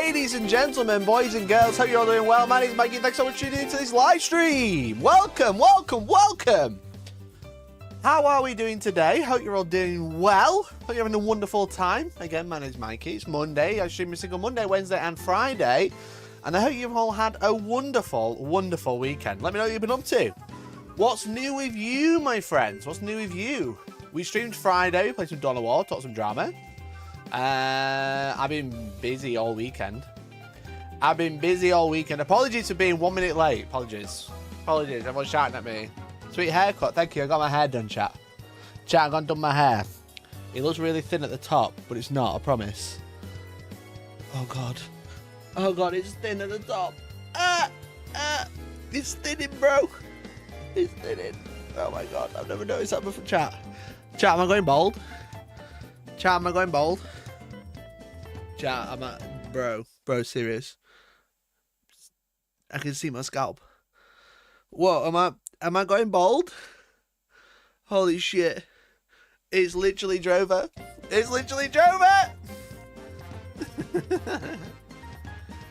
Ladies and gentlemen, boys and girls, hope you're all doing well. My name is Mikey. Thanks so much for tuning into this live stream. Welcome, welcome, welcome. How are we doing today? Hope you're all doing well. Hope you're having a wonderful time. Again, my name is Mikey. It's Monday. I stream a single Monday, Wednesday, and Friday. And I hope you've all had a wonderful, wonderful weekend. Let me know what you've been up to. What's new with you, my friends? What's new with you? We streamed Friday. We played some Dawn of War, talked some drama. I've been busy all weekend. Apologies for being 1 minute late. Apologies. Everyone's shouting at me. Sweet haircut. Thank you. I got my hair done, chat. Chat, I got done my hair. It looks really thin at the top, but it's not, I promise. Oh, God. Oh, God, it's thin at the top. It's thinning, bro. It's thinning. Oh, my God. I've never noticed that before. Chat, am I going bald? Chat, am I going bald? Chat, I'm at... Bro, serious. I can see my scalp. What, am I going bald? Holy shit. It's literally Drover.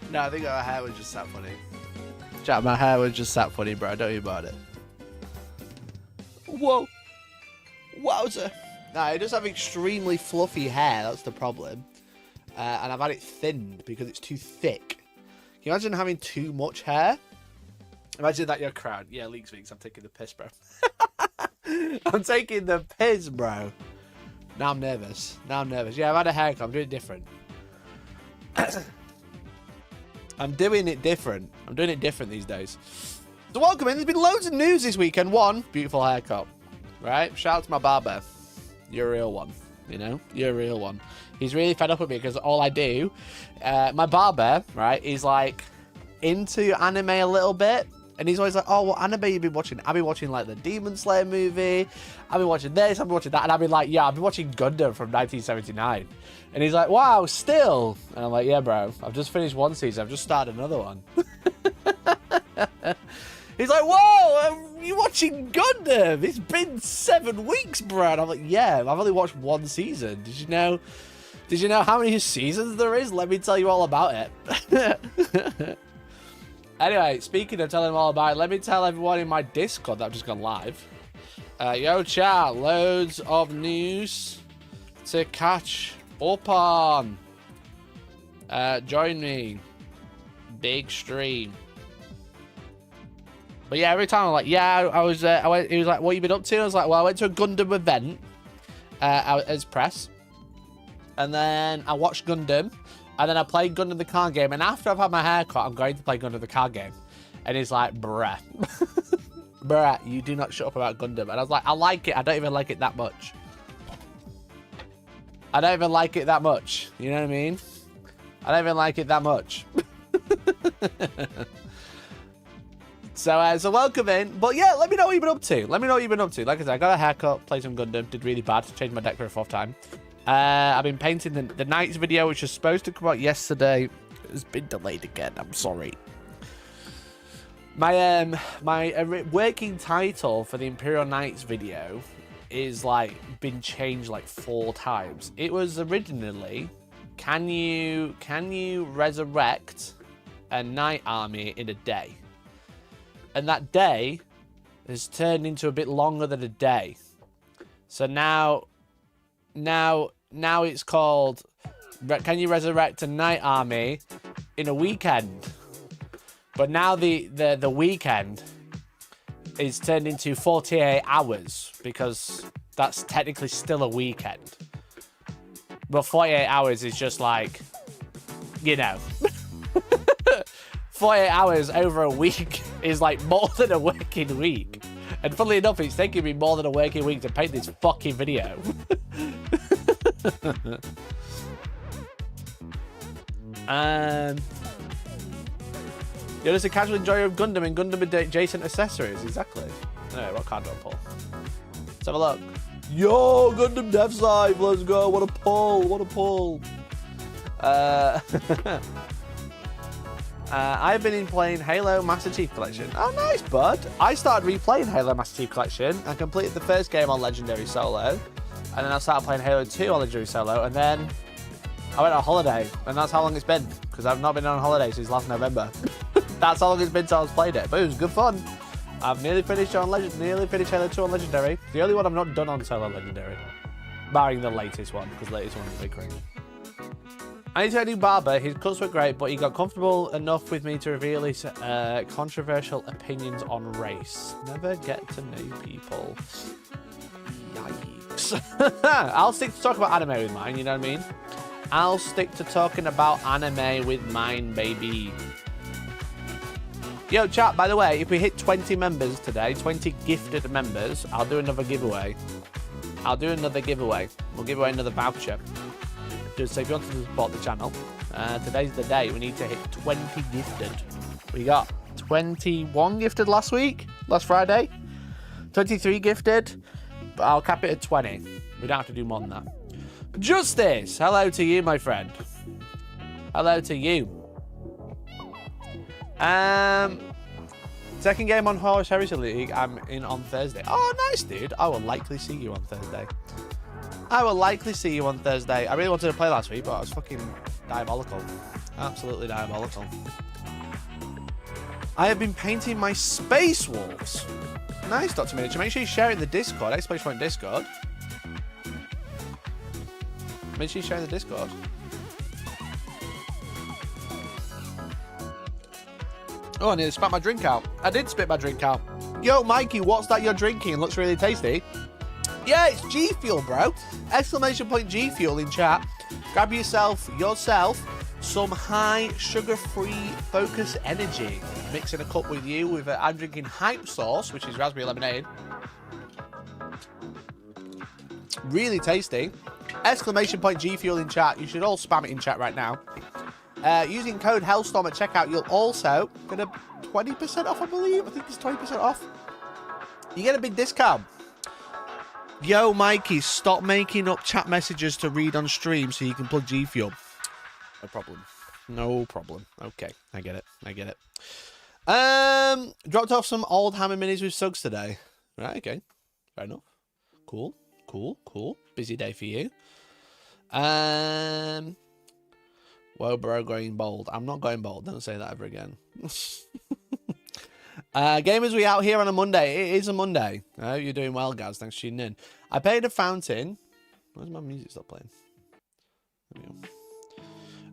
No, I think my hair was just that funny. Chat, my hair was just that funny, bro. Don't worry about it. Whoa. Wowzer. No, I just have extremely fluffy hair. That's the problem. And I've had it thinned because it's too thick. Can you imagine having too much hair? Imagine that your crowd. Yeah, Leaks Weeks. I'm taking the piss, bro. I'm taking the piss, bro. Now I'm nervous. Yeah, I've had a haircut. I'm doing it different. I'm doing it different these days. So welcome in. There's been loads of news this weekend. One, beautiful haircut. Right? Shout out to my barber. You're a real one. You know? You're a real one. He's really fed up with me because all I do... my barber, right, is like into anime a little bit. And he's always like, oh, what anime you been watching? I've been watching like the Demon Slayer movie. I've been watching this, I've been watching that. And I've been like, yeah, I've been watching Gundam from 1979. And he's like, wow, still? And I'm like, yeah, bro, I've just finished one season. I've just started another one. He's like, whoa, you watching Gundam? It's been 7 weeks, bro. And I'm like, yeah, I've only watched one season. Did you know how many seasons there is? Let me tell you all about it. Anyway, speaking of telling them all about it, let me tell everyone in my Discord that I've just gone live. Yo, chat, loads of news to catch up on. Join me. Big stream. But yeah, every time I'm like, yeah, I went, he was like, what you been up to? I was like, well, I went to a Gundam event as press. And then I watched Gundam. And then I played Gundam the card game. And after I've had my hair cut, I'm going to play Gundam the card game. And he's like, bruh. Bruh, you do not shut up about Gundam. And I was like, I like it. I don't even like it that much. You know what I mean? I don't even like it that much. So welcome in. But yeah, let me know what you've been up to. Like I said, I got a haircut, played some Gundam, did really bad, changed my deck for a 4th time. I've been painting the Knights video, which was supposed to come out yesterday. It's been delayed again. I'm sorry. My working title for the Imperial Knights video is like been changed like 4 times. It was originally, can you resurrect a knight army in a day? And that day has turned into a bit longer than a day. So now it's called, can you resurrect a knight army in a weekend? But now the weekend is turned into 48 hours because that's technically still a weekend. But 48 hours is just like, you know, 48 hours over a week is like more than a working week. And funnily enough, it's taking me more than a working week to paint this fucking video. You're just a casual enjoyer of Gundam and Gundam adjacent accessories. Exactly. Anyway, what card do I pull? Let's have a look. Yo, Gundam Dev Side. Let's go. What a pull. I've been playing Halo Master Chief Collection. Oh, nice, bud. I started replaying Halo Master Chief Collection. I completed the first game on Legendary Solo. And then I started playing Halo 2 on Legendary Solo. And then I went on holiday, and that's how long it's been, because I've not been on holiday since last November. That's how long it's been since I've played it, but it was good fun. I've nearly finished on Halo 2 on Legendary. The only one I've not done on Solo Legendary. Barring the latest one, because the latest one is a big cringe. I need to get a new barber. His cuts were great, but he got comfortable enough with me to reveal his controversial opinions on race. Never get to know people. Yikes. I'll stick to talking about anime with mine, you know what I mean? I'll stick to talking about anime with mine, baby. Yo, chat, by the way, if we hit 20 members today, 20 gifted members, I'll do another giveaway. We'll give away another voucher. Just so if you want to support the channel, today's the day. We need to hit 20 gifted. We got 21 gifted last Friday. 23 gifted, but I'll cap it at 20. We don't have to do more than that. Justice, hello to you, my friend. Hello to you. Second game on Horse Heresy League, I'm in on Thursday. Oh, nice, dude. I will likely see you on Thursday. I really wanted to play last week, but I was fucking diabolical. Absolutely diabolical. I have been painting my space wolves. Nice, Dr. Miniature. Make sure you share it in the Discord. Exclamation Discord. Make sure you share in the Discord. Oh, I nearly spat my drink out. I did spit my drink out. Yo, Mikey, what's that you're drinking? Looks really tasty. Yeah, it's G Fuel, bro. Exclamation point G Fuel in chat. Grab yourself some high sugar-free focus energy. Mix in a cup with you with I'm drinking hype sauce, which is raspberry lemonade. Really tasty. Exclamation point G Fuel in chat. You should all spam it in chat right now. Using code Hellstorm at checkout, you'll also get a 20% off, I believe. I think it's 20% off. You get a big discount. Yo, Mikey, stop making up chat messages to read on stream so you can plug G Fuel. No problem. No problem. Okay, I get it. Dropped off some old Hammer minis with Suggs today. Right, okay. Fair enough. Cool. Busy day for you. Whoa, bro, going bold. I'm not going bold. Don't say that ever again. Gamers, we out here on a Monday. It is a Monday. I hope you're doing well, guys. Thanks for tuning in. I paid a fountain. Where's my music stop playing? There we go.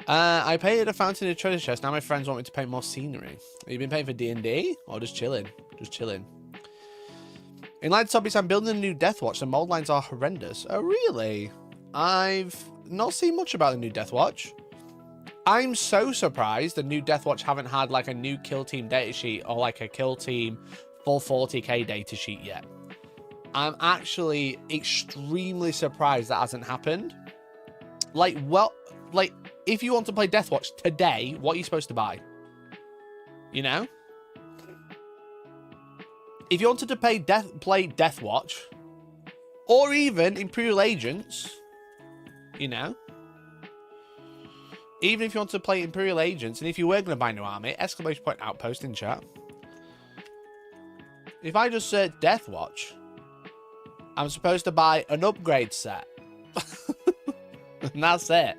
I painted a fountain in a treasure chest. Now my friends want me to paint more scenery. Have you been painting for D&D? Or just chilling? Just chilling. In light topics, I'm building a new Deathwatch. The mold lines are horrendous. Oh, really? I've not seen much about the new Deathwatch. I'm so surprised the new Deathwatch haven't had like a new kill team data sheet or like a kill team full 40k data sheet yet. I'm actually extremely surprised that hasn't happened. Like, well, like, if you want to play Deathwatch today, what are you supposed to buy? You know? If you wanted to play Deathwatch, or even Imperial Agents, you know? Even if you want to play Imperial Agents, and if you were going to buy a new army, exclamation point Outpost in chat. If I just search Deathwatch, I'm supposed to buy an upgrade set. And that's it.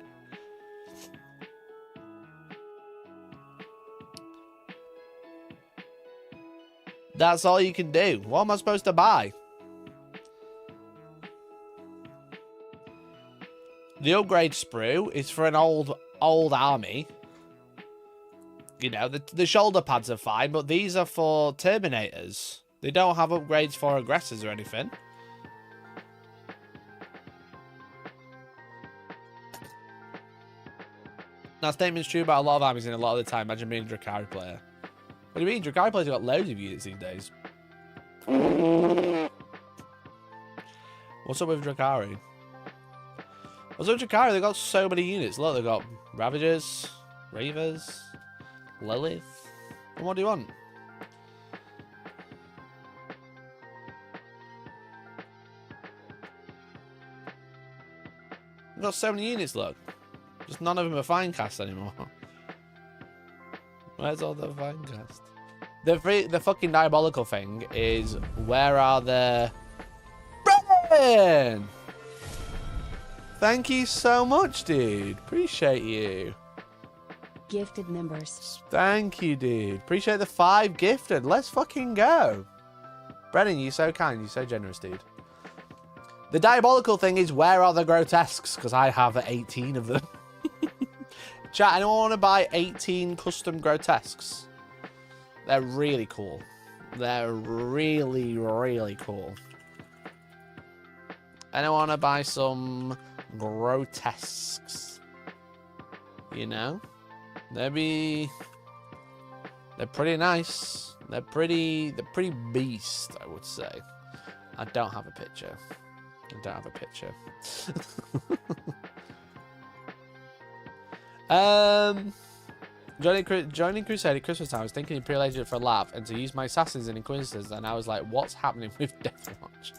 That's all you can do. What am I supposed to buy? The upgrade sprue is for an old army. You know, the shoulder pads are fine, but these are for Terminators. They don't have upgrades for aggressors or anything. That statement's true about a lot of armies in a lot of the time. Imagine being a drukhari player. What do you mean? Drukhari players have got loads of units these days. What's up with drukhari? What's up with drukhari? They've got so many units. Look, they've got Ravagers, Ravers, Lilith. And what do you want? They've got so many units, look. Just none of them are fine cast anymore. Where's all the fine cast? The fucking diabolical thing is, where are the... Brian! Thank you so much, dude. Appreciate you. Gifted members. Thank you, dude. Appreciate the 5 gifted. Let's fucking go. Brennan, you're so kind. You're so generous, dude. The diabolical thing is, where are the grotesques? Because I have 18 of them. Chat, anyone want to buy 18 custom grotesques? They're really cool. They're really, really cool. Anyone want to buy some grotesques? You know? They're pretty nice. They're pretty beast, I would say. I don't have a picture. Joining Crusade at Christmas time, I was thinking of pre-legend it for a laugh and to use my assassins and inquisitors, and I was like, what's happening with Deathwatch?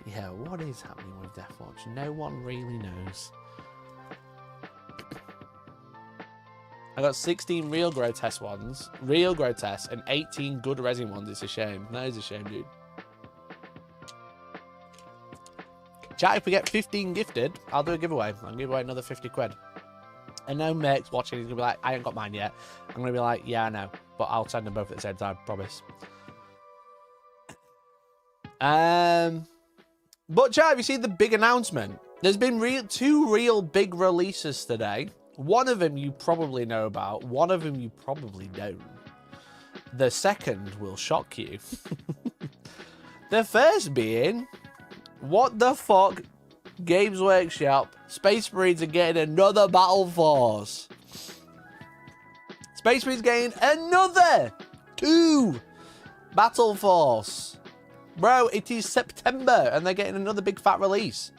Yeah, what is happening with Deathwatch? No one really knows. I got 16 real grotesque ones, and 18 good resin ones. It's a shame. That is a shame, dude. Chat, if we get 15 gifted, I'll do a giveaway. I'll give away another 50 quid. And now Merc's watching, he's going to be like, I ain't got mine yet. I'm going to be like, yeah, I know. But I'll send them both at the same time, promise. But chat, have you seen the big announcement? There's been 2 real big releases today. One of them you probably know about. One of them you probably don't. The second will shock you. The first being, what the fuck? Games Workshop, Space Marines are getting another battle force. Space Marines getting another 2 battle force. Bro, it is September and they're getting another big fat release.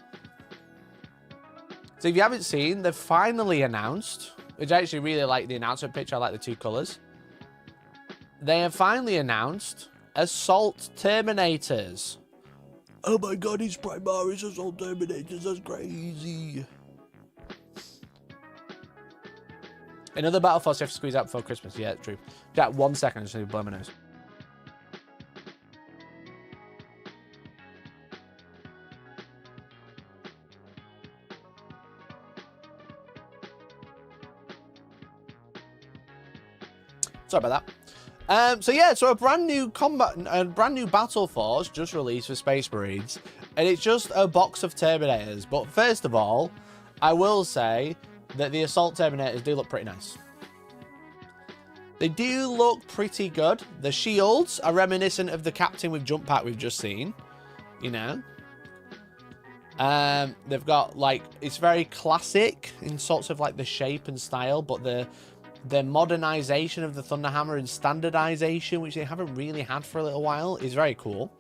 So if you haven't seen, they've finally announced, which I actually really like the announcement picture. I like the 2 colours. They have finally announced Assault Terminators. Oh my god, it's Primaris Assault Terminators. That's crazy. Another battle force you have to squeeze out before Christmas. Yeah, it's true. Jack, 1 second. I just need to blow my nose. Sorry about that. So yeah, so a brand new battle force just released for Space Marines, and it's just a box of Terminators. But first of all, I will say that the Assault Terminators do look pretty nice. They do look pretty good. The shields are reminiscent of the Captain with jump pack we've just seen, you know. They've got, like, it's very classic in sorts of like the shape and style, but the modernization of the Thunderhammer and standardization, which they haven't really had for a little while, is very cool.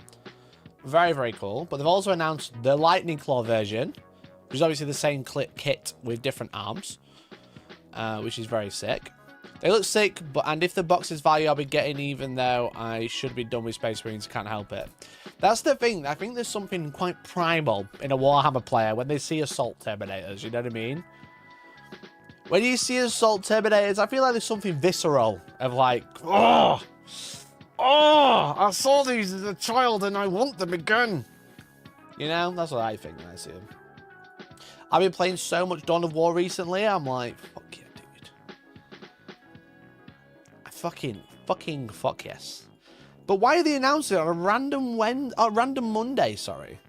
Very, very cool. But they've also announced the Lightning Claw version, which is obviously the same kit with different arms, which is very sick. They look sick, and if the box's value I'll be getting, even though I should be done with Space Marines, can't help it. That's the thing. I think there's something quite primal in a Warhammer player when they see Assault Terminators, you know what I mean? When you see Assault Terminators, I feel like there's something visceral of like, oh, I saw these as a child and I want them again. You know, that's what I think when I see them. I've been playing so much Dawn of War recently, I'm like, fuck yeah, dude. Fuck yes. But why are they announcing it on a random Monday, sorry?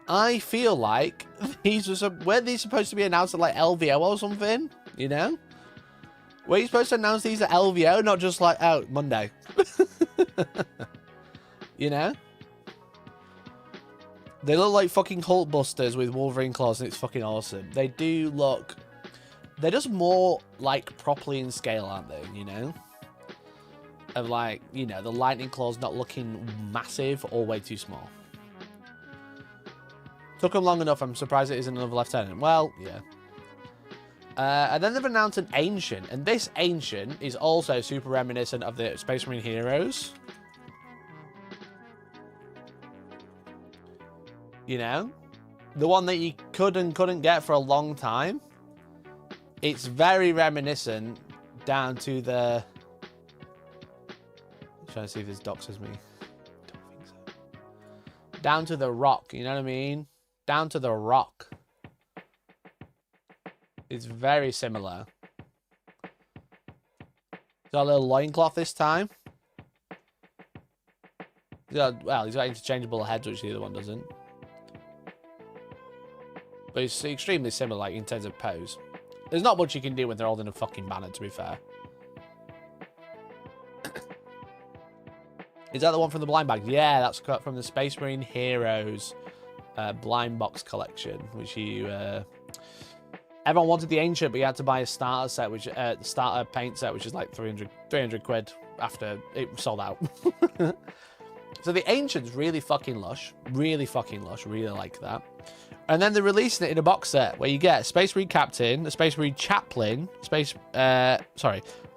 I feel like weren't these supposed to be announced at like LVO or something? You know? Were you supposed to announce these at LVO, not just like, oh, Monday? You know? They look like fucking Hulk Busters with Wolverine claws, and it's fucking awesome. They do look... They're just more, like, properly in scale, aren't they? You know? Of, like, you know, the lightning claws not looking massive or way too small. Took them long enough, I'm surprised it isn't another lieutenant. Well, yeah. And then they've announced an Ancient, and this Ancient is also super reminiscent of the Space Marine heroes. You know? The one that you couldn't get for a long time. It's very reminiscent down to the... I'm trying to see if this doxes me. Don't think so. Down to the rock, you know what I mean? down to the rock. It's very similar. Got a little loincloth this time. Well, he's got interchangeable heads, which the other one doesn't. But it's extremely similar, like, in terms of pose. There's not much you can do when they're holding a fucking banner, to be fair. Is that the one from the blind bag? Yeah, that's cut from the Space Marine Heroes blind box collection, which you... everyone wanted the Ancient, but you had to buy a starter set, which the starter paint set, which is like 300 quid after it sold out. So the Ancient's really fucking lush. Really fucking lush. Really like that. And then they're releasing it in a box set where you get a Space Marine Captain, a Space Marine Chaplain,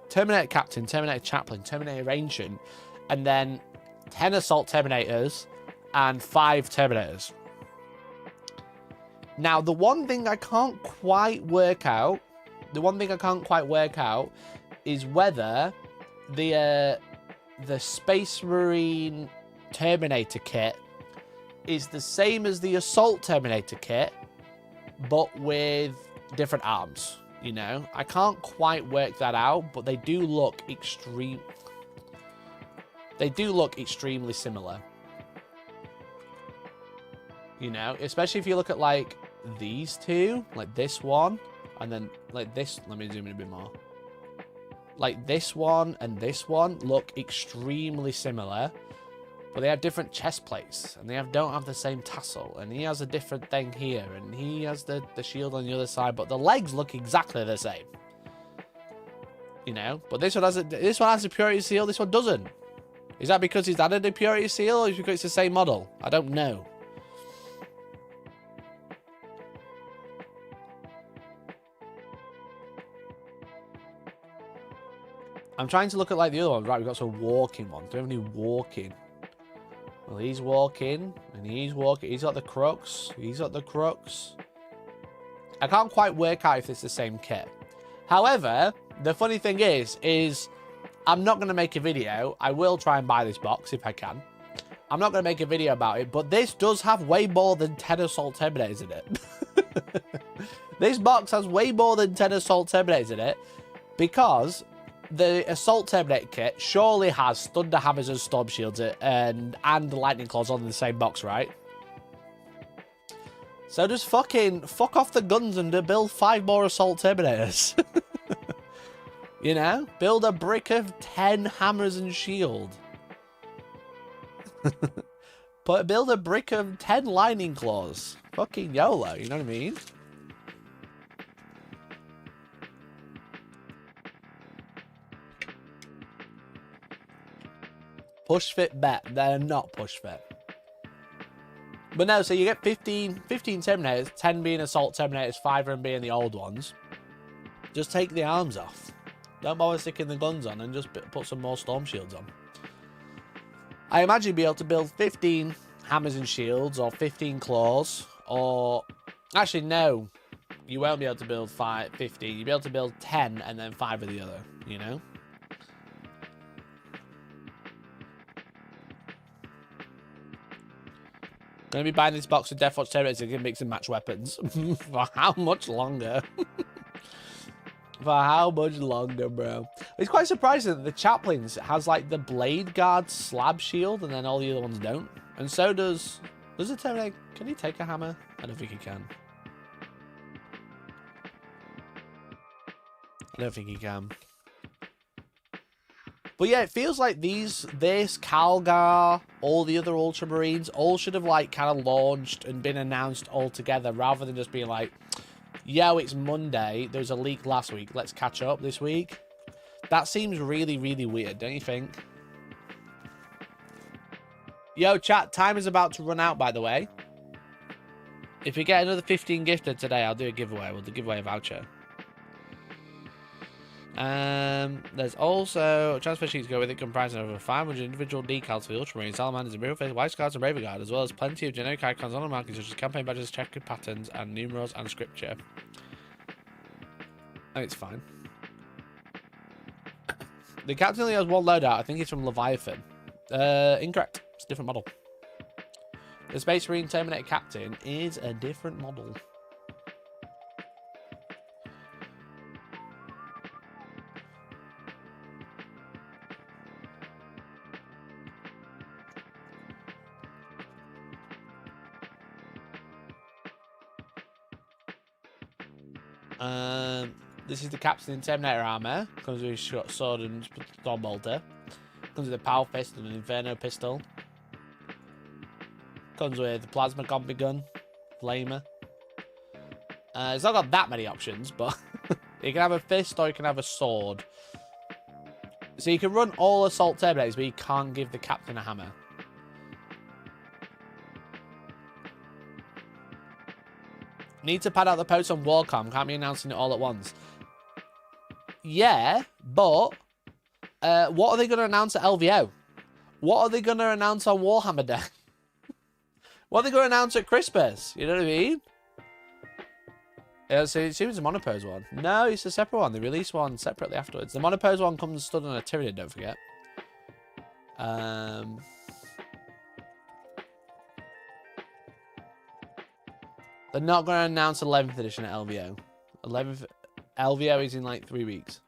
Terminator Captain, Terminator Chaplain, Terminator Ancient, and then 10 Assault Terminators and 5 Terminators. Now, the one thing I can't quite work out is whether the Space Marine Terminator kit is the same as the Assault Terminator kit, but with different arms, you know? I can't quite work that out, but they do look extremely similar. You know, especially if you look at, like, these two, like this one, and then, like, this, let me zoom in a bit more. Like, this one and this one look extremely similar, but they have different chest plates, and they don't have the same tassel, and he has a different thing here, and he has the shield on the other side, but the legs look exactly the same. You know, but this one has a purity seal, this one doesn't. Is that because he's added a purity seal, or is it because it's the same model? I don't know. I'm trying to look at, like, the other one. Right, we've got some walking ones. Do we have any walking? Well, he's walking, and he's walking. He's got the crux. He's got the crux. I can't quite work out if it's the same kit. However, the funny thing is I'm not going to make a video. I will try and buy this box if I can. I'm not going to make a video about it, but this does have way more than 10 Assault Terminators in it. This box has way more than 10 Assault Terminators in it, because the Assault Terminator kit surely has Thunder Hammers and Storm Shields and Lightning Claws on the same box, right? So just fucking fuck off the guns and build 5 more Assault Terminators. You know? Build a brick of 10 hammers and shield. Build a brick of 10 Lightning Claws. Fucking YOLO, you know what I mean? Push fit bet. They're not push fit. But no, so you get 15 Terminators, 10 being Assault Terminators, 5 of them being the old ones. Just take the arms off. Don't bother sticking the guns on, and just put some more Storm Shields on. I imagine you'd be able to build 15 Hammers and Shields, or 15 Claws, or... Actually, no. You won't be able to build 15. You'll be able to build 10, and then 5 of the other, you know? Gonna be buying this box of Deathwatch Terminators and mix and match weapons. For how much longer? For how much longer, bro? It's quite surprising that the Chaplains has, like, the Blade Guard slab shield, and then all the other ones don't. And so does the Terminator. Can he take a hammer? I don't think he can. I don't think he can. But yeah, it feels like this, Calgar, all the other Ultramarines, all should have, like, kind of launched and been announced all together, rather than just being like, yo, it's Monday, there was a leak last week, let's catch up this week. That seems really, really weird, don't you think? Yo, chat, time is about to run out, by the way. If we get another 15 gifted today, I'll do a giveaway. We'll give away a voucher. There's also transfer sheets go with it, comprising of over 500 individual decals for the Ultramarines, Salamanders, and Imperial Face, White Scars, and Braver Guard, as well as plenty of generic icons on the market, such as campaign badges, checkered patterns, and numerals and scripture. I think it's fine. The captain only has one loadout. I think it's from Leviathan. Incorrect. It's a different model. The Space Marine Terminator Captain is a different model. This is the Captain in Terminator armor. Comes with a short sword and storm bolter. Comes with a power fist and an inferno pistol. Comes with a plasma combi gun, flamer. It's not got that many options, but you can have a fist or you can have a sword. So you can run all assault Terminators, but you can't give the Captain a hammer. Need to pad out the posts on Warcom. Can't be announcing it all at once. Yeah, but what are they going to announce at LVO? What are they going to announce on Warhammer Day? What are they going to announce at Christmas? You know what I mean? Yeah, so it seems a monopose one. No, it's a separate one. They release one separately afterwards. The monopose one comes stood on a Tyranid, don't forget. They're not going to announce 11th edition at LVO. 11th LVO is in like 3 weeks.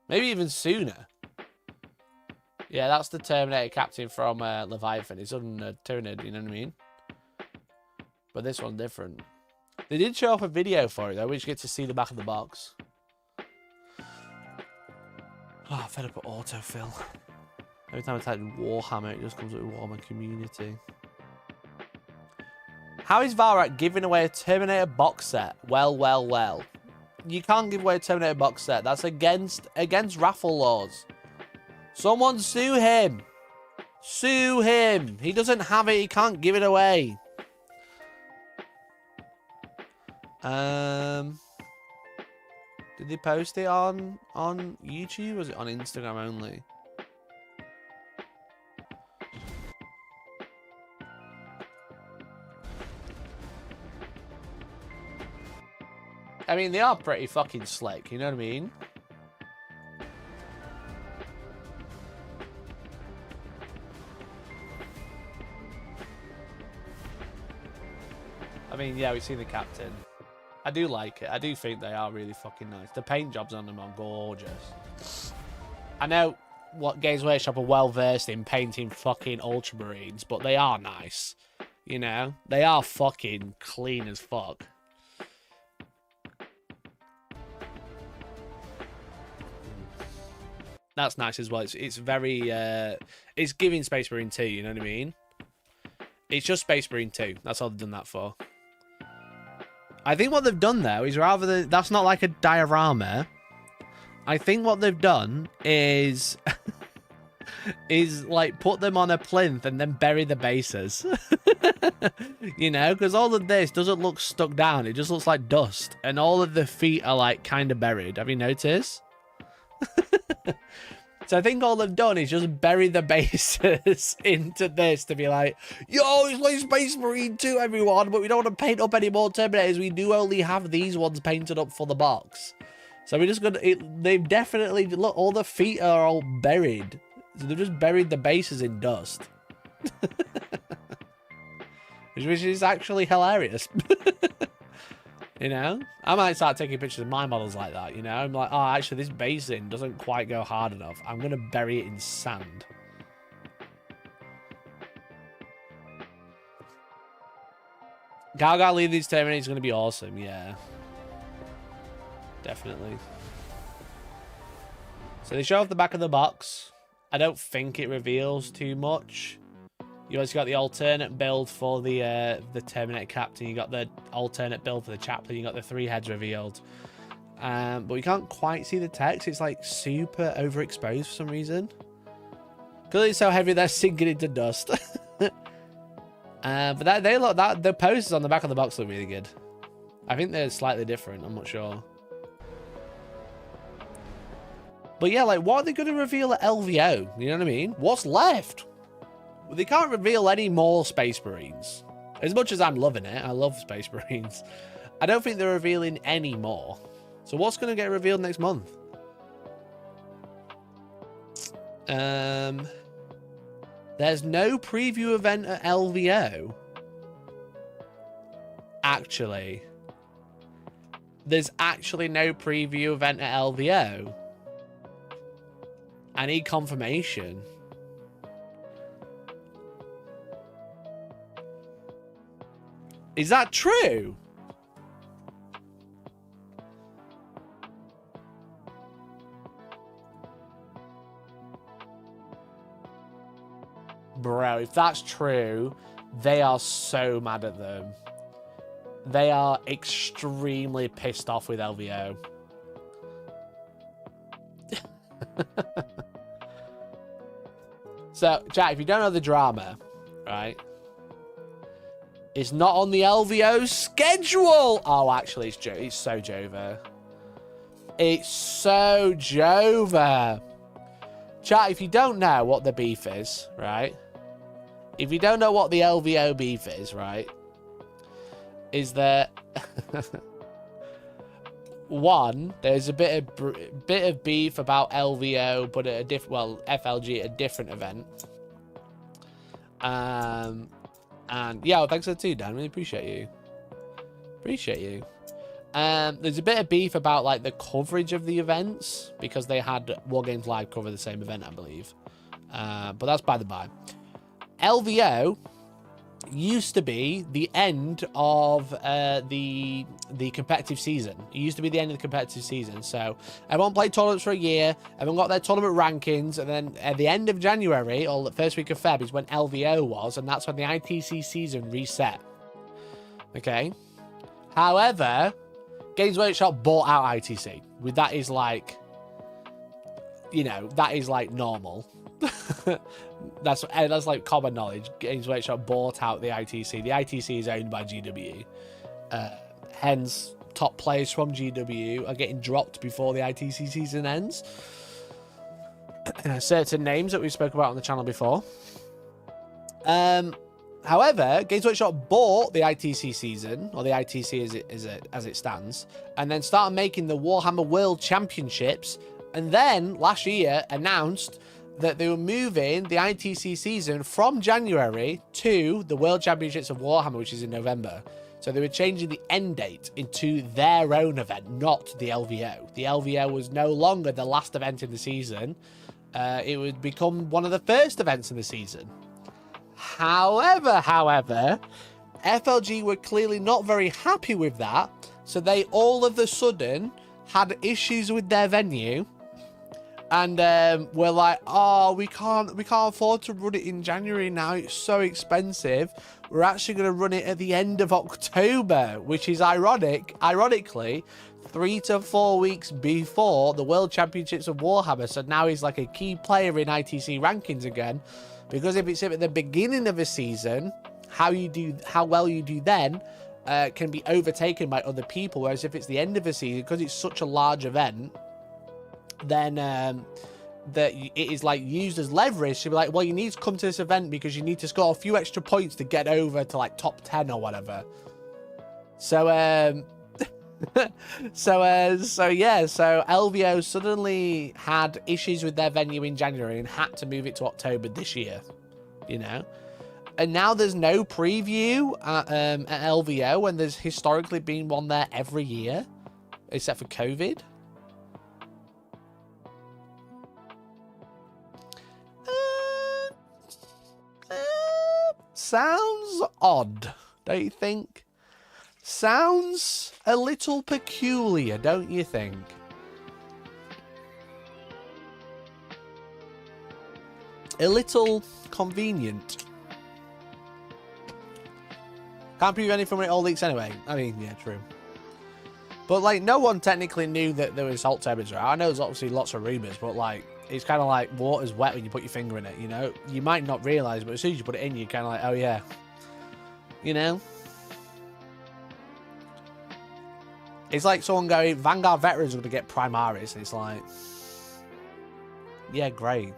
Maybe even sooner. Yeah, that's the Terminator Captain from Leviathan. It's on a Tyranid, you know what I mean? But this one's different. They did show off a video for it, though, which you get to see the back of the box. Oh, I'm fed up with autofill. Every time I type in Warhammer, it just comes up with Warhammer Community. How is Valrak giving away a Terminator box set? Well, well, well. You can't give away a Terminator box set. That's against raffle laws. Someone sue him. Sue him. He doesn't have it. He can't give it away. Did they post it on YouTube? Or was it on Instagram only? I mean, they are pretty fucking slick, you know what I mean? I mean, yeah, we've seen the Captain. I do like it. I do think they are really fucking nice. The paint jobs on them are gorgeous. I know what Games Workshop are well versed in painting fucking ultramarines, but they are nice. You know? They are fucking clean as fuck. That's nice as well. It's very... it's giving Space Marine 2, you know what I mean? It's just Space Marine 2. That's all they've done that for. I think what they've done, though, is rather than... That's not like a diorama. I think what they've done is... is, like, put them on a plinth and then bury the bases. You know? Because all of this doesn't look stuck down. It just looks like dust. And all of the feet are, like, kind of buried. Have you noticed? So I think all they've done is just bury the bases into this to be like, yo, it's like Space Marine 2, everyone, but we don't want to paint up any more Terminators. We do only have these ones painted up for the box. So we're just going to... They've definitely... Look, all the feet are all buried. So they've just buried the bases in dust. Which is actually hilarious. You know? I might start taking pictures of my models like that, you know? I'm like, oh, actually, this basin doesn't quite go hard enough. I'm going to bury it in sand. Galgal leave these Terminators is going to be awesome, yeah. Definitely. So they show off the back of the box. I don't think it reveals too much. You also got the alternate build for the Terminator Captain. You got the alternate build for the Chaplain. You got the 3 heads revealed. But we can't quite see the text. It's like super overexposed for some reason. Because it's so heavy, they're sinking into dust. But the posters on the back of the box look really good. I think they're slightly different. I'm not sure. But yeah, like, what are they going to reveal at LVO? You know what I mean? What's left? They can't reveal any more Space Marines. As much as I'm loving it, I love Space Marines. I don't think they're revealing any more. So what's going to get revealed next month? There's no preview event at LVO. Actually. There's actually no preview event at LVO. I need confirmation. Is that true? Bro, if that's true, they are so mad at them. They are extremely pissed off with LVO. So, chat, if you don't know the drama, right? It's not on the LVO schedule. Oh, actually, it's so Jova. It's so Jova. Chat, if you don't know what the beef is, right? If you don't know what the LVO beef is, right? Is that one, there's a bit of beef about LVO, but at a different, well, FLG at a different event. And yeah, well, thanks for the 2, Dan. Really appreciate you. Appreciate you. There's a bit of beef about like the coverage of the events because they had Wargames Live cover the same event, I believe. But that's by the by. LVO used to be the end of the competitive season. It used to be the end of the competitive season. So everyone played tournaments for a year. Everyone got their tournament rankings. And then at the end of January, or the first week of Feb, is when LVO was. And that's when the ITC season reset. Okay. However, Games Workshop bought out ITC. That is like, you know, that is like normal. that's like common knowledge. Games Workshop bought out the ITC. The ITC is owned by GW. Hence, top players from GW are getting dropped before the ITC season ends. Certain names that we spoke about on the channel before. However, Games Workshop bought the ITC season, or the ITC as it stands, and then started making the Warhammer World Championships, and then last year announced that they were moving the ITC season from January to the World Championships of Warhammer, which is in November. So they were changing the end date into their own event, not the LVO. The LVO was no longer the last event in the season. It would become one of the first events in the season. However, FLG were clearly not very happy with that. So they all of a sudden had issues with their venue. And we're like, oh, we can't afford to run it in January now. It's so expensive. We're actually going to run it at the end of October, which is ironically, 3 to 4 weeks before the World Championships of Warhammer. So now he's like a key player in ITC rankings again. Because if it's at the beginning of a season, how well you do then can be overtaken by other people. Whereas if it's the end of a season, because it's such a large event, then that it is like used as leverage to be like, well, you need to come to this event because you need to score a few extra points to get over to like top 10 or whatever. So so LVO suddenly had issues with their venue in January and had to move it to October this year, you know. And now there's no preview at LVO when there's historically been one there every year, except for COVID. Sounds odd, don't you think? Sounds a little peculiar, don't you think? A little convenient. Can't prove anything when it all leaks anyway. I mean, yeah, true. But, like, no one technically knew that there was salt temperature. I know there's obviously lots of rumours, but, like, it's kind of like water's wet when you put your finger in it, you know? You might not realise, but as soon as you put it in, you're kind of like, oh, yeah. You know? It's like someone going, Vanguard veterans are going to get Primaris, and it's like, yeah, great.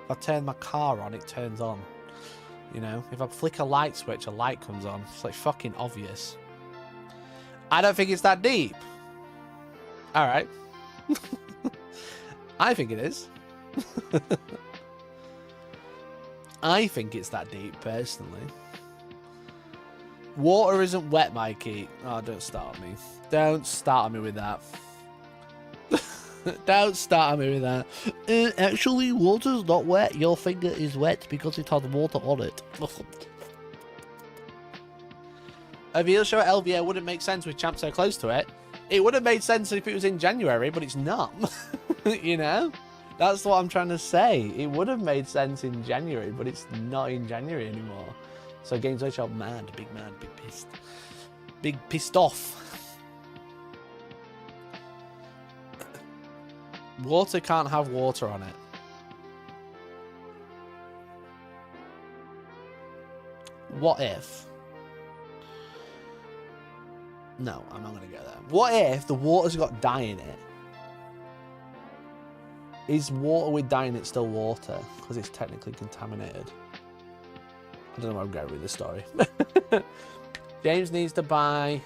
If I turn my car on, it turns on. You know? If I flick a light switch, a light comes on. It's like fucking obvious. I don't think it's that deep. Alright. I think it is. I think it's that deep, personally. Water isn't wet, Mikey. Oh, don't start on me. Don't start on me with that. Don't start on me with that. Actually, water's not wet. Your finger is wet because it has water on it. A real show at LVO wouldn't make sense with champ so close to it. It would have made sense if it was in January, but it's not. You know? That's what I'm trying to say. It would have made sense in January, but it's not in January anymore. So Games Workshop mad, big pissed. Big pissed off. Water can't have water on it. What if? No, I'm not going to go there. What if the water's got dye in it? Is water with dye in it still water? Because it's technically contaminated. I don't know where I'm going with this story. James needs to buy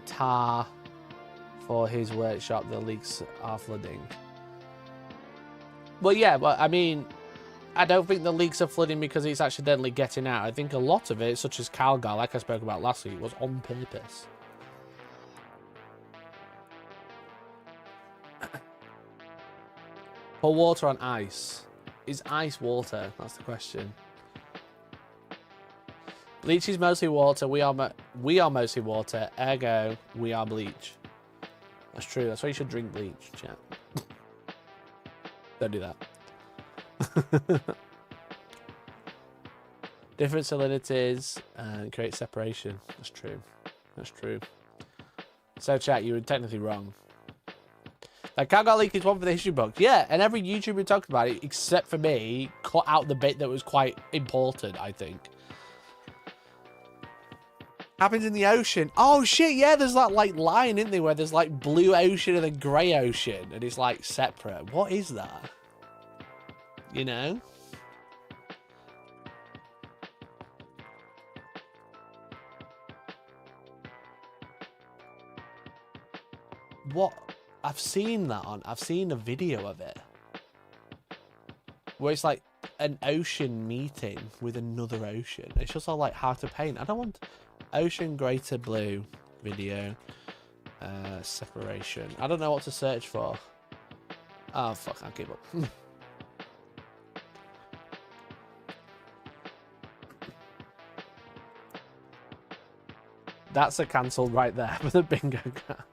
tar for his workshop. The leaks are flooding. Well, yeah, but I mean, I don't think the leaks are flooding because it's accidentally getting out. I think a lot of it, such as Calgar, like I spoke about last week, was on purpose. Pour water on ice. Is ice water? That's the question. Bleach is mostly water. We are mostly water. Ergo, we are bleach. That's true. That's why you should drink bleach, chat. Don't do that. Different salinities and create separation. That's true. That's true. So, chat, you were technically wrong. Like, Calgar leak is one for the history book. Yeah, and every YouTuber talked about it, except for me, cut out the bit that was quite important, I think. Happens in the ocean. Oh, shit, yeah, there's that, like, line, isn't there, where there's, like, blue ocean and then grey ocean, and it's, like, separate. What is that? You know? What? I've seen that on. I've seen a video of it where it's like an ocean meeting with another ocean. It's just all like how to paint. I don't want ocean greater blue video separation. I don't know what to search for. Oh fuck! I'll give up. That's a cancel right there for the bingo card.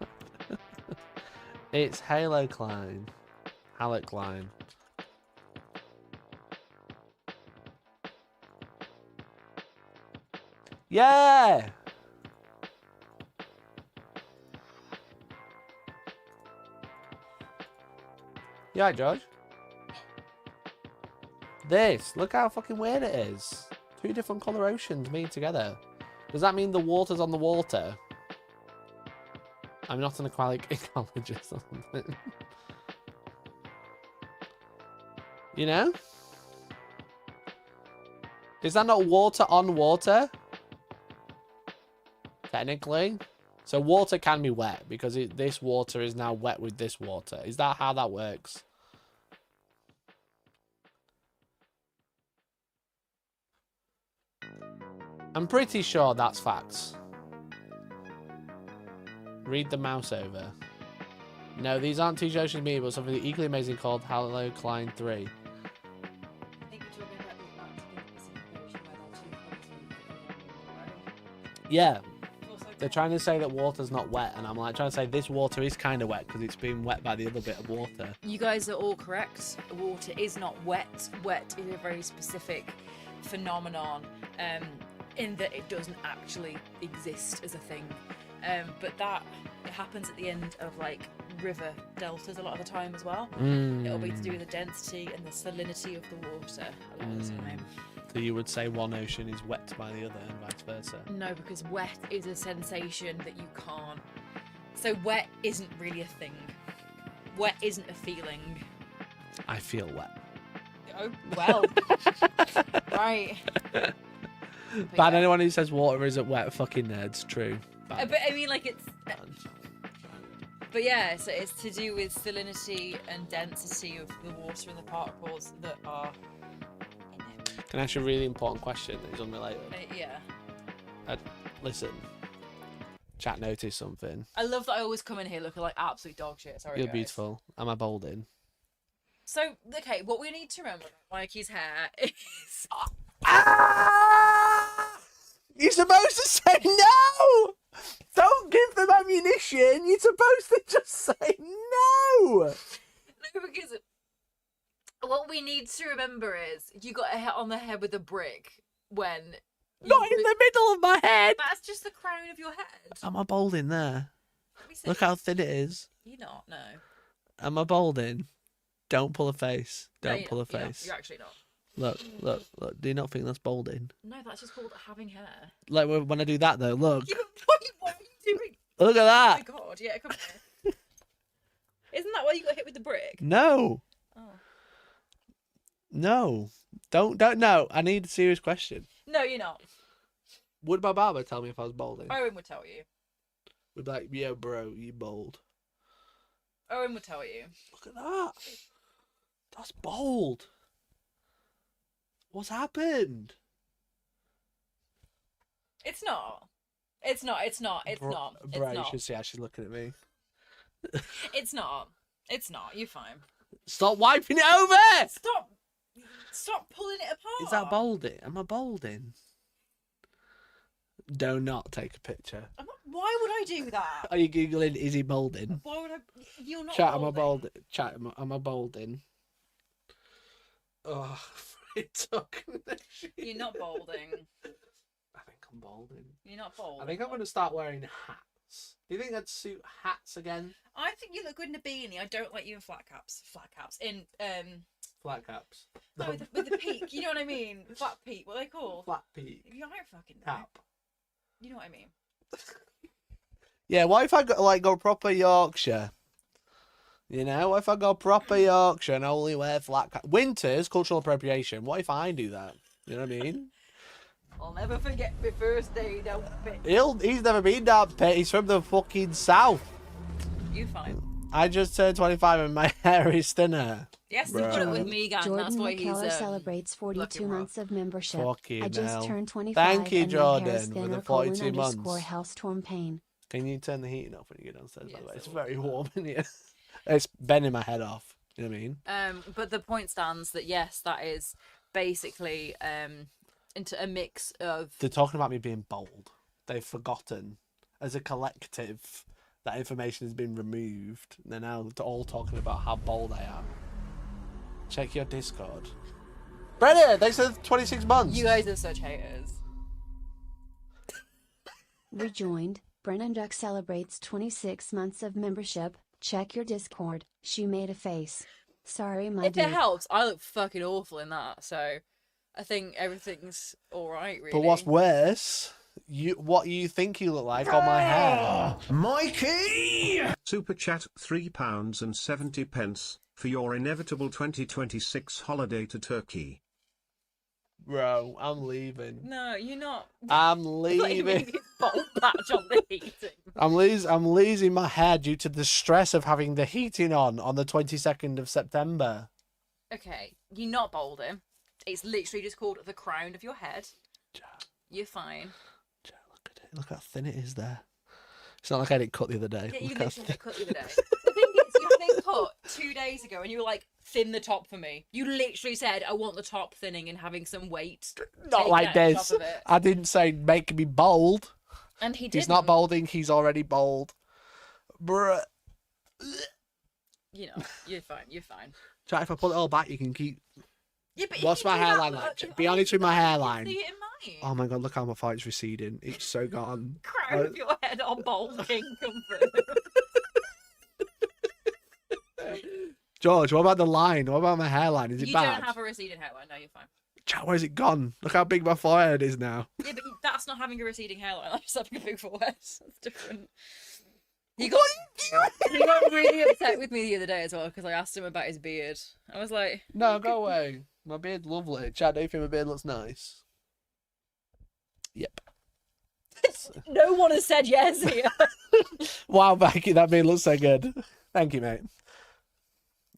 It's Halo Klein. Halleck Klein. Yeah! You alright, George? This. Look how fucking weird it is. Two different colour oceans meeting together. Does that mean the water's on the water? I'm not an aquatic ecologist or something. You know? Is that not water on water? Technically. So water can be wet because this water is now wet with this water. Is that how that works? I'm pretty sure that's facts. Read the mouse over. No, these aren't two oceans me, but something equally amazing called Halo Klein 3. I think we're talking about the ocean where they're two Yeah. They're trying to say that water's not wet, and I'm like trying to say this water is kind of wet because it's being wet by the other bit of water. You guys are all correct. Water is not wet. Wet is a very specific phenomenon in that it doesn't actually exist as a thing. But that it happens at the end of like river deltas a lot of the time as well. It'll be to do with the density and the salinity of the water a lot of the time. So you would say one ocean is wet by the other and vice versa? No, because wet is a sensation that you can't. So wet isn't really a thing. Wet isn't a feeling. I feel wet. Oh, well. Right. Ban anyone who says water isn't wet, fucking nerds. True. But I mean, like, it's... But yeah, so it's to do with salinity and density of the water and the particles that are in it. Can I ask you a really important question that is unrelated? Yeah. Listen. Chat noticed something. I love that I always come in here looking like absolute dog shit. Sorry, You're guys. beautiful. Am I balding? So, okay, what we need to remember about Mikey's hair is... Ah! You're supposed to say no! Don't give them ammunition. You're supposed to just say no! No, because what we need to remember is you got a hit on the head with a brick when... Not in the middle of my head! That's just the crown of your head. Am I balding there? Let me see. Look how thin it is. You're not, no. Am I balding? Don't pull a face. Don't No, pull a you're not. face. You're actually not. Look. Do you not think that's balding? No, that's just called having hair. Like when I do that though, look. Yeah, what are you doing? Look at Oh that. my god, yeah, come here. Isn't that why you got hit with the brick? No. Oh. No. Don't no. I need a serious question. No, you're not. Would my barber tell me if I was balding? Owen would tell you. Would be like, yeah, bro, you bald. Owen would tell you. Look at that. That's bold. What's happened? It's not. It's not. It's not. It's not. It's Bro, you not. should see how she's looking at me. It's not. It's not. You're fine. Stop wiping it over! Stop. Stop pulling it apart. Is that balding? Am I balding? Do not take a picture. Why would I do that? Are you Googling, is he balding? Why would I? You're not. Chat, am I balding. balding? Chat, am I balding? Oh, it took me. You're not balding. I think I'm balding. You're not balding. I think I'm going to start wearing hats. Do you think that'd suit hats again? I think you look good in a beanie. I don't like you in flat caps. Flat caps. In Flat caps. no, with the peak. You know what I mean? Flat peak. What are they called? Flat peak. You don't fucking know. Cap. You know what I mean? Yeah, what if I go proper Yorkshire? You know, what if I go proper Yorkshire and only wear flat cap? Winter's cultural appropriation. What if I do that? You know what I mean? I'll never forget my first day down pit. He's never been down pit. He's from the fucking south. You fine. I just turned 25 and my hair is thinner. Yes, Bro. you put it with me, gang. Jordan That's why McKellar he's celebrates 42 looking rough. months of membership. Fucking I just hell. turned 25. Thank you, and my hair is Jordan, with thinner, the 42 colon months. underscore Hellstorm pain. Can you turn the heating off when you get downstairs, by the Yes, way? It's I will. very warm in here. It's bending my head off. You know what I mean? But the point stands that yes, that is basically into a mix of. They're talking about me being bold. They've forgotten, as a collective, that information has been removed. They're now all talking about how bold I am. Check your Discord. Brennan, thanks for 26 months. You guys are such haters. Rejoined. Brennan Duck celebrates 26 months of membership. Check your Discord. She made a face. Sorry, my If dude. it helps, I look fucking awful in that, so I think everything's all right, really. But what's worse, what you think you look like on my hair. Mikey! Super chat £3.70 for your inevitable 2026 holiday to Turkey. Bro, I'm leaving. No, you're not. I'm What do you leaving. mean it's bald patch on the heating? I'm losing my hair due to the stress of having the heating on the 22nd of September. Okay, you're not balding. It's literally just called the crown of your head. Jack, You're fine. look at it. Look how thin it is there. It's not like I didn't cut the other day. Yeah, you Look how literally thin- had cut the other day. The thing is, you had it cut 2 days ago, and you were like, thin the top for me. You literally said, I want the top thinning and having some weight. Not taken like out the this. top of it. I didn't say make me bold. And he did. He's not balding. He's already bald. Bruh. You know, you're fine. You're fine. Try if I pull it all back, you can keep. Yeah, but if What's you my do that, hairline like? Be honest with my hairline. See it in mine. Oh my god, look how my fight's receding. It's so gone. Crown of your head on bald king comfort. George, what about the line? What about my hairline? Is it You bad? don't have a receding hairline. No, you're fine. Chat, where's it gone? Look how big my forehead is now. Yeah, but that's not having a receding hairline. That's just having a big forehead. That's different. He What got, he got really upset with me the other day as well because I asked him about his beard. I was like, No, go away. My beard's lovely. Chat, do you think my beard looks nice? Yep. no one has said yes here. Wow, Becky, that beard looks so good. Thank you, mate.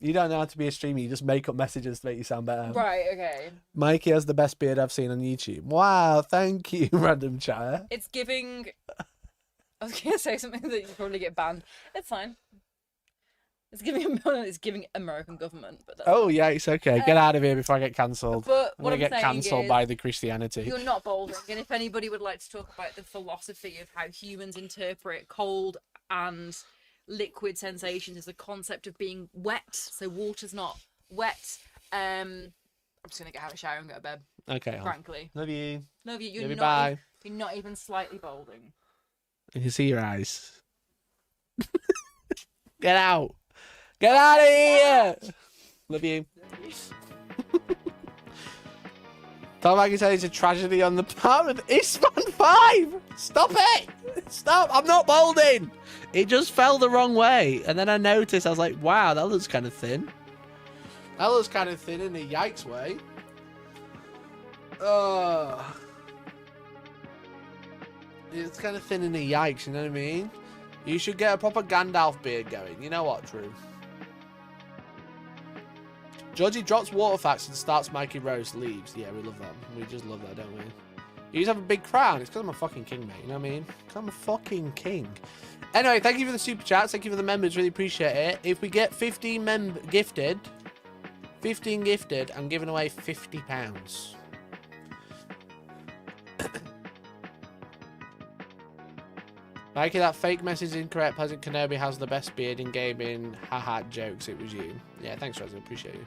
You don't know how to be a streamer. You just make up messages to make you sound better. Right, okay. Mikey has the best beard I've seen on YouTube. Wow, thank you, random chatter. It's giving... I was going to say something that you probably get banned. It's fine. It's giving American government. But that's Oh, yeah, it's okay. Get out of here before I get cancelled. But I'm what going to I'm get saying cancelled is, by the Christianity. you're not bolding. And if anybody would like to talk about the philosophy of how humans interpret cold and liquid sensations as a concept of being wet, so water's not wet, I'm just going to get out of the shower and go to bed. Okay. Frankly. Love you. Love you. Love you, bye. You're not even slightly bolding. I can see your eyes. Get out. Get out of here. Love you. Tom Maggie said it's a tragedy on the part of Isman 5. Stop it. Stop. I'm not balding. It just fell the wrong way. And then I noticed, I was like, wow, that looks kind of thin. That looks kind of thin in a yikes way. It's kind of thin in a yikes, you know what I mean? You should get a proper Gandalf beard going. You know what, True? Georgie drops water facts and starts Mikey roast, leaves. Yeah, we love that. We just love that, don't we? You just have a big crown. It's because I'm a fucking king, mate. You know what I mean? Because I'm a fucking king. Anyway, thank you for the super chats. Thank you for the members. Really appreciate it. If we get 15 gifted, I'm giving away £50. Mikey, that fake message is incorrect. Pleasant Kenobi has the best beard in gaming. Haha, jokes. It was you. Yeah, thanks, Reza. Appreciate you.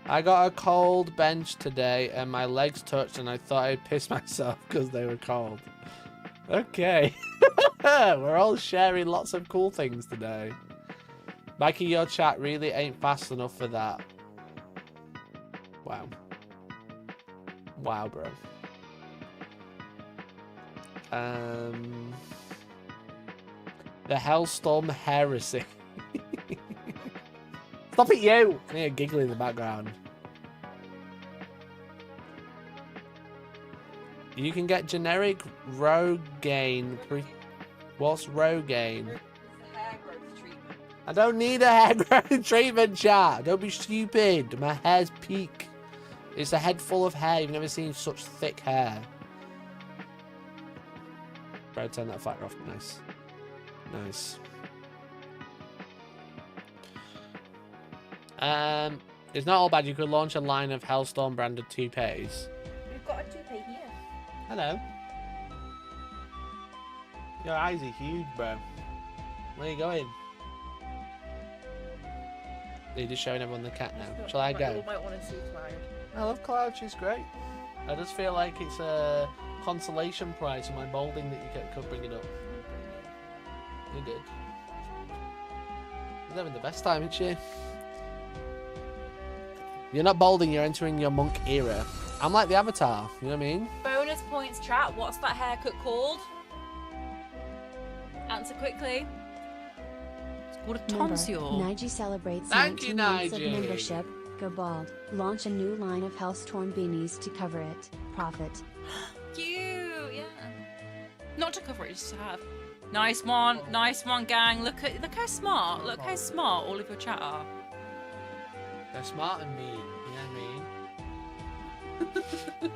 I got a cold bench today and my legs touched and I thought I'd piss myself because they were cold. Okay. We're all sharing lots of cool things today. Mikey, your chat really ain't fast enough for that. Wow. Wow, bro. The Hellstorm heresy. Stop it, you! I hear a giggle in the background. You can get generic Rogaine. What's Rogaine? I don't need a hair growth treatment, chat. Don't be stupid. My hair's peak. It's a head full of hair. You've never seen such thick hair. Bro, turn that fucker off. Nice. Nice. It's not all bad. You could launch a line of Hellstorm branded toupees. We've got a toupee here. Hello. Your eyes are huge, bro. Where are you going? You're just showing everyone the cat now. Shall I go? Might want to see Cloud. I love Cloud. She's great. I just feel like it's a consolation prize for my balding that you kept bringing up. You did. She's having the best time, isn't she? You're not balding, you're entering your monk era. I'm like the Avatar, you know what I mean? Bonus points, chat. What's that haircut called? Answer quickly. It's called a tonsil. Nige celebrates Thank you, 19 months of Nige. membership. Go bald. Launch a new line of Hellstorm beanies to cover it. Profit. Cute, yeah. Not to cover it, just to have. Nice one, gang. Look how smart. Look how smart all of your chat are. They're smart and mean, you know what I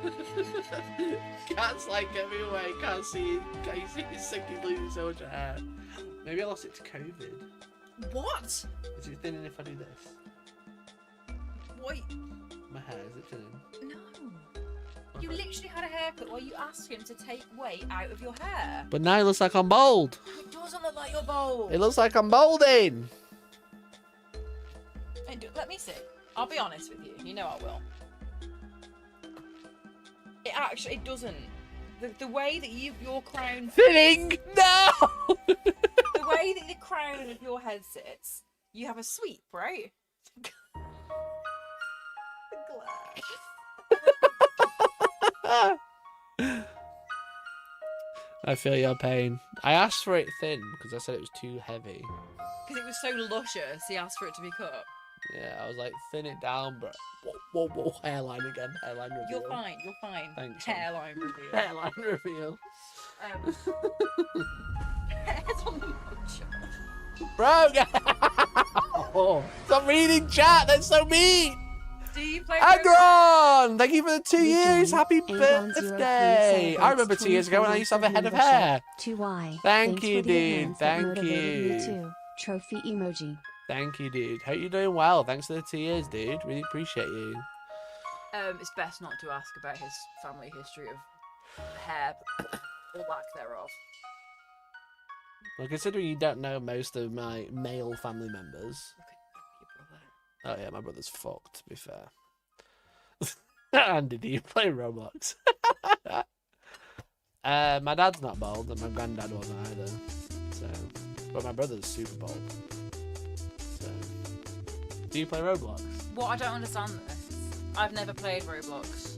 mean? Cat's like everywhere, can't you see his sinking losing so much hair. Maybe I lost it to COVID. What? Is it thinning if I do this? Wait. My hair, is it thinning? No. You literally had a haircut while you asked him to take weight out of your hair. But now it looks like I'm bald. It doesn't look like you're bald. It looks like I'm balding. Let me see. I'll be honest with you. You know I will. It doesn't. The way that your crown... Thinning! No! The way that the crown of your head sits, you have a sweep, right? I feel your pain. I asked for it thin because I said it was too heavy. Because it was so luscious, he asked for it to be cut. Yeah, I was like, thin it down, bro. Whoa, hairline again. Hairline reveal. You're fine. Thanks. Hairline reveal. Hairline reveal. It's on the mojo. Bro, oh, stop reading chat. That's so mean. Do you play Agron, thank you for the 2 We years. join Happy Agron 03 birthday. I remember 2 years ago when I used to have a head of hair. 2Y. Thank Thanks you, for the dude. events that Thank motivated me you. too. Trophy emoji. Thank you, dude. Hope you're doing well. Thanks for the 2 years, dude. Really appreciate you. It's best not to ask about his family history of hair or lack thereof. Well, considering you don't know most of my male family members. Look at your brother. Oh, yeah, my brother's fucked, to be fair. Andy, do you play Roblox? My dad's not bald, and my granddad wasn't either. So, but my brother's super bald. So, do you play Roblox? What I don't understand this. I've never played Roblox.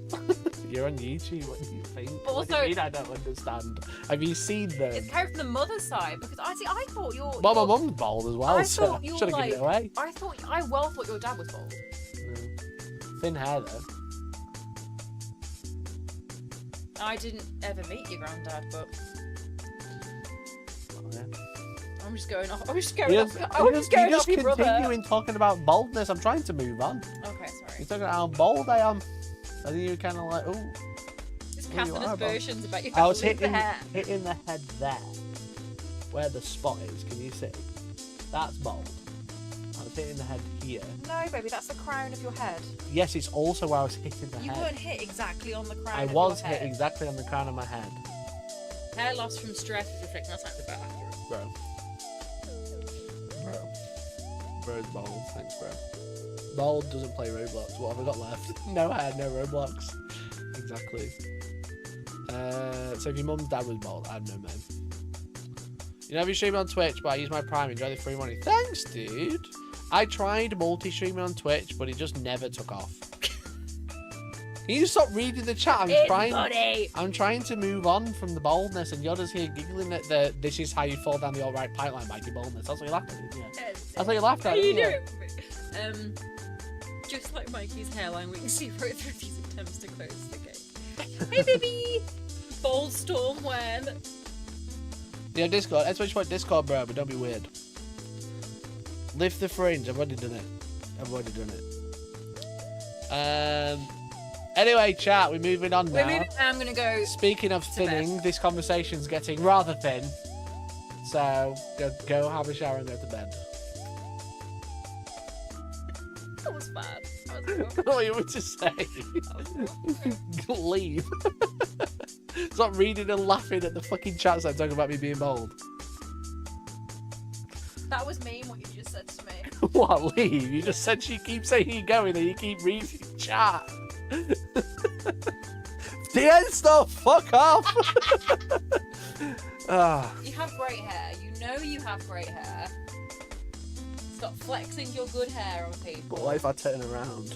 You're on YouTube. What do you think? But What do you also- mean I don't understand? Have you seen them? It's came from the mother's side because I thought your. Well, my your- mum's bald as well, I so thought you were should have given it away. I thought your dad was bald. No. Thin hair though. I didn't ever meet your granddad, but Oh, yeah. I'm just going off. I'm just going You off. just, I'm just going off your brother. continuing talking about baldness. I'm trying to move on. Okay, sorry. You're talking about how bald I am. I think you're kind of like, oh. Just Well, you casting are bald. aspersions about your I was family hitting hair. the head there, where the spot is. Can you see? That's bald. I was hitting the head here. No, baby, that's the crown of your head. Yes, it's also where I was hitting the You head. weren't hit exactly on the crown. I of was your hit head. exactly on the crown of my head, Hair loss from stress is reflecting. That's actually about accurate. bro. Bro's bald. Thanks, bro. Bald doesn't play Roblox. What have I got left? No hair, no Roblox. Exactly. So if your mum's dad was bald, I'd know, man. You know, if you stream on Twitch, but I use my Prime, enjoy the free money. Thanks, dude. I tried multi-streaming on Twitch, but it just never took off. Can you stop reading the chat? I'm trying to move on from the baldness, and you're just here giggling at the "this is how you fall down the alright pipeline by your baldness." That's what you laughed at, didn't you? That's what you laughed at, How you didn't you? doing? Just like Mikey's hairline, we can see right through these attempts to close the gate. Hey, baby! Bold storm when. Yeah, Discord. That's what you want, Discord, bro, but don't be weird. Lift the fringe. I've already done it. Anyway, chat, we're moving on now. We're moving. I'm gonna go. Speaking of to thinning, bed. this conversation's getting rather thin. So, go have a shower and go to bed. That was bad. That was What you want to say? Leave. Stop reading and laughing at the fucking chats I'm talking about me being bold. That was mean what you just said to me. What, leave? You just said you keep saying you're going and you keep reading chat. The end stuff, fuck off. Ah. You have great hair. You know you have great hair. Stop flexing your good hair on people. But what if I turn around?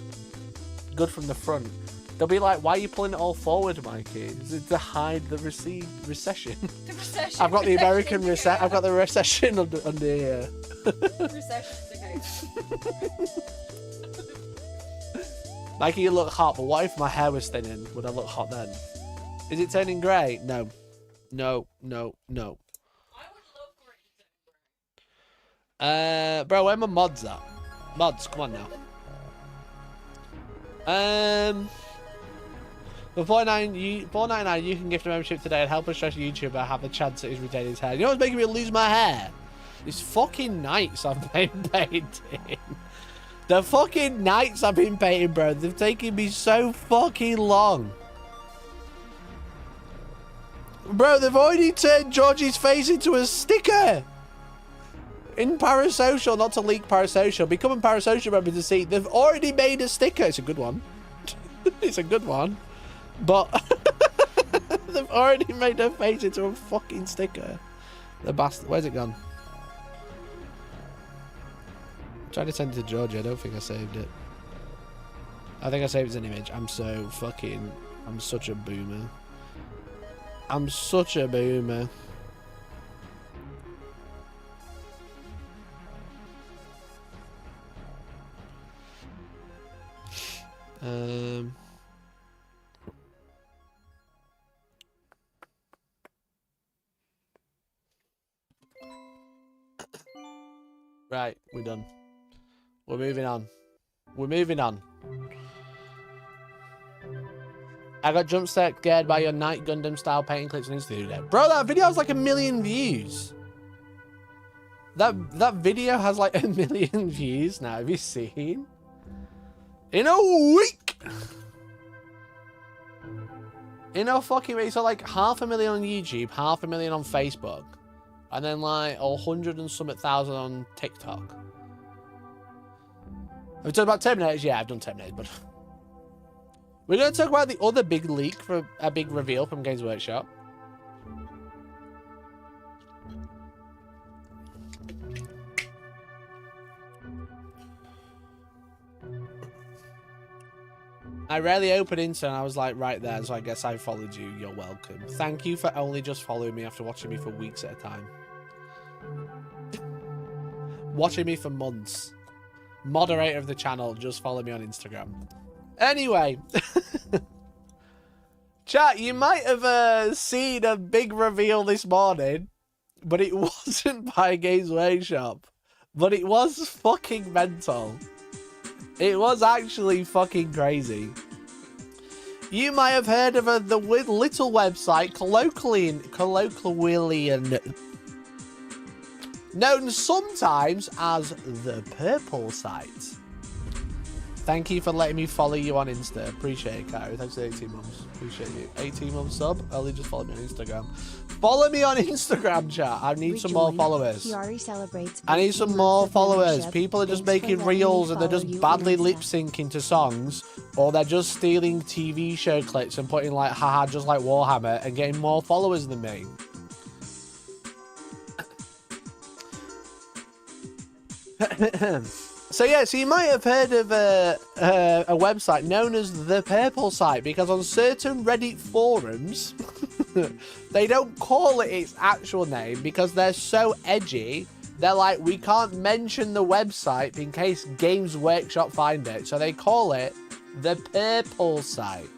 Good from the front. They'll be like, why are you pulling it all forward, Mikey? Is it to hide the recession? The recession. I've got the American recession. I've got the recession under here. Recession. Okay. Mikey, you look hot, but what if my hair was thinning? Would I look hot then? Is it turning grey? No. No, no, no. I would love for it to turn grey. Bro, where are my mods at? Mods, come on now. For $4.99, you can gift a membership today and help a stress YouTuber have a chance at his retaining his hair. You know what's making me lose my hair? These fucking nights I've been painting. The fucking nights I've been painting, bro. They've taken me so fucking long. Bro, they've already turned Georgie's face into a sticker. In Parasocial, not to leak Parasocial, become a Parasocial member to see. They've already made a sticker. It's a good one. It's a good one. But they've already made her face into a fucking sticker. The bastard. Where's it gone? I'm trying to send it to Georgie. I don't think I saved it. I think I saved it as an image. I'm such a boomer. I'm such a boomer. Right, we're done. We're moving on. We're moving on. I got jump scared by your Night Gundam style painting clips on Instagram. Bro, that video has like 1 million views. That video has like 1 million views now. Have you seen? In a week. In a fucking week. So like 500,000 on YouTube, 500,000 on Facebook, and then like 100 and something thousand on TikTok. Have we talked about Terminators? Yeah, I've done Terminators, but we're going to talk about the other big leak for a big reveal from Games Workshop. I rarely open Insta and I was like right there, so I guess I followed you. You're welcome. Thank you for only just following me after watching me for weeks at a time. Watching me for months. Moderator of the channel, just follow me on Instagram. Anyway. Chat, you might have seen a big reveal this morning, but it wasn't by Games Workshop. But it was fucking mental. It was actually fucking crazy. You might have heard of the little website colloquially known sometimes as the Purple Site. Thank you for letting me follow you on Insta. Appreciate it, Kyrie. Thanks for 18 months. Appreciate you. 18 months sub. Only just follow me on Instagram. Follow me on Instagram, chat. I need some more followers. I need some more followers. People are just making reels and they're just badly lip syncing to songs, or they're just stealing TV show clips and putting like, haha, just like Warhammer, and getting more followers than me. So yeah, so you might have heard of a website known as the Purple Site, because on certain Reddit forums, they don't call it its actual name because they're so edgy. They're like, we can't mention the website in case Games Workshop find it, so they call it the Purple Site.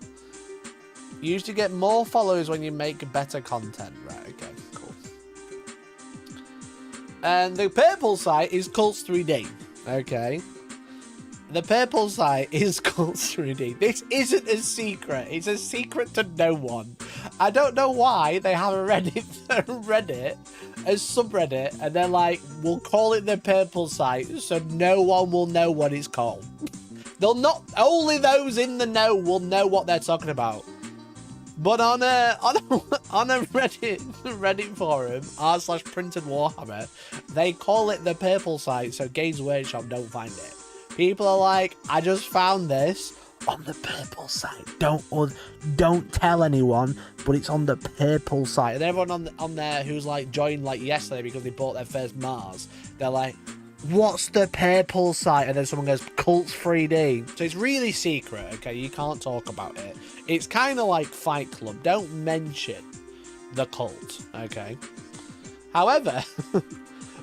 You used to get more followers when you make better content, right? Okay, cool. And the Purple Site is Cults 3D. Okay. The Purple Site is Cults 3D. This isn't a secret. It's a secret to no one. I don't know why they have a Reddit, a subreddit, and they're like, we'll call it the Purple Site so no one will know what it's called. They'll not, only those in the know will know what they're talking about. But on a Reddit forum, r/printed Warhammer, they call it the Purple Site so Games Workshop don't find it. People are like, I just found this on the Purple Site. Don't tell anyone, but it's on the Purple Site. And everyone on there who's like joined like yesterday because they bought their first Mars, they're like, what's the Purple Site? And then someone goes, Cults 3D. So it's really secret, okay? You can't talk about it. It's kind of like Fight Club. Don't mention the cult, okay? However,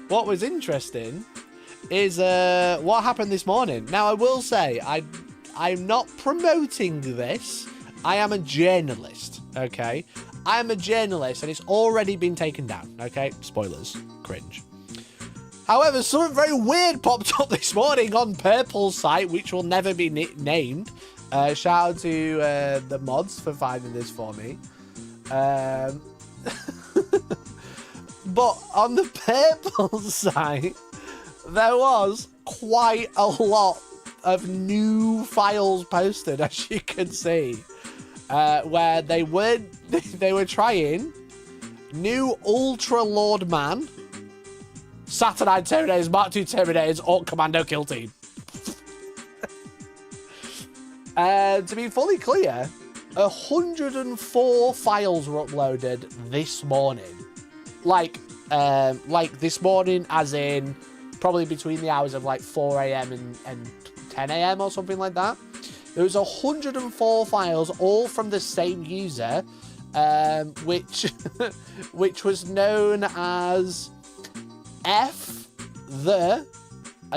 what was interesting is what happened this morning. Now, I will say, I'm not promoting this. I am a journalist, okay? I am a journalist, and it's already been taken down, okay? Spoilers. Cringe. However, something very weird popped up this morning on Purple Site, which will never be named. Shout out to the mods for finding this for me. But on the Purple Site, there was quite a lot of new files posted, as you can see, where they were trying new Ultra Lord Man, Saturnine Terminators, Mark II Terminators, Ork Commando Kill Team. To be fully clear, 104 files were uploaded this morning. Like this morning, as in probably between the hours of like 4 a.m. and 10 a.m. or something like that. There was 104 files, all from the same user, which was known as and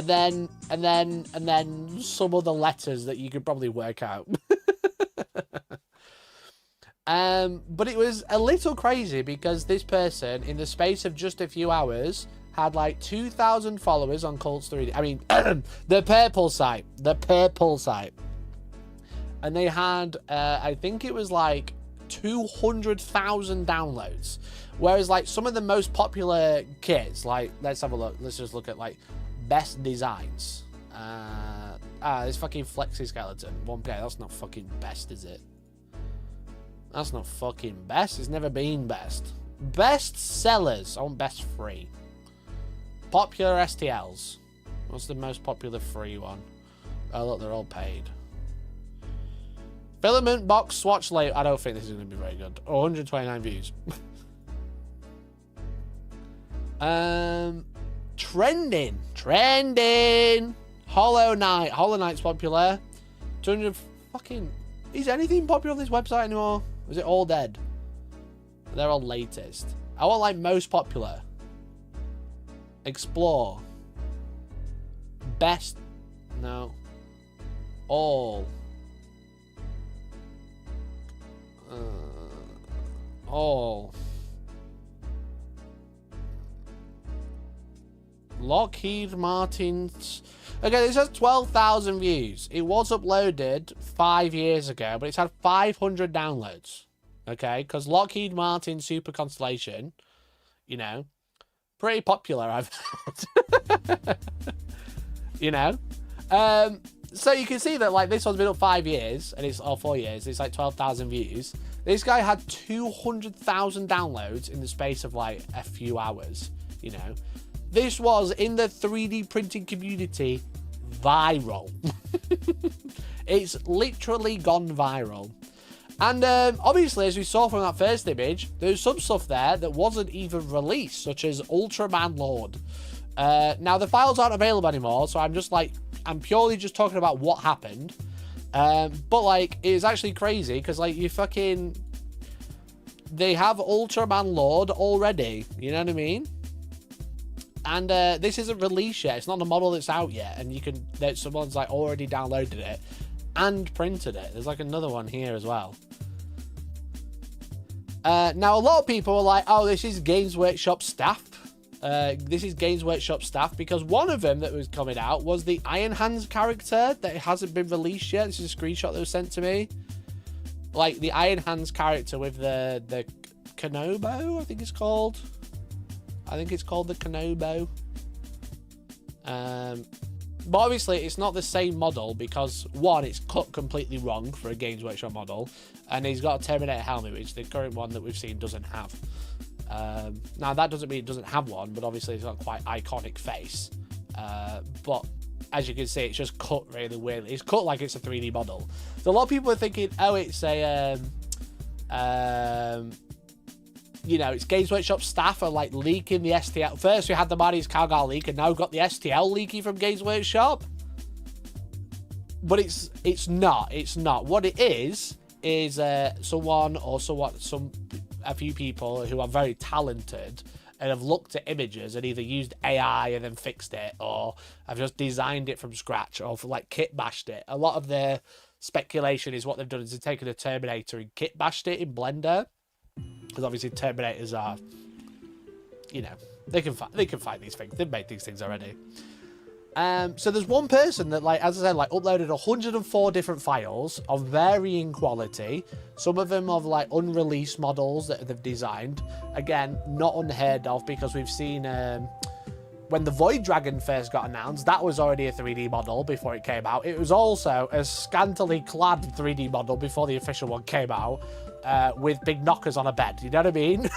then some other letters that you could probably work out. But it was a little crazy because this person, in the space of just a few hours, had like 2,000 followers on Cults 3D. I mean, the purple site. The purple site. And they had, I think it was like 200,000 downloads. Whereas like some of the most popular kits, like, let's have a look. Let's just look at like best designs. This fucking Flexi Skeleton. 1K, that's not fucking best, is it? That's not fucking best. It's never been best. Best sellers. I want best free. Popular STLs. What's the most popular free one? Oh, look, they're all paid. Filament box swatch layout. I don't think this is going to be very good. 129 views. Trending. Hollow Knight. Hollow Knight's popular. 200 fucking... Is anything popular on this website anymore? Or is it all dead? They're all latest. I want like most popular. Explore. Best. No. All. All. Lockheed Martin's. Okay, this has 12,000 views. It was uploaded 5 years ago, but it's had 500 downloads. Okay, because Lockheed Martin Super Constellation, you know, pretty popular, I've heard. You know? So you can see that, like, this one's been up 5 years, and it's, or 4 years, it's like 12,000 views. This guy had 200,000 downloads in the space of, like, a few hours, you know? This was, in the 3D printing community, viral. It's literally gone viral. And obviously, as we saw from that first image, there's some stuff there that wasn't even released, such as Ultraman Lord. Now, the files aren't available anymore, so I'm purely just talking about what happened. But, like, it is actually crazy, because, like, they have Ultraman Lord already, you know what I mean? And this isn't released yet. It's not the model that's out yet. And someone's like already downloaded it and printed it. There's like another one here as well. Now, a lot of people are like, oh, this is Games Workshop staff. This is Games Workshop staff, because one of them that was coming out was the Iron Hands character that hasn't been released yet. This is a screenshot that was sent to me. Like the Iron Hands character with the Kanobo, I think it's called. I think it's called the Kanobo. But obviously, it's not the same model because, one, it's cut completely wrong for a Games Workshop model, and he's got a Terminator helmet, which the current one that we've seen doesn't have. Now, that doesn't mean it doesn't have one, but obviously it's got quite iconic face. But as you can see, it's just cut really weirdly. It's cut like it's a 3D model. So a lot of people are thinking, oh, it's a... you know, it's Games Workshop staff are like leaking the STL. First we had the Marty's Calgar leak, and now we've got the STL leaking from Games Workshop. But it's not. What it is someone or a few people who are very talented and have looked at images and either used AI and then fixed it, or have just designed it from scratch, or like kit bashed it. A lot of the speculation is what they've done is they've taken a Terminator and kit bashed it in Blender. Because obviously Terminators are, you know, they can fight these things. They've made these things already. So there's one person that, like, as I said, like, uploaded 104 different files of varying quality. Some of them of, like, unreleased models that they've designed. Again, not unheard of, because we've seen when the Void Dragon first got announced, that was already a 3D model before it came out. It was also a scantily clad 3D model before the official one came out. With big knockers on a bed, you know what I mean?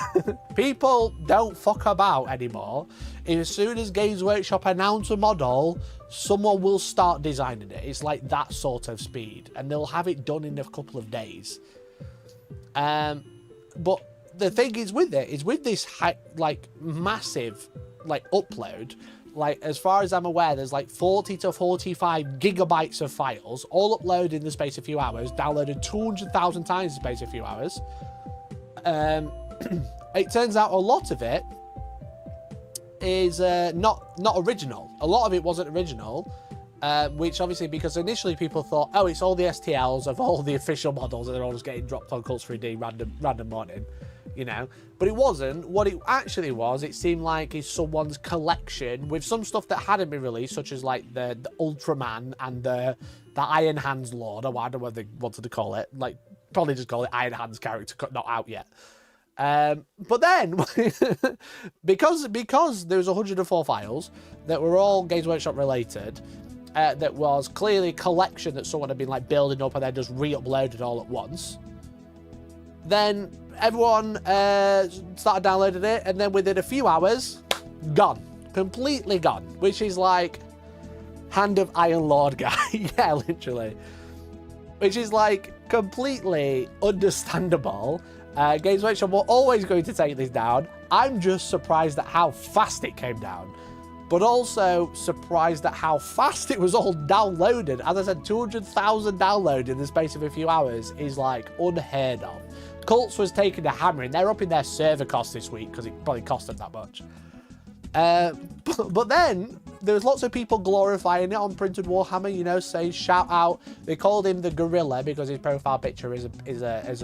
People don't fuck about anymore. As soon as Games Workshop announce a model, someone will start designing it. It's like that sort of speed, and they'll have it done in a couple of days. But the thing is with this like massive like upload, like, as far as I'm aware, there's like 40 to 45 gigabytes of files, all uploaded in the space of a few hours, downloaded 200,000 times in the space of a few hours. It turns out a lot of it is not original. A lot of it wasn't original, which obviously, because initially people thought, oh, it's all the STLs of all the official models, and they're all just getting dropped on Cults 3D random morning. you know. But it wasn't. What it actually was, it seemed like is someone's collection with some stuff that hadn't been released, such as like the Ultraman and the Iron Hands Lord, or I don't know what they wanted to call it. Like, probably just call it Iron Hands character, not out yet. But then, because there was 104 files that were all Games Workshop related, that was clearly a collection that someone had been like building up and then just re-uploaded all at once, then everyone started downloading it, and then within a few hours, gone. Completely gone. Which is like Hand of Iron Lord guy. Yeah, literally. Which is like completely understandable. Games Workshop were always going to take this down. I'm just surprised at how fast it came down. But also surprised at how fast it was all downloaded. As I said, 200,000 downloaded in the space of a few hours is like unheard of. Cults was taking the hammering. They're up in their server cost this week because it probably cost them that much. But then there was lots of people glorifying it on Printed Warhammer, you know, saying shout out. They called him the gorilla because his profile picture is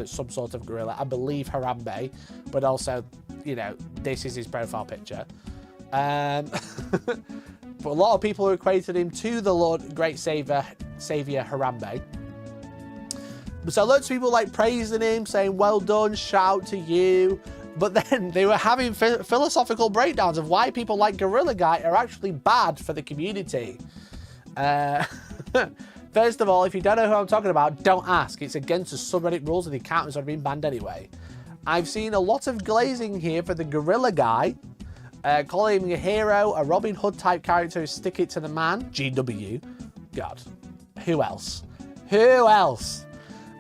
some sort of gorilla. I believe Harambe, but also, you know, this is his profile picture. But a lot of people equated him to the Lord Great Savior Harambe. So loads of people like praising him, saying well done, shout to you. But then they were having philosophical breakdowns of why people like Gorilla Guy are actually bad for the community. First of all, if you don't know who I'm talking about, don't ask. It's against the subreddit rules and the account has already been banned anyway. I've seen a lot of glazing here for the Gorilla Guy. Calling him a hero, a Robin Hood type character, stick it to the man. GW. God. Who else? Who else?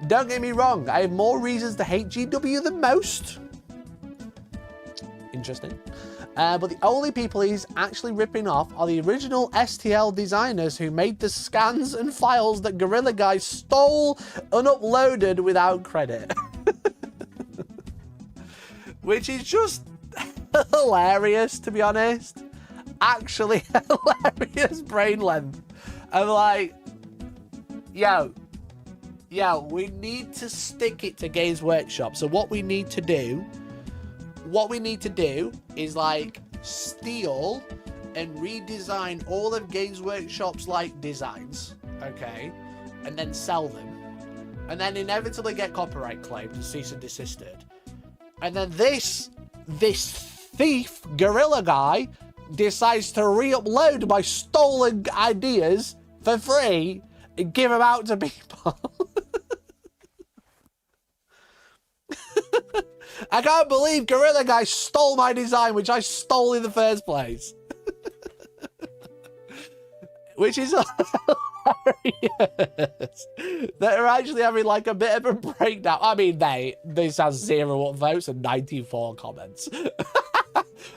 Don't get me wrong, I have more reasons to hate GW than most. Interesting. But the only people he's actually ripping off are the original STL designers who made the scans and files that Gorilla Guy stole and uploaded without credit. Which is just hilarious, to be honest. Actually hilarious brain length. I'm like, yo, we need to stick it to Games Workshop. So what we need to do is like steal and redesign all of Games Workshop's like designs, okay, and then sell them, and then inevitably get copyright claimed and cease and desisted. And then this thief Gorilla Guy decides to re-upload my stolen ideas for free and give them out to people. I can't believe Gorilla Guy stole my design, which I stole in the first place. Which is hilarious. They're actually having like a bit of a breakdown. I mean, this has 0 upvotes and 94 comments.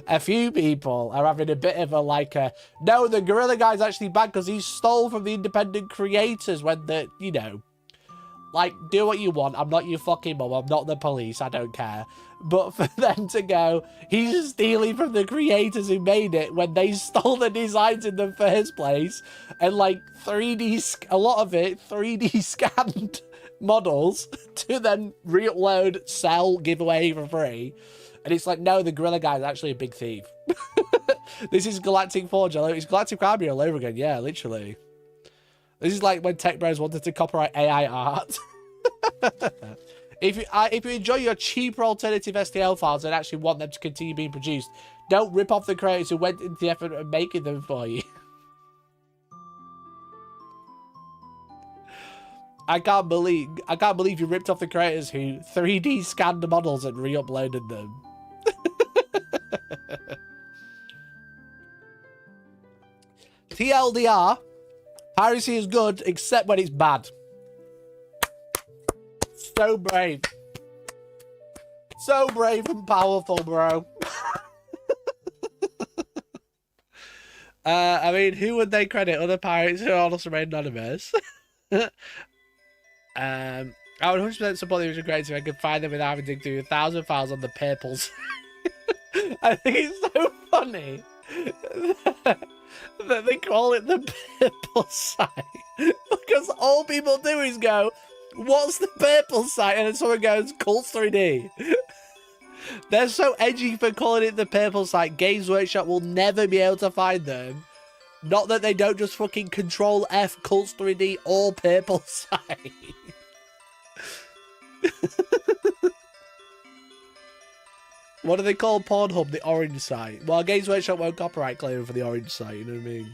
A few people are having a bit of a no, the Gorilla Guy's actually bad because he stole from the independent creators when you know, like, do what you want. I'm not your fucking mum. I'm not the police. I don't care. But for them to go, he's stealing from the creators who made it when they stole the designs in the first place, and like a lot of it 3D scanned models to then re-upload, sell, give away for free. And it's like, no, the Gorilla Guy is actually a big thief. This is Galactic Forge. It's Galactic Army all over again. Yeah, literally. This is like when Tech Bros wanted to copyright AI art. If you enjoy your cheaper alternative STL files and actually want them to continue being produced, don't rip off the creators who went into the effort of making them for you. I can't believe you ripped off the creators who 3D scanned the models and re-uploaded them. TLDR, piracy is good except when it's bad. So brave. So brave and powerful, bro. I mean, who would they credit? Other pirates who also remain anonymous. I would 100% support the original creators if I could find them without having to dig through 1,000 files on the purple site. I think it's so funny that they call it the purple site. Because all people do is go, what's the purple site? And then someone goes, Cults 3D. They're so edgy for calling it the purple site. Games Workshop will never be able to find them. Not that they don't just fucking Control F, Cults 3D, or purple site. What do they call Pornhub? The orange site. Well, Games Workshop won't copyright claim for the orange site, you know what I mean?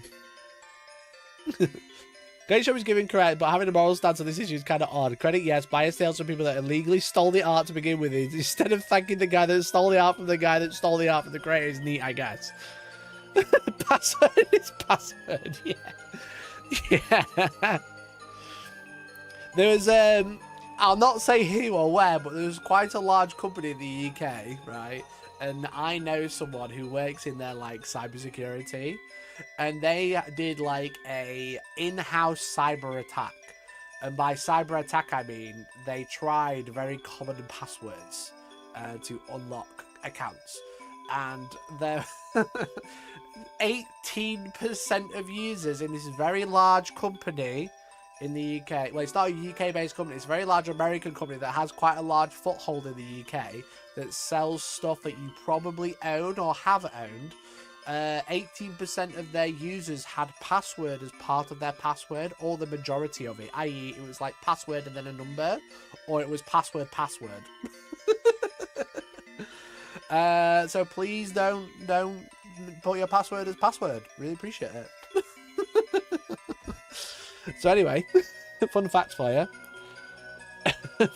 Games Workshop is giving credit, but having a moral stance on this issue is kind of odd. Credit, yes. Bias sales from people that illegally stole the art to begin with. Instead of thanking the guy that stole the art from the guy that stole the art from the creator is neat, I guess. Password is password, yeah. Yeah. There was, I'll not say who or where, but there was quite a large company in the UK, right? And I know someone who works in their, like, cybersecurity. And they did, like, a in-house cyber attack. And by cyber attack, I mean they tried very common passwords to unlock accounts. And there 18% of users in this very large company in the UK. Well, it's not a UK-based company. It's a very large American company that has quite a large foothold in the UK that sells stuff that you probably own or have owned. 18% of their users had password as part of their password, or the majority of it, i.e. it was like password and then a number, or it was password. So please don't put your password as password. Really appreciate it. So anyway, fun facts for you.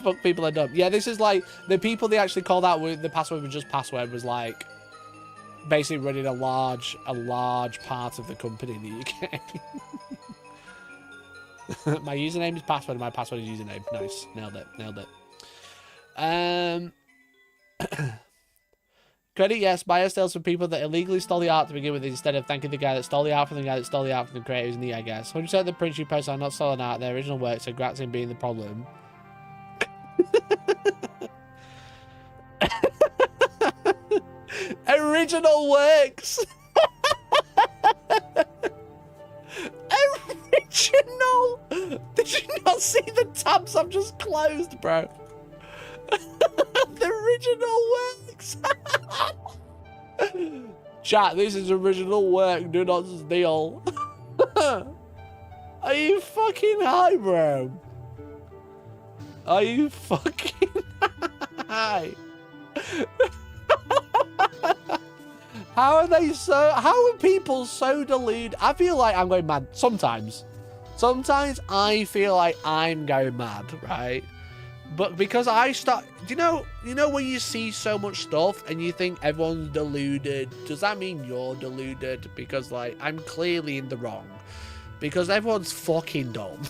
Fuck, people are dumb. Yeah, this is like the people they actually called out with the password was just password was like basically running a large part of the company in the UK. My username is password and my password is username. Nice. Nailed it. Credit, yes. Bias sales for people that illegally stole the art to begin with instead of thanking the guy that stole the art from the guy that stole the art from the creator is neat, I guess. 100% of the prints you post are not stolen art. Their original work, so grats in being the problem. Original works. Original. Did you not see the tabs I've just closed, bro? The original works. Chat, this is original work. Do not steal. Are you fucking high, bro? Are you fucking high? How are people so deluded? I feel like I'm going mad sometimes. Sometimes I feel like I'm going mad, right? But because I start, you know when you see so much stuff and you think everyone's deluded, does that mean you're deluded? Because like I'm clearly in the wrong. Because everyone's fucking dumb.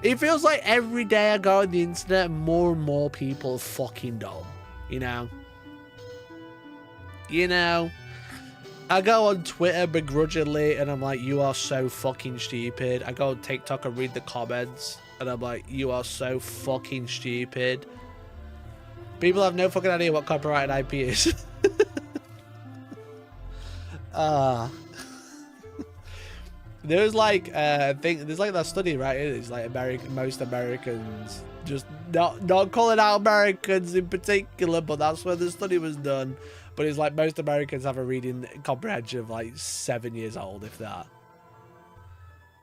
It feels like every day I go on the internet, more and more people are fucking dumb. You know, I go on Twitter begrudgingly and I'm like, you are so fucking stupid. I go on TikTok and read the comments and I'm like, you are so fucking stupid. People have no fucking idea what copyrighted IP is. There's like there's like that study, right? It's like most Americans just not calling out Americans in particular, but that's where the study was done. But it's like most Americans have a reading comprehension of like 7 years old, if that.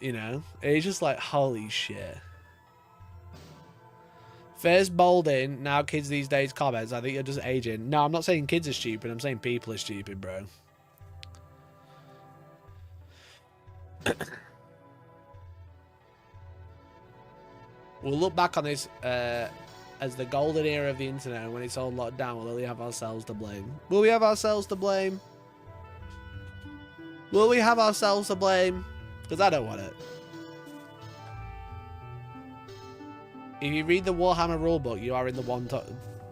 You know, it's just like holy shit. First bolding, now kids these days comments. I think you're just aging. No, I'm not saying kids are stupid. I'm saying people are stupid, bro. We'll look back on this as the golden era of the internet, and when it's all locked down, we'll only have ourselves to blame. Will we have ourselves to blame? Will we have ourselves to blame? Because I don't want it. If you read the Warhammer rulebook, you are in the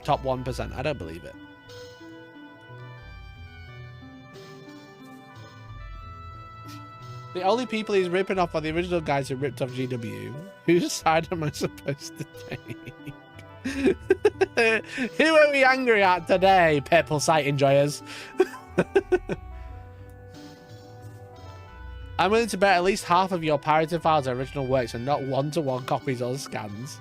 top 1%. I don't believe it. The only people he's ripping off are the original guys who ripped off GW. Whose side am I supposed to take? Who are we angry at today, purple site enjoyers? I'm willing to bet at least half of your pirated files are original works and not one-to-one copies or scans.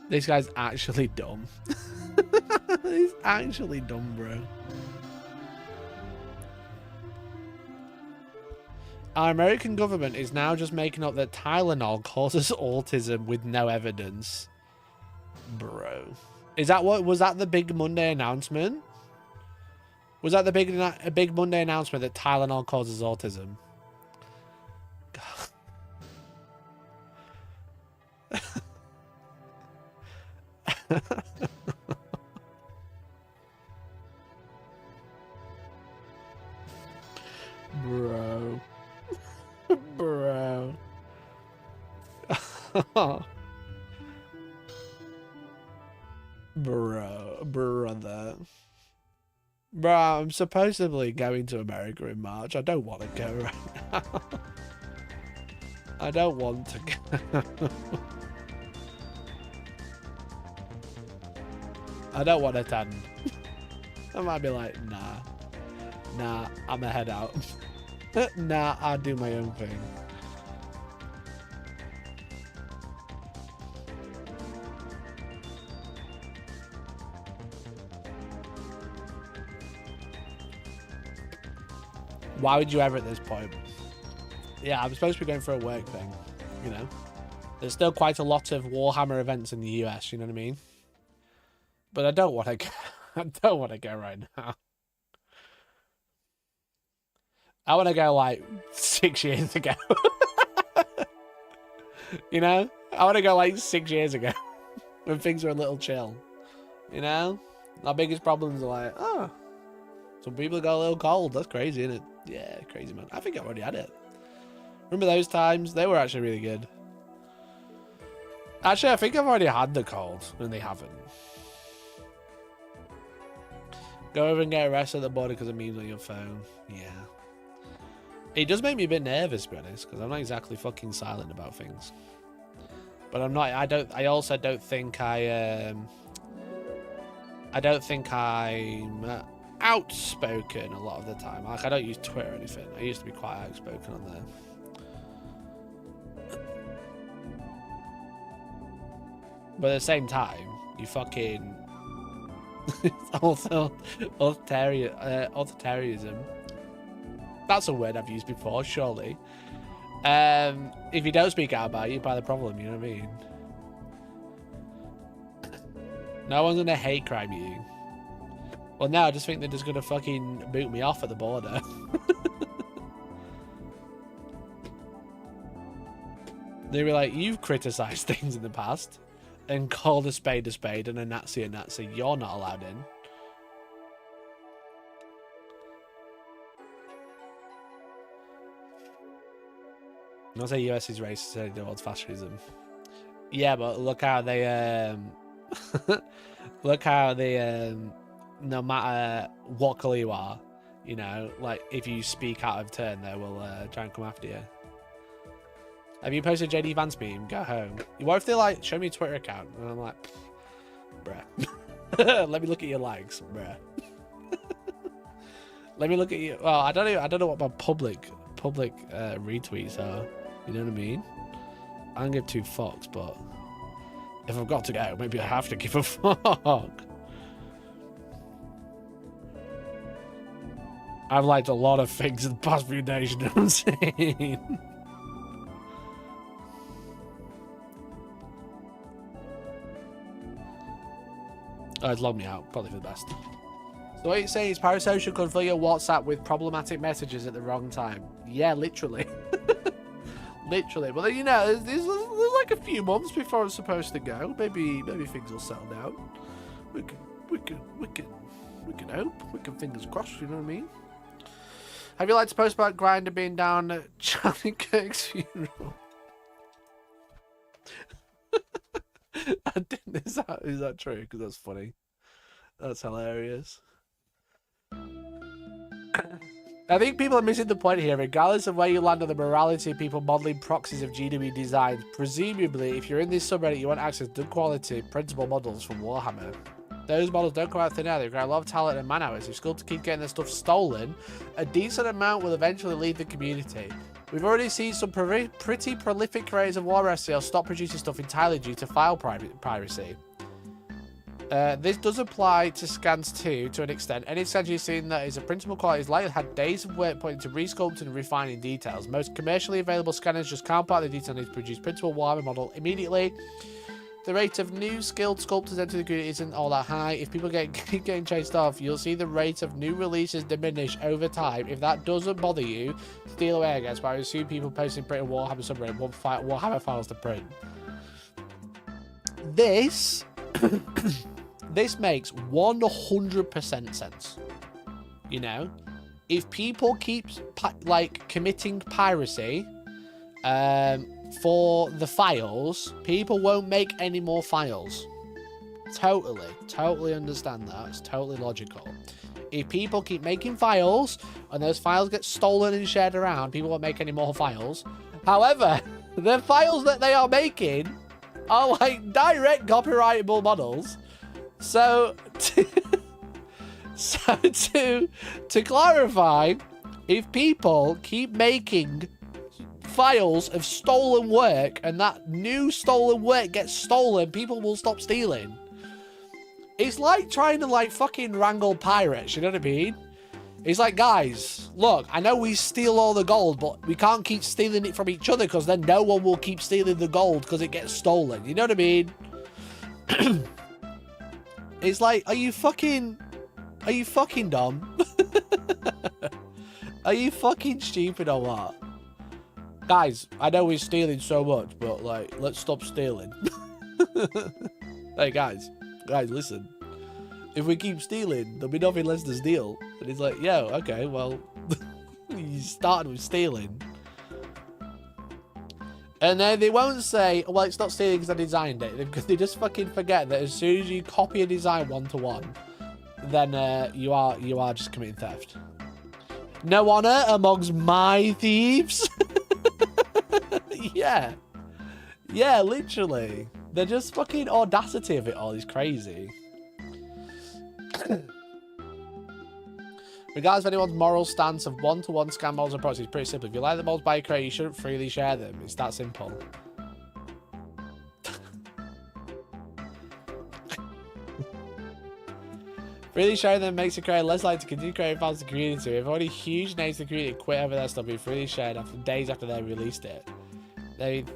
This guy's actually dumb. He's actually dumb, bro. Our American government is now just making up that Tylenol causes autism with no evidence. Bro. Is that what, was that the big Monday announcement? Was that the big Monday announcement that Tylenol causes autism? Bro. Bro. Brother. Bro, I'm supposedly going to America in March. I don't want to go right now. I don't want to go. I don't want to attend. I might be like, nah, I'ma head out. Nah, I'll do my own thing. Why would you ever at this point? Yeah, I'm supposed to be going for a work thing, you know. There's still quite a lot of Warhammer events in the US, you know what I mean? But I don't want to go. I don't want to go right now. I want to go like 6 years ago. You know? I want to go like 6 years ago when things were a little chill. You know? Our biggest problems are like, oh, some people got a little cold. That's crazy, isn't it? Yeah, crazy, man. I think I've already had it. Remember those times? They were actually really good. Actually, I think I've already had the cold, and they haven't. Go over and get arrested at the border because of memes on your phone. Yeah. It does make me a bit nervous, to be honest, because I'm not exactly fucking silent about things. But I'm not, I also don't think I'm outspoken a lot of the time. Like, I don't use Twitter or anything. I used to be quite outspoken on there. But at the same time, you fucking also authoritarianism. That's a word I've used before, surely. If you don't speak out about it, you're part of the problem, you know what I mean? No one's gonna hate crime you. Well, no, I just think they're just gonna fucking boot me off at the border. They were like, you've criticised things in the past and called a spade and a Nazi. You're not allowed in. I'll say US is racist towards fascism. Yeah, but look how they look how they no matter what colour you are, you know, like if you speak out of turn, they will try and come after you. Have you posted JD Vance meme? Go home. What if they like show me a Twitter account and I'm like, bruh, let me look at your likes, bruh. Let me look at you. Well, I don't know what my public retweets are. You know what I mean? I don't give two fucks, but if I've got to go, maybe I have to give a fuck. I've liked a lot of things in the past few days, you know what I'm saying? Oh, it's logged me out. Probably for the best. So what you're saying is parasocial could fill your WhatsApp with problematic messages at the wrong time. Yeah, literally. Literally. But then, you know, there's like a few months before it's supposed to go. Maybe things will settle down. We can hope. We can fingers crossed, you know what I mean? Have you liked to post about Grindr being down at Charlie Kirk's funeral? Is that true? Because that's funny. That's hilarious. I think people are missing the point here. Regardless of where you land on the morality of people modeling proxies of GW designs, presumably, if you're in this subreddit, you want access to good quality printable models from Warhammer. those models don't come out thin air. They require a lot of talent and man hours. If sculptors keep getting their stuff stolen, a decent amount will eventually leave the community. We've already seen some pretty prolific creators of Warhammer sales stop producing stuff entirely due to file piracy. This does apply to scans too, to an extent. Any scans you've seen that is a principal quality is likely had days of work put into resculpting and refining details. Most commercially available scanners just can't part the detail needs to produce principal Warhammer model immediately. The rate of new skilled sculptors entering the community isn't all that high. If people keep getting chased off, you'll see the rate of new releases diminish over time. If that doesn't bother you, steal away, I guess, but I assume people posting print Warhammer subreddit want Warhammer files to print. This... This makes 100% sense. You know? If people keep, like, committing piracy for the files, people won't make any more files. Totally understand that. It's totally logical. If people keep making files, and those files get stolen and shared around, people won't make any more files. However, the files that they are making are, like, direct copyrightable models. So, to clarify, if people keep making files of stolen work and that new stolen work gets stolen, people will stop stealing. It's like trying to, like, fucking wrangle pirates, you know what I mean? It's like, guys, look, I know we steal all the gold, but we can't keep stealing it from each other because then no one will keep stealing the gold because it gets stolen. You know what I mean? It's like, are you fucking dumb? Are you fucking stupid or what? Guys, I know we're stealing so much, but, like, let's stop stealing. Hey, guys, listen. If we keep stealing, there'll be nothing less to steal. And he's like, yo, okay, well, you started with stealing. And then they won't say, well, it's not stealing because I designed it. Because they just fucking forget that as soon as you copy a design one-to-one, then you are just committing theft. No honor amongst my thieves. Yeah. Yeah, literally. They're just fucking audacity of it all is crazy. Regardless of anyone's moral stance of one-to-one scan models approach, it's pretty simple. If you like the models by a crate, you shouldn't freely share them. It's that simple. Freely sharing them makes the creator less likely to continue creating fans to the community. If already huge names in the community quit over their stuff, being freely shared after days after they released it.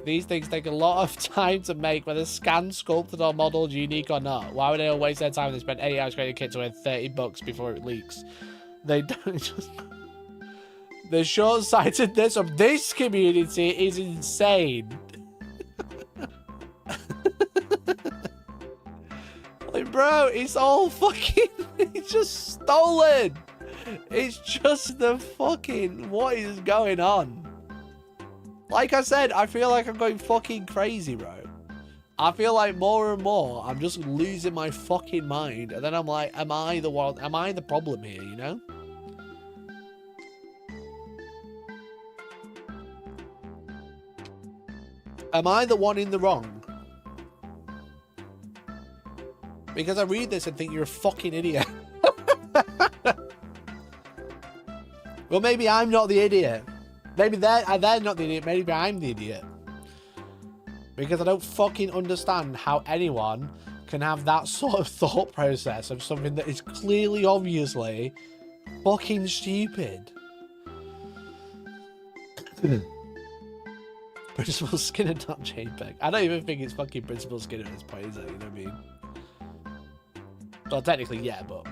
These things take a lot of time to make, whether scanned, sculpted, or modelled, unique or not. Why would they all waste their time and spend 8 hours creating kits worth $30 before it leaks? They don't just... The short-sightedness of this community is insane. Like, bro, it's all fucking... It's just stolen. It's just the fucking... What is going on? Like I said, I feel like I'm going fucking crazy, bro. I feel like more and more, I'm just losing my fucking mind. And then I'm like, am I the problem here, you know? Am I the one in the wrong? Because I read this and think you're a fucking idiot. Well, maybe I'm not the idiot. Maybe they're not the idiot. Maybe I'm the idiot. Because I don't fucking understand how anyone can have that sort of thought process of something that is clearly, obviously, fucking stupid. Principal Skinner, not JPEG. I don't even think it's fucking Principal Skinner at this point, is it? You know what I mean? Well, technically, yeah, but...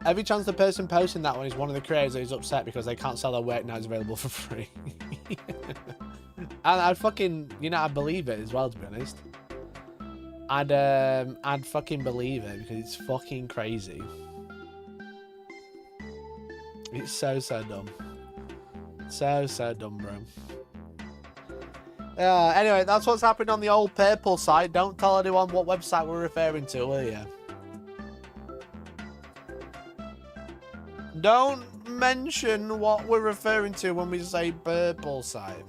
Every chance the person posting that one is one of the creators that is upset because they can't sell their work now it's available for free. And I'd fucking, you know, I'd believe it as well, to be honest. I'd fucking believe it because it's fucking crazy. It's so dumb. So dumb, bro. Anyway, that's what's happening on the old purple site. Don't tell anyone what website we're referring to, will you? Don't mention what we're referring to when we say purple site.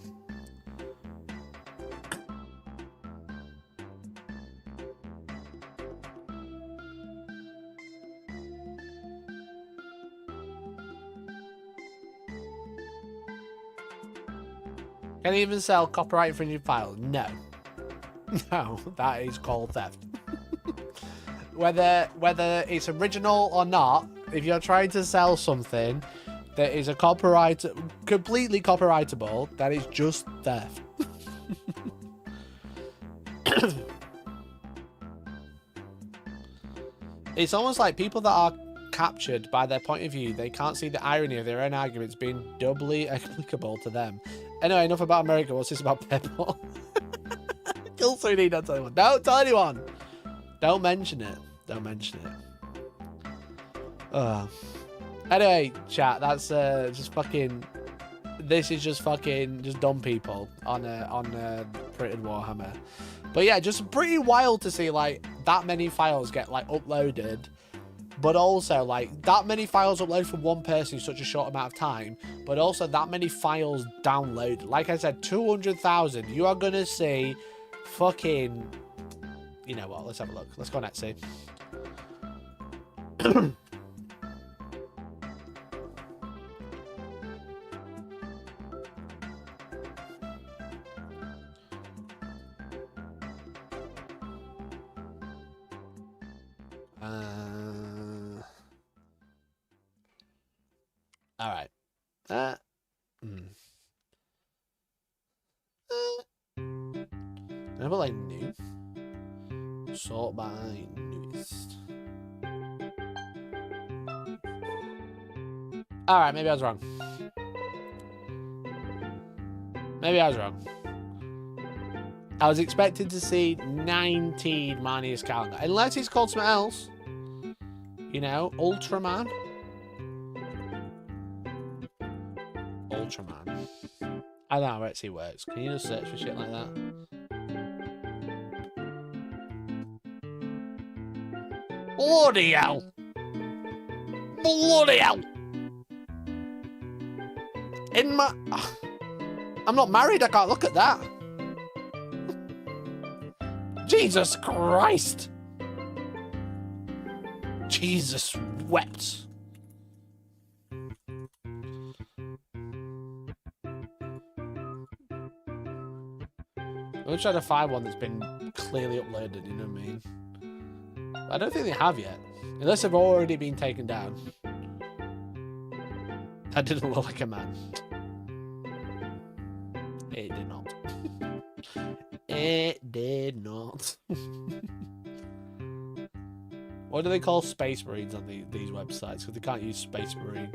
Can you even sell copyright infringing files? No. No, that is called theft. Whether it's original or not, if you're trying to sell something that is completely copyrightable, that is just theft. It's almost like people that are captured by their point of view, they can't see the irony of their own arguments being doubly applicable to them. Anyway, enough about America. What's this about Pebble? Kill 3D, don't tell anyone. Don't tell anyone. Don't mention it. Don't mention it. Anyway, chat, that's just fucking... This is just fucking just dumb people on printed Warhammer. But yeah, just pretty wild to see like that many files get like uploaded, but also like that many files uploaded from one person in such a short amount of time, but also that many files downloaded. Like I said, 200,000. You are gonna see fucking... You know what? Let's have a look. Let's go on Etsy. All right. Remember like new? Sort by newest. All right, maybe I was wrong. Maybe I was wrong. I was expecting to see 19 Manius calendar, unless it's called something else. You know, Ultraman. Ultraman. I don't know how Etsy works. Can you just search for shit like that? Bloody hell! Bloody hell! In my... I'm not married, I can't look at that. Jesus Christ! Jesus wept. I'm trying to find one that's been clearly uploaded, you know what I mean? I don't think they have yet. Unless they've already been taken down. That didn't look like a man. It did not. It did not. What do they call space marines on these websites? Because they can't use space marine.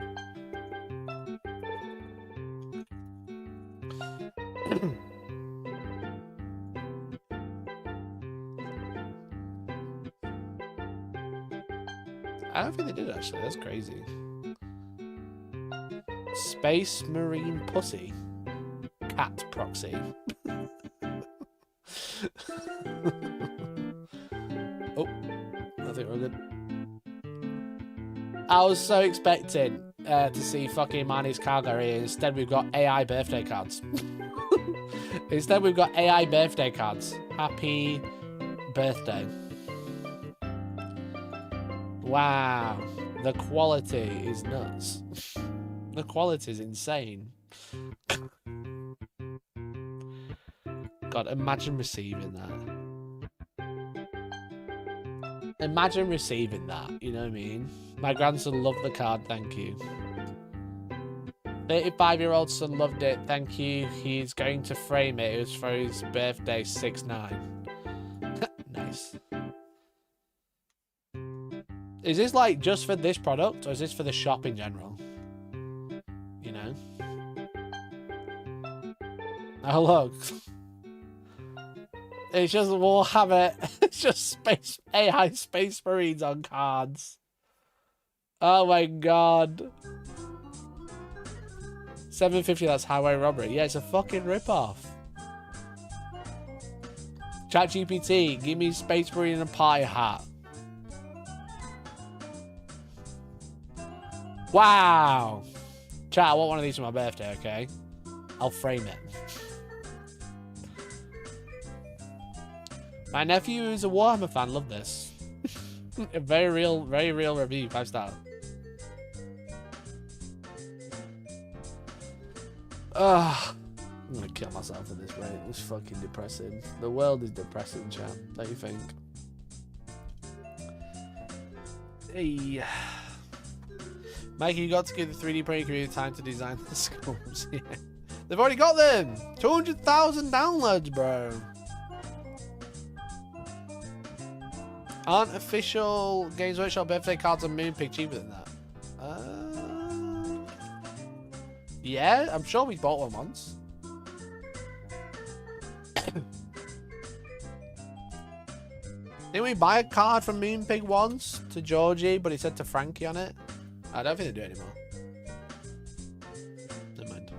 I don't think they did actually. That's crazy. Space Marine Pussy. Cat Proxy. Oh, I think we're good. I was so expecting to see fucking Mani's Calgary. Instead, we've got AI birthday cards. Instead, we've got AI birthday cards. Happy birthday. Wow, the quality is nuts. The quality is insane. God, imagine receiving that. Imagine receiving that, you know what I mean? My grandson loved the card, thank you. 35-year-old son loved it, thank you. He's going to frame it. It was for his birthday, 6/9. Nice. Is this like just for this product, or is this for the shop in general? You know? Oh look. It's just Warhammer. It's just AI Space Marines on cards. Oh my god. $7.50, that's highway robbery. Yeah, it's a fucking ripoff. ChatGPT, give me Space Marine and a pie hat. Wow. Chat, I want one of these for my birthday, okay? I'll frame it. My nephew, who's a Warhammer fan, loved this. A very real review, 5 star. Ugh. I'm gonna kill myself at this rate. It was fucking depressing. The world is depressing, chat. Don't you think? Hey. Mikey, you got to give the 3D printing community time to design the sculpts. Yeah. They've already got them! 200,000 downloads, bro. Aren't official Games Workshop birthday cards on Moonpig cheaper than that? Yeah, I'm sure we bought one once. Didn't we buy a card from Moonpig once to Georgie, but it said to Frankie on it? I don't think they do it anymore. Never mind.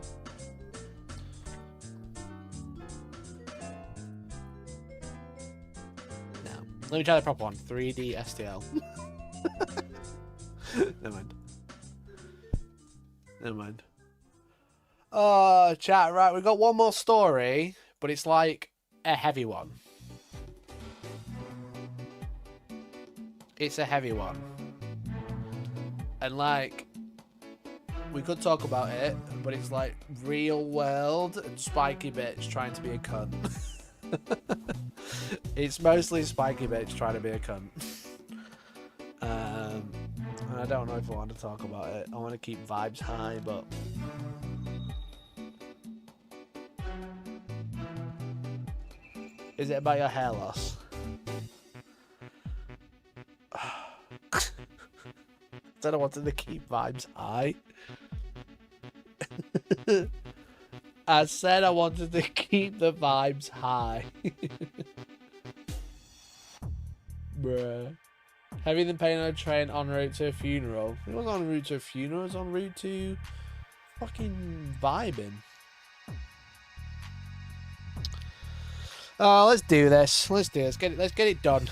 No. Let me try the proper one. 3D STL. Never mind. Never mind. Oh, chat, right. We've got one more story, but it's like a heavy one. It's a heavy one. And like, we could talk about it, but it's like real world and Spiky Bits trying to be a cunt. It's mostly Spiky Bits trying to be a cunt. I don't know if I want to talk about it. I want to keep vibes high, but... Is it about your hair loss? Said I wanted to keep vibes high. I said I wanted to keep the vibes high. Bruh. Having them paint on a train en route to a funeral. It wasn't en route to a funeral, it was en route to fucking vibing. Oh, let's do this. Let's do this. Let's get it done.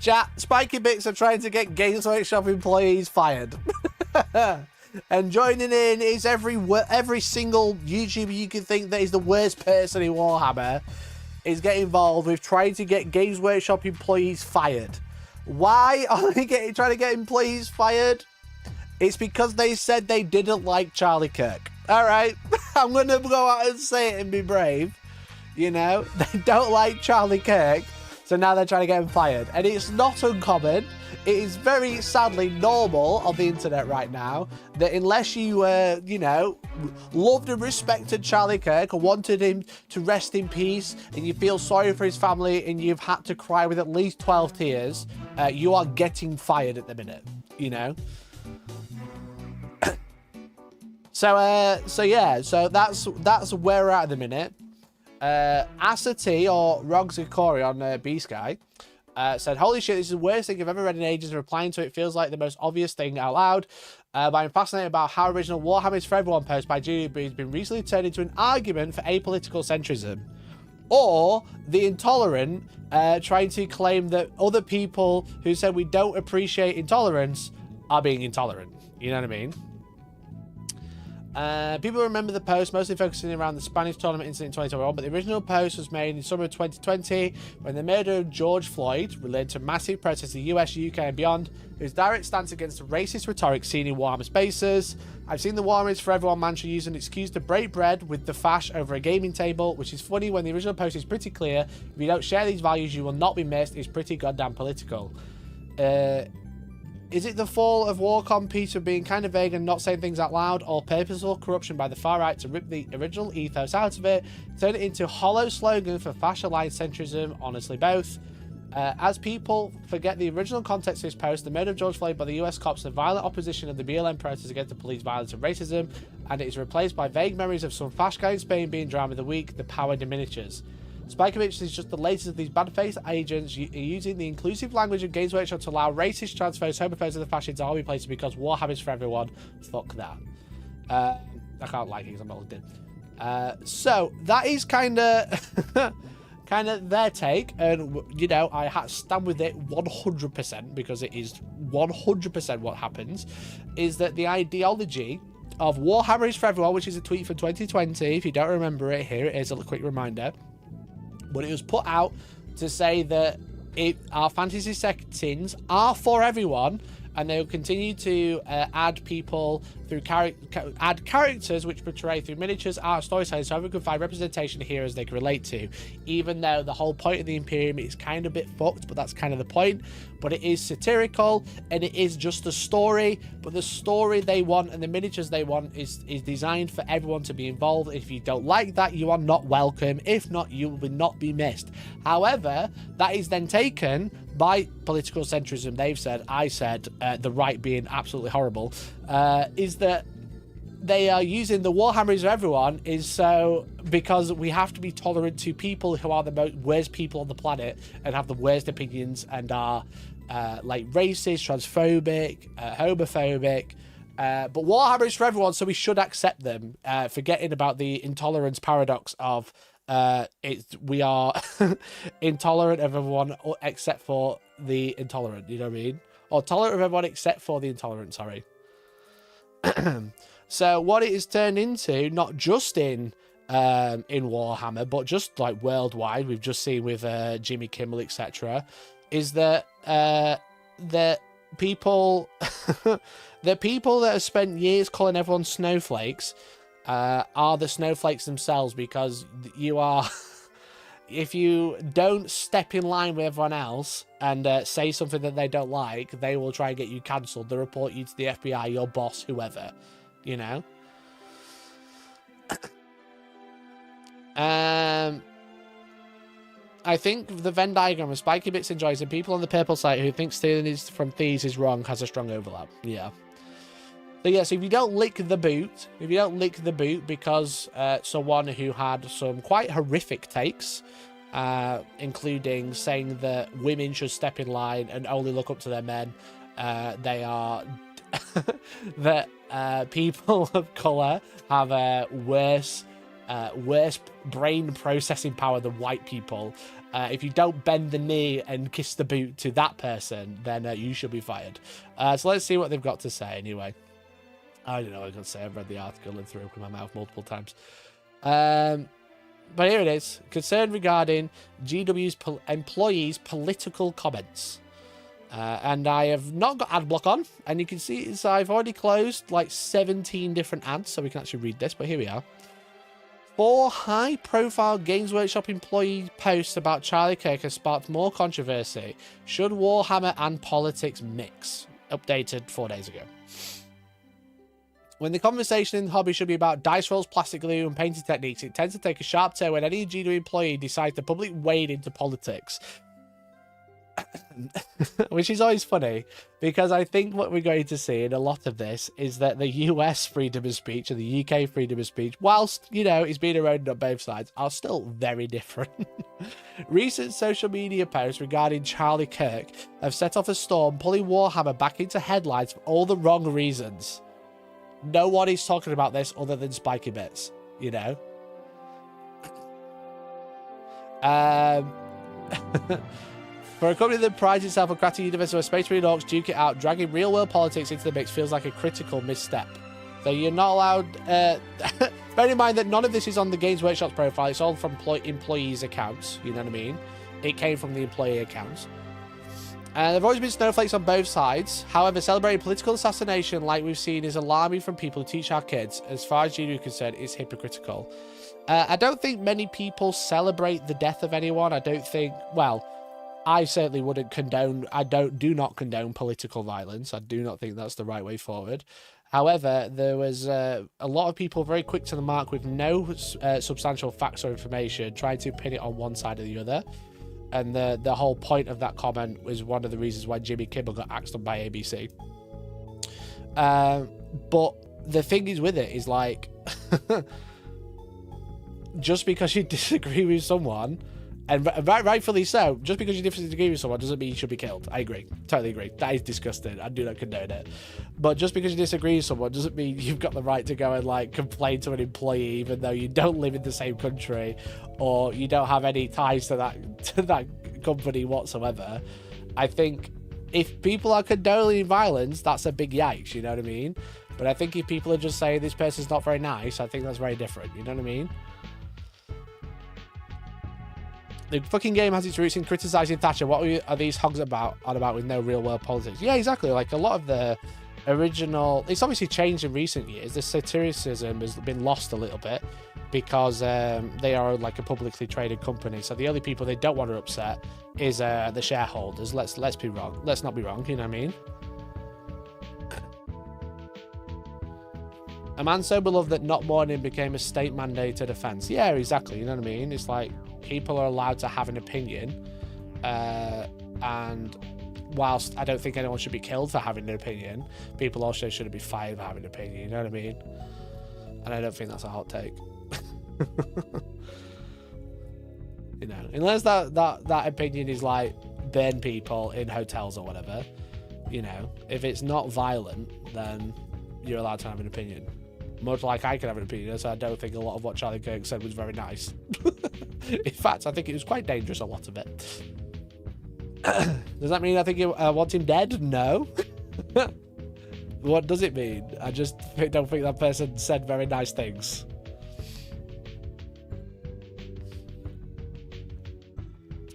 Chat, Spiky Bits are trying to get Games Workshop employees fired. And joining in is every single YouTuber you can think that is the worst person in Warhammer is getting involved with trying to get Games Workshop employees fired. Why are they trying to get employees fired? It's because they said they didn't like Charlie Kirk. Alright, I'm going to go out and say it and be brave. You know, they don't like Charlie Kirk, so now they're trying to get him fired. And it's not uncommon. It is very sadly normal on the internet right now that unless you, you know, loved and respected Charlie Kirk and wanted him to rest in peace and you feel sorry for his family and you've had to cry with at least 12 tears, you are getting fired at the minute, you know? So yeah, so that's where we're at the minute. Astartes or Rogzikori on B-Sky said, holy shit, this is the worst thing I've ever read in ages, and replying to it feels like the most obvious thing out loud. But I'm fascinated about how original Warhammer is for Everyone post by Julia has been recently turned into an argument for apolitical centrism. Or the intolerant trying to claim that other people who said we don't appreciate intolerance are being intolerant. You know what I mean? People remember the post mostly focusing around the Spanish tournament incident in 2021, but the original post was made in summer of 2020 when the murder of George Floyd related to massive protests in the US, UK and beyond, whose direct stance against the racist rhetoric seen in Warhammer spaces. I've seen the Warhammer is for Everyone mantra use an excuse to break bread with the fash over a gaming table, which is funny when the original post is pretty clear. If you don't share these values, you will not be missed. It's pretty goddamn political. Is it the fall of Warcom piece of being kind of vague and not saying things out loud, or purposeful corruption by the far right to rip the original ethos out of it, turn it into a hollow slogan for fascia-aligned centrism? Honestly, both. As people forget the original context of this post, the murder of George Floyd by the US cops, the violent opposition of the BLM protests against the police violence and racism, and it is replaced by vague memories of some fash guy in Spain being drama of the week, the power miniatures. Spiky Bits is just the latest of these bad-faced agents using the inclusive language of Games Workshop to allow racist, transphobes, homophobes, and the fascists army places because Warhammer is for everyone. Fuck that. I can't like it because I'm not logged in. So that is kind of their take, and you know I stand with it 100% because it is 100% what happens. Is that the ideology of Warhammer is for everyone, which is a tweet from 2020. If you don't remember it, here it is, a quick reminder. But it was put out to say that our fantasy settings are for everyone, and they will continue to add people through add characters which portray through miniatures, art, storytelling, so everyone can find representation of heroes they can relate to. Even though the whole point of the Imperium is kind of a bit fucked, but that's kind of the point. But it is satirical, and it is just a story. But the story they want and the miniatures they want is designed for everyone to be involved. If you don't like that, you are not welcome. If not, you will not be missed. However, that is then taken by political centrism. They've said, I said, the right being absolutely horrible, is that they are using the Warhammer is for everyone is so because we have to be tolerant to people who are the worst people on the planet and have the worst opinions and are like racist, transphobic, homophobic. But Warhammer is for everyone, so we should accept them, forgetting about the intolerance paradox of we are intolerant of everyone except for the intolerant, you know what I mean? Or tolerant of everyone except for the intolerant, sorry. So what it has turned into, not just in Warhammer, but just like worldwide, we've just seen with Jimmy Kimmel, etc., is that the people the people that have spent years calling everyone snowflakes are the snowflakes themselves, because you are if you don't step in line with everyone else and say something that they don't like, they will try and get you cancelled. They'll report you to the FBI, your boss, whoever, you know. I think the Venn diagram of Spiky Bits enjoys and people on the purple side who think stealing is from thieves is wrong has a strong overlap. Yeah. So yes, if you don't lick the boot, because someone who had some quite horrific takes, including saying that women should step in line and only look up to their men, they are that people of colour have a worse brain processing power than white people. If you don't bend the knee and kiss the boot to that person, then you should be fired. So let's see what they've got to say anyway. I don't know what I can say. I've read the article and threw it in my mouth multiple times. But here it is. Concern regarding GW's employees' political comments. And I have not got ad block on. And you can see I've already closed like 17 different ads, so we can actually read this. But here we are. 4 high-profile Games Workshop employee posts about Charlie Kirk have sparked more controversy. Should Warhammer and politics mix? Updated 4 days ago. When the conversation in the hobby should be about dice rolls, plastic glue, and painting techniques, it tends to take a sharp turn when any GW employee decides to publicly wade into politics. Which is always funny, because I think what we're going to see in a lot of this is that the US freedom of speech and the UK freedom of speech, whilst, you know, it's being eroded on both sides, are still very different. Recent social media posts regarding Charlie Kirk have set off a storm, pulling Warhammer back into headlines for all the wrong reasons. No one is talking about this other than Spiky Bits, you know? For a company that prides itself on crafting universe where spacemarine orks duke it out, dragging real-world politics into the mix feels like a critical misstep. So you're not allowed... bear in mind that none of this is on the Games Workshop's profile. It's all from employees' accounts, you know what I mean? It came from the employee accounts. There have always been snowflakes on both sides. However, celebrating political assassination like we've seen is alarming from people who teach our kids. As far as GW is concerned, it's hypocritical. I don't think many people celebrate the death of anyone. I don't think... Well, I certainly wouldn't condone... do not condone political violence. I do not think that's the right way forward. However, there was a lot of people very quick to the mark with no substantial facts or information, trying to pin it on one side or the other. And the whole point of that comment was one of the reasons why Jimmy Kimmel got axed on by ABC. But the thing is with it is like, just because you disagree with someone, and rightfully so, just because you disagree with someone doesn't mean you should be killed. I agree. Totally agree. That is disgusting. I do not condone it. But just because you disagree with someone doesn't mean you've got the right to go and like complain to an employee even though you don't live in the same country or you don't have any ties to that company whatsoever. I think if people are condoning violence, that's a big yikes, you know what I mean? But I think if people are just saying this person's not very nice, I think that's very different, you know what I mean? The fucking game has its roots in criticising Thatcher. What are these hogs on about with no real world politics? Yeah, exactly. Like a lot of the original, it's obviously changed in recent years. The satiricism has been lost a little bit because they are like a publicly traded company. So the only people they don't want to upset is the shareholders. Let's not be wrong. You know what I mean? A man so beloved that not mourning became a state-mandated offence. Yeah, exactly. You know what I mean? It's like people are allowed to have an opinion, and whilst I don't think anyone should be killed for having an opinion, people also shouldn't be fired for having an opinion. You know what I mean? And I don't think that's a hot take. You know, unless that opinion is like burn people in hotels or whatever. You know, if it's not violent, then you're allowed to have an opinion. Much like I can have an opinion, so I don't think a lot of what Charlie Kirk said was very nice. In fact, I think it was quite dangerous, a lot of it. Does that mean I think I want him dead? No. What does it mean? I just don't think that person said very nice things.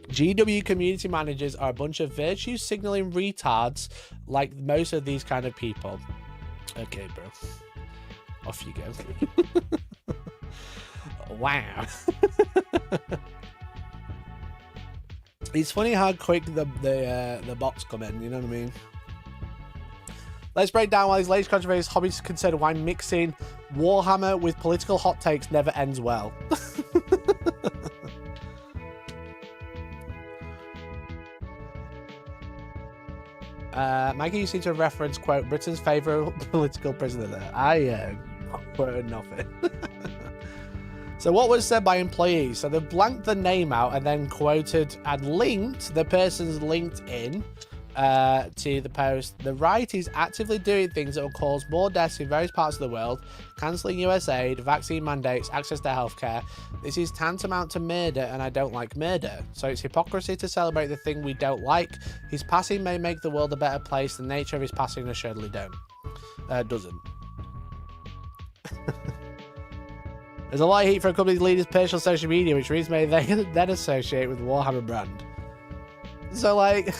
GW community managers are a bunch of virtue signaling retards like most of these kind of people. Okay, bro. Off you go. Wow. It's funny how quick the bots come in, you know what I mean? Let's break down why these latest controversies hobbies consider why mixing Warhammer with political hot takes never ends well. Mikey, you seem to reference, quote, Britain's favourite political prisoner there. I quoted nothing. So what was said by employees? So they blanked the name out and then quoted and linked the person's LinkedIn to the post. The right is actively doing things that will cause more deaths in various parts of the world, cancelling US aid, vaccine mandates, access to healthcare. This is tantamount to murder, and I don't like murder. So it's hypocrisy to celebrate the thing we don't like. His passing may make the world a better place. The nature of his passing assuredly doesn't. There's a lot of heat for a company's leaders' personal social media, which reads may then associate with the Warhammer brand. So, like,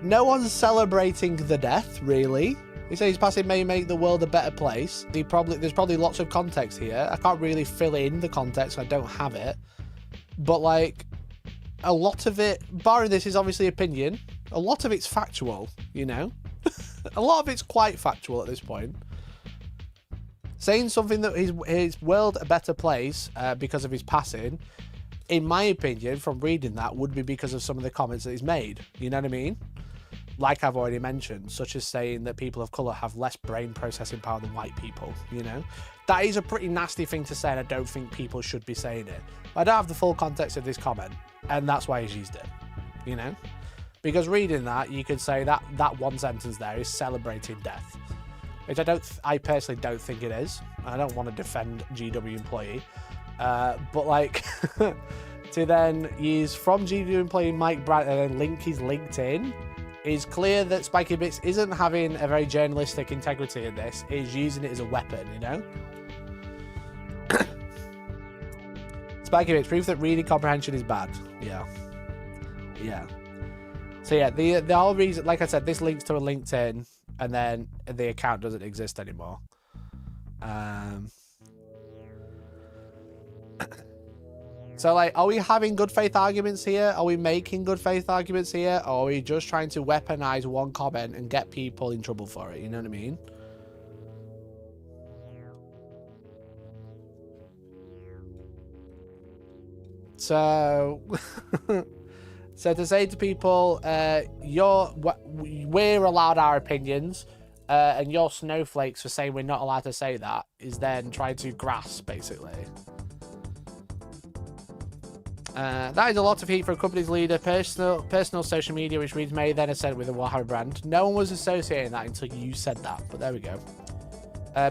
no one's celebrating the death, really. He says his passing may make the world a better place. There's probably lots of context here. I can't really fill in the context, I don't have it. But, like, a lot of it, barring this is obviously opinion, a lot of it's factual, you know? A lot of it's quite factual at this point. Saying something that his world a better place because of his passing, in my opinion, from reading that, would be because of some of the comments that he's made. You know what I mean? Like I've already mentioned, such as saying that people of colour have less brain processing power than white people, you know? That is a pretty nasty thing to say, and I don't think people should be saying it. I don't have the full context of this comment, and that's why he's used it, you know? Because reading that, you could say that that one sentence there is celebrating death. Which I personally don't think it is. I don't want to defend GW employee. But like, to then use from GW employee Mike Brandt and then link his LinkedIn, is clear that Spiky Bits isn't having a very journalistic integrity in this. Is using it as a weapon, you know? Spiky Bits, proof that reading comprehension is bad. Yeah. Yeah. So yeah, the whole reason, like I said, this links to a LinkedIn, and then the account doesn't exist anymore. So, like, are we having good faith arguments here? Are we making good faith arguments here? Or are we just trying to weaponize one comment and get people in trouble for it? You know what I mean? So... So to say to people, we're allowed our opinions, and you're snowflakes for saying we're not allowed to say that, is then trying to grasp, basically. That is a lot of heat for a company's leader. Personal social media, which reads may then have said with a Warhammer brand. No one was associating that until you said that, but there we go.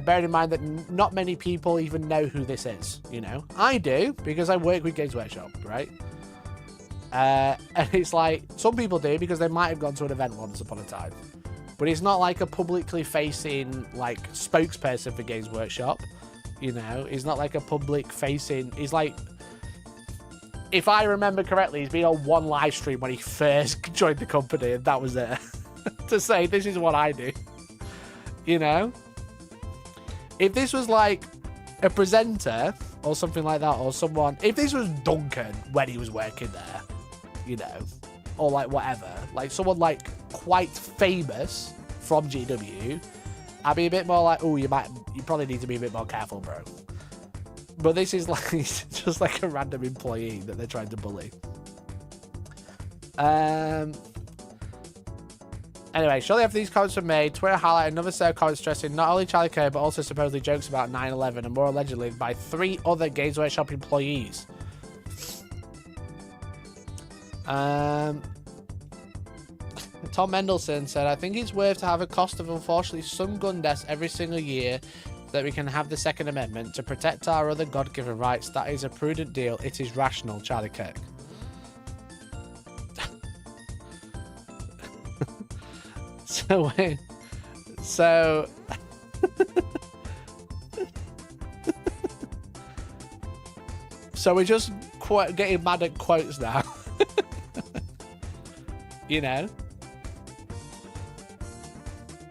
Bearing in mind that not many people even know who this is, you know? I do, because I work with Games Workshop, right? And it's like, some people do because they might have gone to an event once upon a time. But it's not like a publicly facing, like, spokesperson for Games Workshop. You know, he's not like a public facing, he's like, if I remember correctly, he's been on one live stream when he first joined the company, and that was it. To say, this is what I do. You know? If this was like a presenter or something like that, or someone... If this was Duncan when he was working there, you know, or like whatever, like someone like quite famous from GW, I'd be a bit more like, oh, you probably need to be a bit more careful, bro. But this is like just like a random employee that they're trying to bully. Anyway, shortly after these comments were made, Twitter highlighted another set of comments stressing not only Charlie Kirk, but also supposedly jokes about 9/11 and more allegedly by 3 other Games Workshop employees. Tom Mendelsohn said, I think it's worth to have a cost of unfortunately some gun deaths every single year that we can have the Second Amendment to protect our other God-given rights. That is a prudent deal. It is rational, Charlie Kirk. So we're just getting mad at quotes now. You know?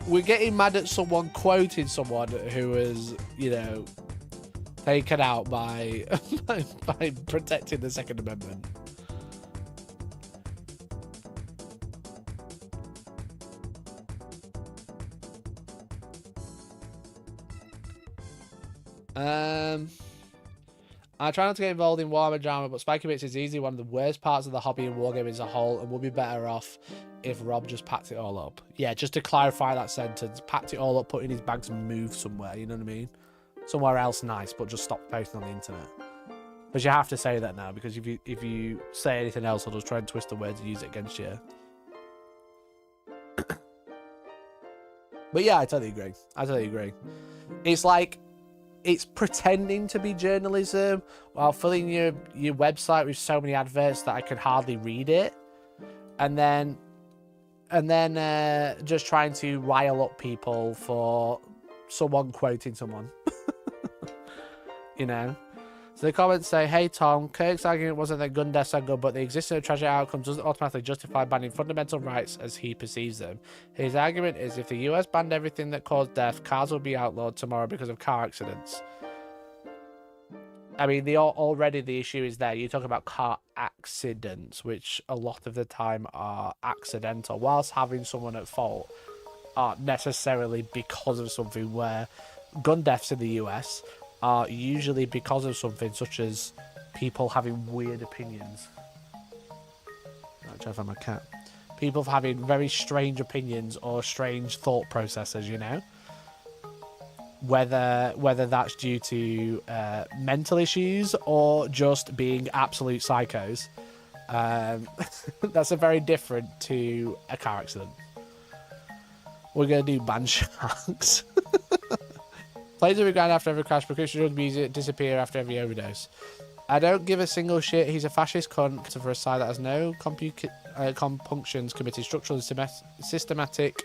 We're getting mad at someone quoting someone who was, you know, taken out by by protecting the Second Amendment. I try not to get involved in Warhammer drama, but Spiky Bits is easily one of the worst parts of the hobby and wargaming as a whole, and would be better off if Rob just packed it all up. Yeah, just to clarify that sentence, packed it all up, put it in his bags and moved somewhere, you know what I mean? Somewhere else nice, but just stop posting on the internet. But you have to say that now, because if you say anything else, I'll just try and twist the words and use it against you. But yeah, I totally agree. It's like, it's pretending to be journalism while filling your website with so many adverts that I could hardly read it, and then just trying to rile up people for someone quoting someone. You know. So the comments say, hey Tom, Kirk's argument wasn't that gun deaths are good, but the existence of tragic outcomes doesn't automatically justify banning fundamental rights as he perceives them. His argument is if the US banned everything that caused death, cars will be outlawed tomorrow because of car accidents. I mean, already the issue is there. You talk about car accidents, which a lot of the time are accidental, whilst having someone at fault aren't necessarily because of something, where gun deaths in the US are usually because of something such as people having weird opinions. I'm trying to find my cat. People having very strange opinions or strange thought processes, you know? Whether that's due to mental issues or just being absolute psychos. That's a very different to a car accident. We're going to do ban sharks. Plays will be grand after every crash, prescription drug music disappear after every overdose. I don't give a single shit. He's a fascist cunt for a side that has no compunctions, committed structural and systematic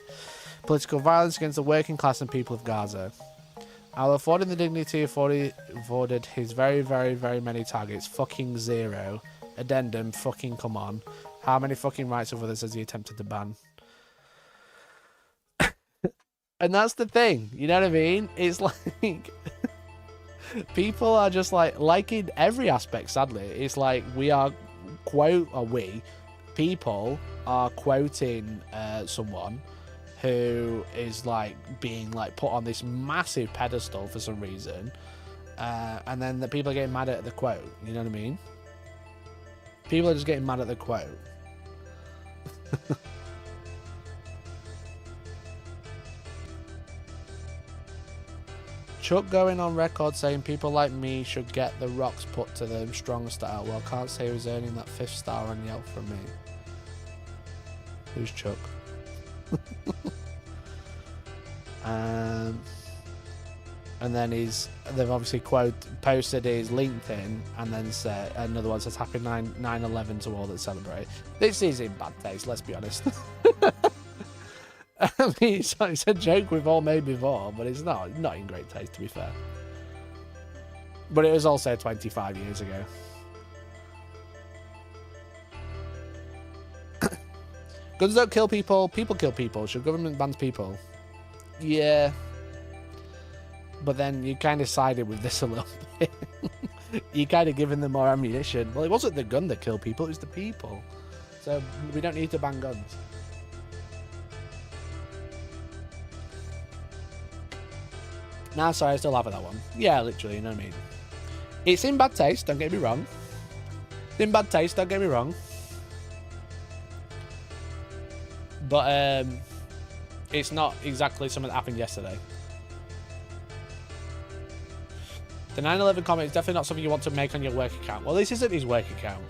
political violence against the working class and people of Gaza. I'll afford him the dignity afforded his very, very, very many targets. Fucking 0. Addendum, fucking come on. How many fucking rights of others has he attempted to ban? And that's the thing, you know what I mean? It's like people are just like in every aspect, sadly. It's like people are quoting someone who is like being like put on this massive pedestal for some reason, and then the people are getting mad at the quote, you know what I mean? People are just getting mad at the quote. Chuck going on record saying people like me should get the rocks put to them strong style. Well, can't say who's earning that 5th star on Yelp from me. Who's Chuck? And then they've obviously posted his LinkedIn, and then said another one says happy 9/11 to all that celebrate. This is in bad taste, let's be honest. I mean, it's a joke we've all made before, but it's not in great taste, to be fair. But it was also 25 years ago. Guns don't kill people. People kill people. Should government ban people? Yeah. But then you kind of sided with this a little bit. You kind of giving them more ammunition. Well, it wasn't the gun that killed people. It was the people. So we don't need to ban guns. Nah, sorry, I still laugh at that one. Yeah, literally, you know what I mean. It's in bad taste, don't get me wrong. It's in bad taste, don't get me wrong. But it's not exactly something that happened yesterday. The 9/11 comment is definitely not something you want to make on your work account. Well, this isn't his work account.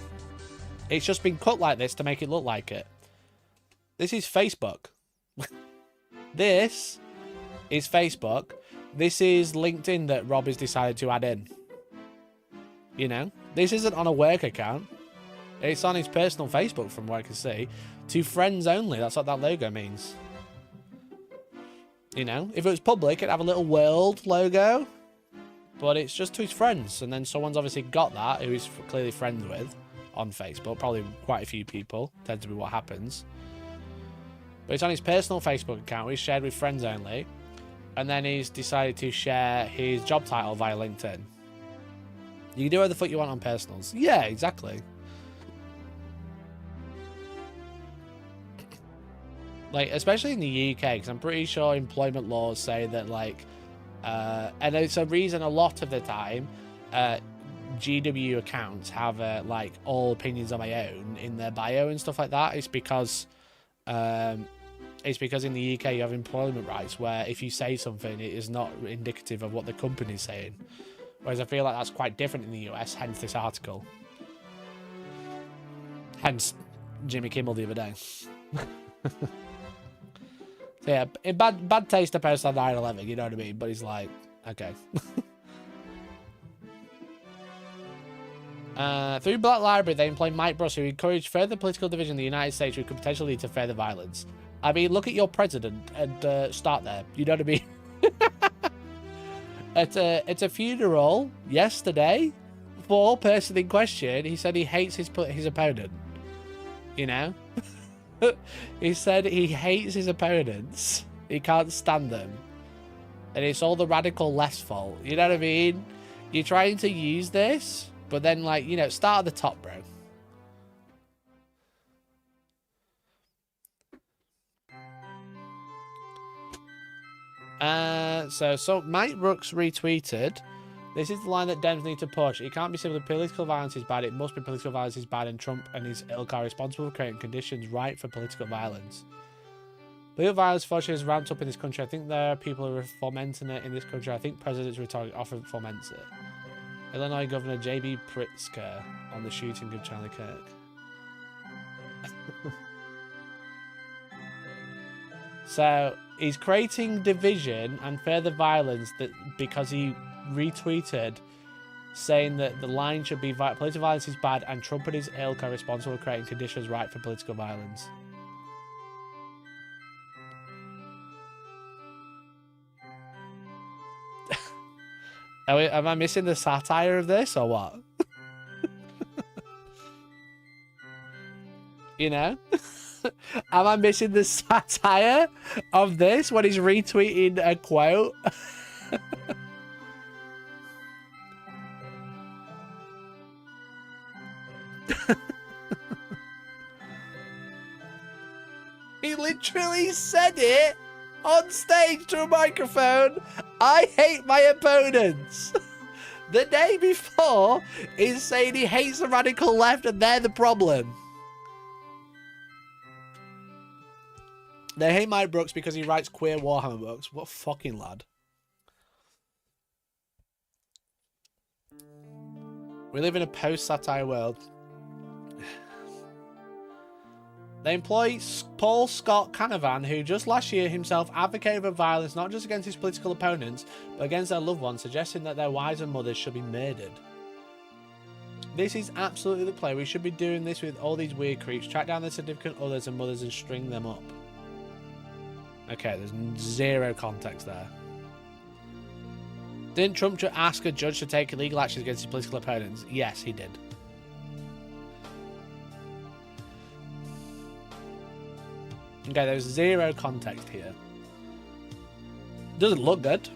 It's just been cut like this to make it look like it. This is Facebook. This is Facebook. This is LinkedIn that Rob has decided to add in. You know? This isn't on a work account. It's on his personal Facebook from what I can see. To friends only. That's what that logo means. You know? If it was public, it'd have a little world logo. But it's just to his friends. And then someone's obviously got that, who he's clearly friends with on Facebook. Probably quite a few people. Tends to be what happens. But it's on his personal Facebook account, which is shared with friends only. And then he's decided to share his job title via LinkedIn. You can do whatever the fuck you want on personals. Yeah, exactly. Like, especially in the UK, because I'm pretty sure employment laws say that, like, and it's a reason a lot of the time GW accounts have, like, all opinions on my own in their bio and stuff like that. It's because in the UK you have employment rights where if you say something, it is not indicative of what the company's saying. Whereas I feel like that's quite different in the US, hence this article. Hence Jimmy Kimmel the other day. So yeah, in bad taste to post on 9/11, you know what I mean? But he's like, okay. Through Black Library, they employ Mike Bruce, who encouraged further political division in the United States, which could potentially lead to further violence. I mean, look at your president and start there. You know what I mean? At a funeral yesterday for person in question, he said he hates his opponent. You know? He said he hates his opponents. He can't stand them. And it's all the radical left's fault. You know what I mean? You're trying to use this, but then, like, you know, start at the top, bro. So Mike Brooks retweeted, this is the line that Dems need to push. It can't be simply political violence is bad. It must be political violence is bad, and Trump and his ilk are responsible for creating conditions right for political violence. Political violence fortunately has ramped up in this country. I think there are people who are fomenting it in this country. I think president's rhetoric often foments it. Illinois Governor J.B. Pritzker on the shooting of Charlie Kirk. So he's creating division and further violence that because he retweeted saying that the line should be political violence is bad and Trump and his ilk are responsible for creating conditions right for political violence. Am I missing the satire of this or what? You know? Am I missing the satire of this when he's retweeting a quote? He literally said it on stage to a microphone. I hate my opponents. The day before, he's saying he hates the radical left and they're the problem. They hate Mike Brooks because he writes queer Warhammer books. What a fucking lad. We live in a post-satire world. They employ Paul Scott Canavan, who just last year himself advocated for violence not just against his political opponents, but against their loved ones, suggesting that their wives and mothers should be murdered. This is absolutely the play. We should be doing this with all these weird creeps. Track down their significant others and mothers and string them up. Okay, there's zero context there. Didn't Trump ask a judge to take illegal actions against his political opponents? Yes, he did. Okay, there's zero context here. Doesn't look good.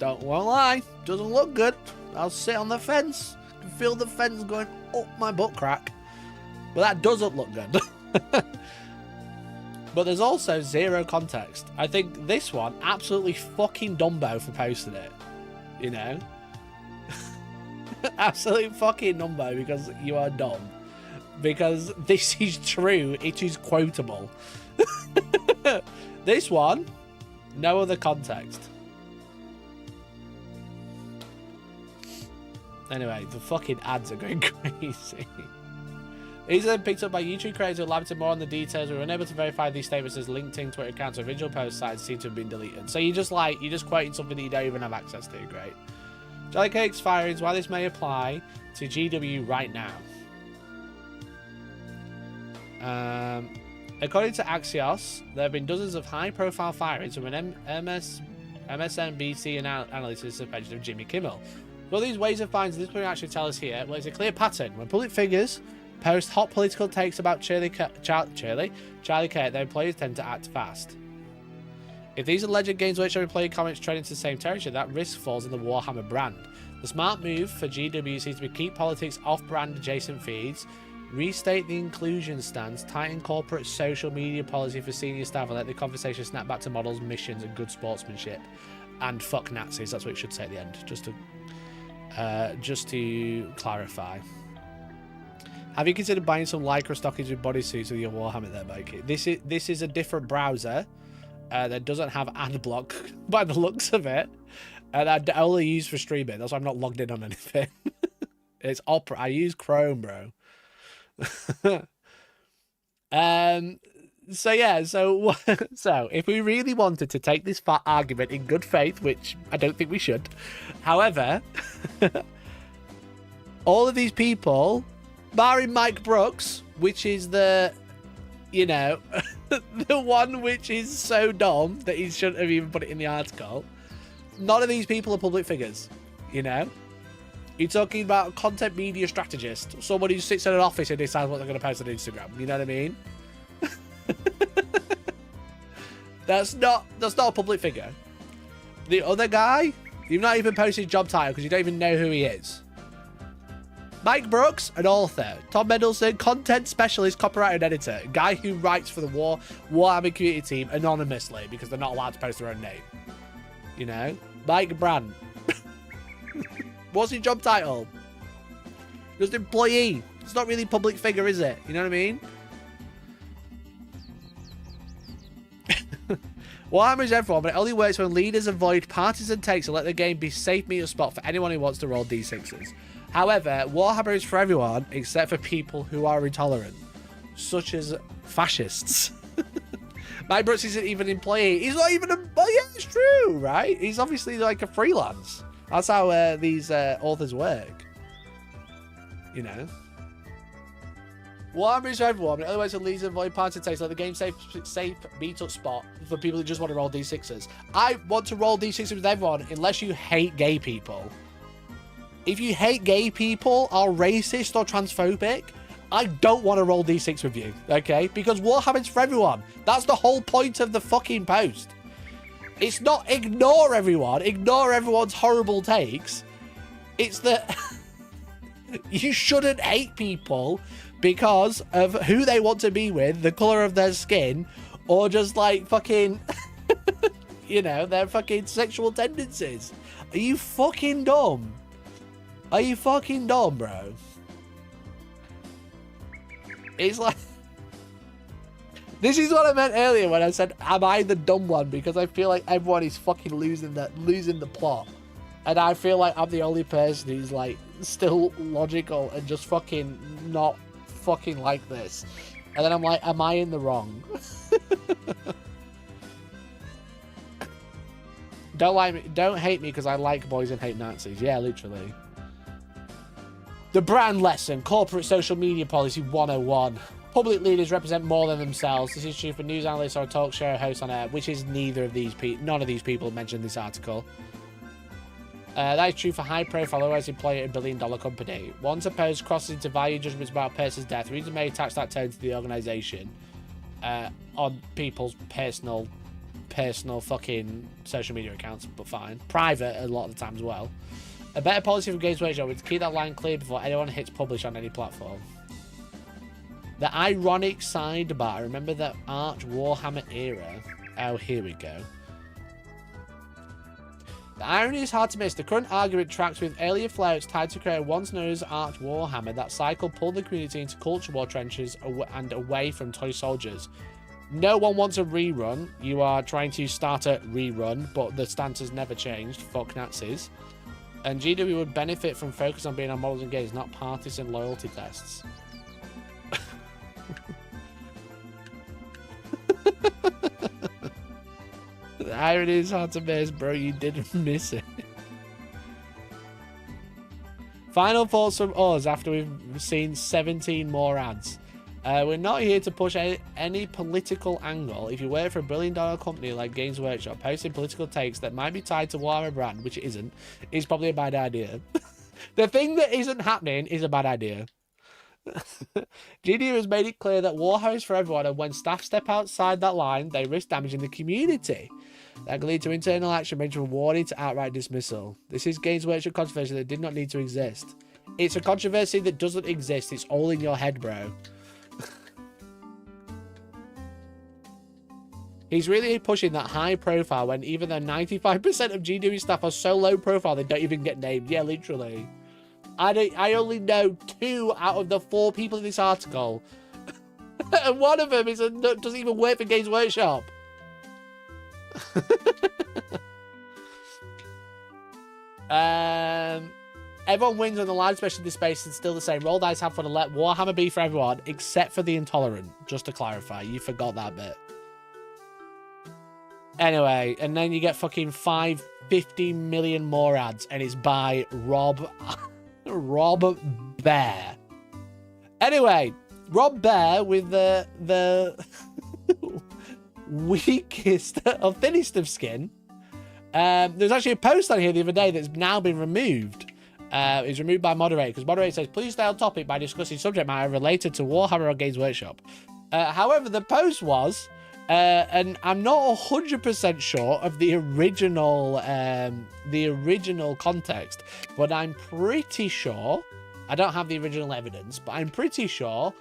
Won't lie. Doesn't look good. I'll sit on the fence. I can feel the fence going up my butt crack. But that doesn't look good. But there's also zero context. I think this one, absolutely fucking Dumbo for posting it. You know? Absolutely fucking Dumbo because you are dumb. Because this is true. It is quotable. This one, no other context. Anyway, the fucking ads are going crazy. These are then picked up by YouTube creators who elaborated more on the details. We were unable to verify these statements as LinkedIn, Twitter accounts, or original post sites seem to have been deleted. So you're just quoting something that you don't even have access to. Great. Jolly Cake's firings, why this may apply to GW right now. According to Axios, there have been dozens of high-profile firings from an MSNBC analyst in suspension of Jimmy Kimmel. Well, these ways of finding this will actually tell us here. Well, it's a clear pattern. When public figures post hot political takes about Charlie Kirk, their employees tend to act fast. If these alleged games which employee comments trend into the same territory, that risk falls in the Warhammer brand. The smart move for GW seems to be keep politics off-brand adjacent feeds, restate the inclusion stance, tighten corporate social media policy for senior staff, and let the conversation snap back to models, missions, and good sportsmanship. And fuck Nazis, that's what it should say at the end, just to clarify. Have you considered buying some Lycra stockings with bodysuits with your Warhammer there, Mikey? This is a different browser that doesn't have ad block by the looks of it, and I only use for streaming. That's why I'm not logged in on anything. It's Opera. I use Chrome, bro. So yeah, so if we really wanted to take this argument in good faith, which I don't think we should, however, all of these people, barring Mike Brooks, which is the, you know, the one which is so dumb that he shouldn't have even put it in the article, none of these people are public figures, you know? You're talking about a content media strategist, someone who sits in an office and decides what they're going to post on Instagram, you know what I mean? That's not a public figure. The other guy, you've not even posted his job title because you don't even know who he is. Mike Brooks, an author. Tom Mendelsohn, content specialist, copywriter and editor. A guy who writes for the Warhammer community team anonymously because they're not allowed to post their own name. You know? Mike Brandt. What's his job title? Just employee. It's not really public figure, is it? You know what I mean? Warhammer is everyone, but it only works when leaders avoid partisan takes and let the game be a safe meter spot for anyone who wants to roll d6s. However, Warhammer is for everyone except for people who are intolerant, such as fascists. Mike Brooks isn't even an employee. He's not even a... Well, yeah, it's true, right? He's obviously like a freelance. That's how these authors work. You know? Warhammer is for everyone, but otherwise it leads to avoid party takes, like the game safe meet-up spot for people who just want to roll d6s. I want to roll d6s with everyone unless you hate gay people. If you hate gay people, are racist or transphobic, I don't want to roll d6 with you, okay? Because Warhammer's for everyone. That's the whole point of the fucking post. It's not ignore everyone, ignore everyone's horrible takes. It's that you shouldn't hate people because of who they want to be with, the colour of their skin, or just like fucking, you know, their fucking sexual tendencies. Are you fucking dumb? Are you fucking dumb, bro? It's like... This is what I meant earlier when I said, am I the dumb one? Because I feel like everyone is fucking losing the plot. And I feel like I'm the only person who's like still logical and just fucking not fucking like this. And then I'm like, am I in the wrong? Don't hate me because I like boys and hate Nazis. Yeah, literally. The brand lesson, corporate social media policy 101. Public leaders represent more than themselves. This is true for news analysts or a talk show host on air, which is neither of these people. None of these people mentioned in this article. That is true for high-profile, otherwise employee at a billion-dollar company. Once a post crosses into value judgments about a person's death, readers may attach that tone to the organisation. on people's personal fucking social media accounts, but fine. Private a lot of the time as well. A better policy for Games Workshop is to keep that line clear before anyone hits publish on any platform. The ironic sidebar. Remember the Arch Warhammer era? Oh, here we go. The irony is hard to miss. The current argument tracks with earlier flares tied to create a once known as Arch Warhammer. That cycle pulled the community into culture war trenches and away from toy soldiers. No one wants a rerun. You are trying to start a rerun, but the stance has never changed. Fuck Nazis. And GW would benefit from focus on being on models and games, not partisan loyalty tests. The irony is hard to miss, bro. You didn't miss it. Final thoughts from us after we've seen 17 more ads. We're not here to push any political angle. If you work for a $1 billion company like Games Workshop, posting political takes that might be tied to Warhammer brand, which it isn't, is probably a bad idea. The thing that isn't happening is a bad idea. GDU has made it clear that Warhammer is for everyone, and when staff step outside that line, they risk damaging the community. That can lead to internal action, ranging from warning to outright dismissal. This is Games Workshop controversy that did not need to exist. It's a controversy that doesn't exist. It's all in your head, bro. He's really pushing that high profile when even though 95% of GW staff are so low profile they don't even get named. Yeah, literally. I only know 2 out of the 4 people in this article. And one of them doesn't even work for Games Workshop. Everyone wins when the large special this space is still the same. Roll dice, have fun, and let Warhammer be for everyone, except for the intolerant. Just to clarify, you forgot that bit. Anyway, and then you get fucking 50 million more ads, and it's by Rob Bear. Anyway, Rob Bear with the weakest or thinnest of skin. There's actually a post on here the other day that's now been removed. It's removed by moderator because moderator says please stay on topic by discussing subject matter related to Warhammer or Games Workshop. However, the post was, and I'm not 100% sure of the original context, but I'm pretty sure, I don't have the original evidence, but I'm pretty sure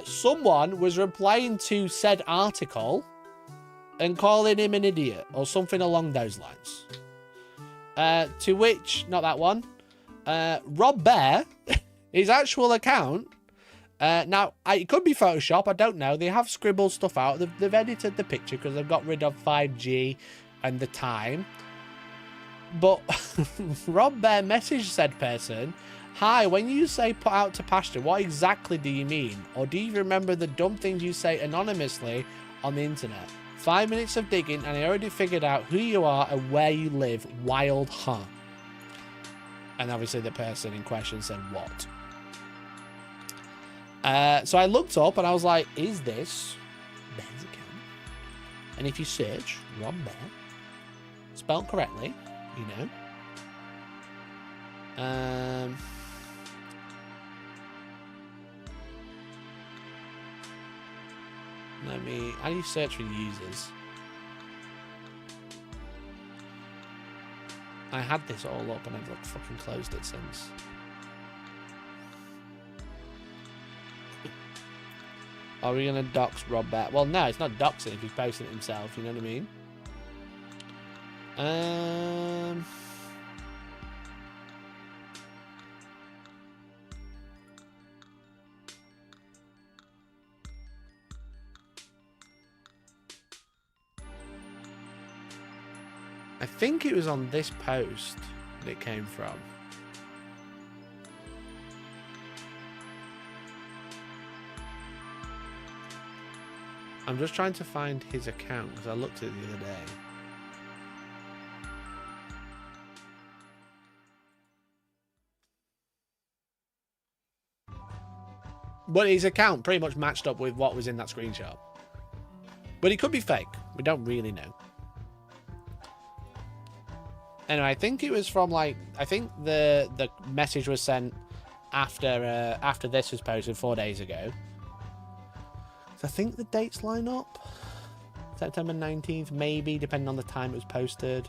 someone was replying to said article and calling him an idiot or something along those lines. To which, not that one, Rob Bear, his actual account, now, it could be Photoshop, I don't know. They have scribbled stuff out. They've edited the picture because they've got rid of 5G and the time. But Rob Bear messaged said person, hi, when you say put out to pasture, what exactly do you mean? Or do you remember the dumb things you say anonymously on the internet? 5 minutes of digging and I already figured out who you are and where you live. Wild, huh? And obviously the person in question said what? So I looked up and I was like, is this Bear's account? And if you search Rob Bear, spelled correctly, you know. How do you search for users? I had this all up and I've like fucking closed it since. Are we gonna dox Rob Bear? Well, no, it's not doxing if he's posting it himself, you know what I mean? I think it was on this post that it came from. I'm just trying to find his account because I looked at it the other day. But his account pretty much matched up with what was in that screenshot. But it could be fake. We don't really know. Anyway, I think it was from like, I think the message was sent after this was posted 4 days ago. So I think the dates line up. September 19th, maybe, depending on the time it was posted.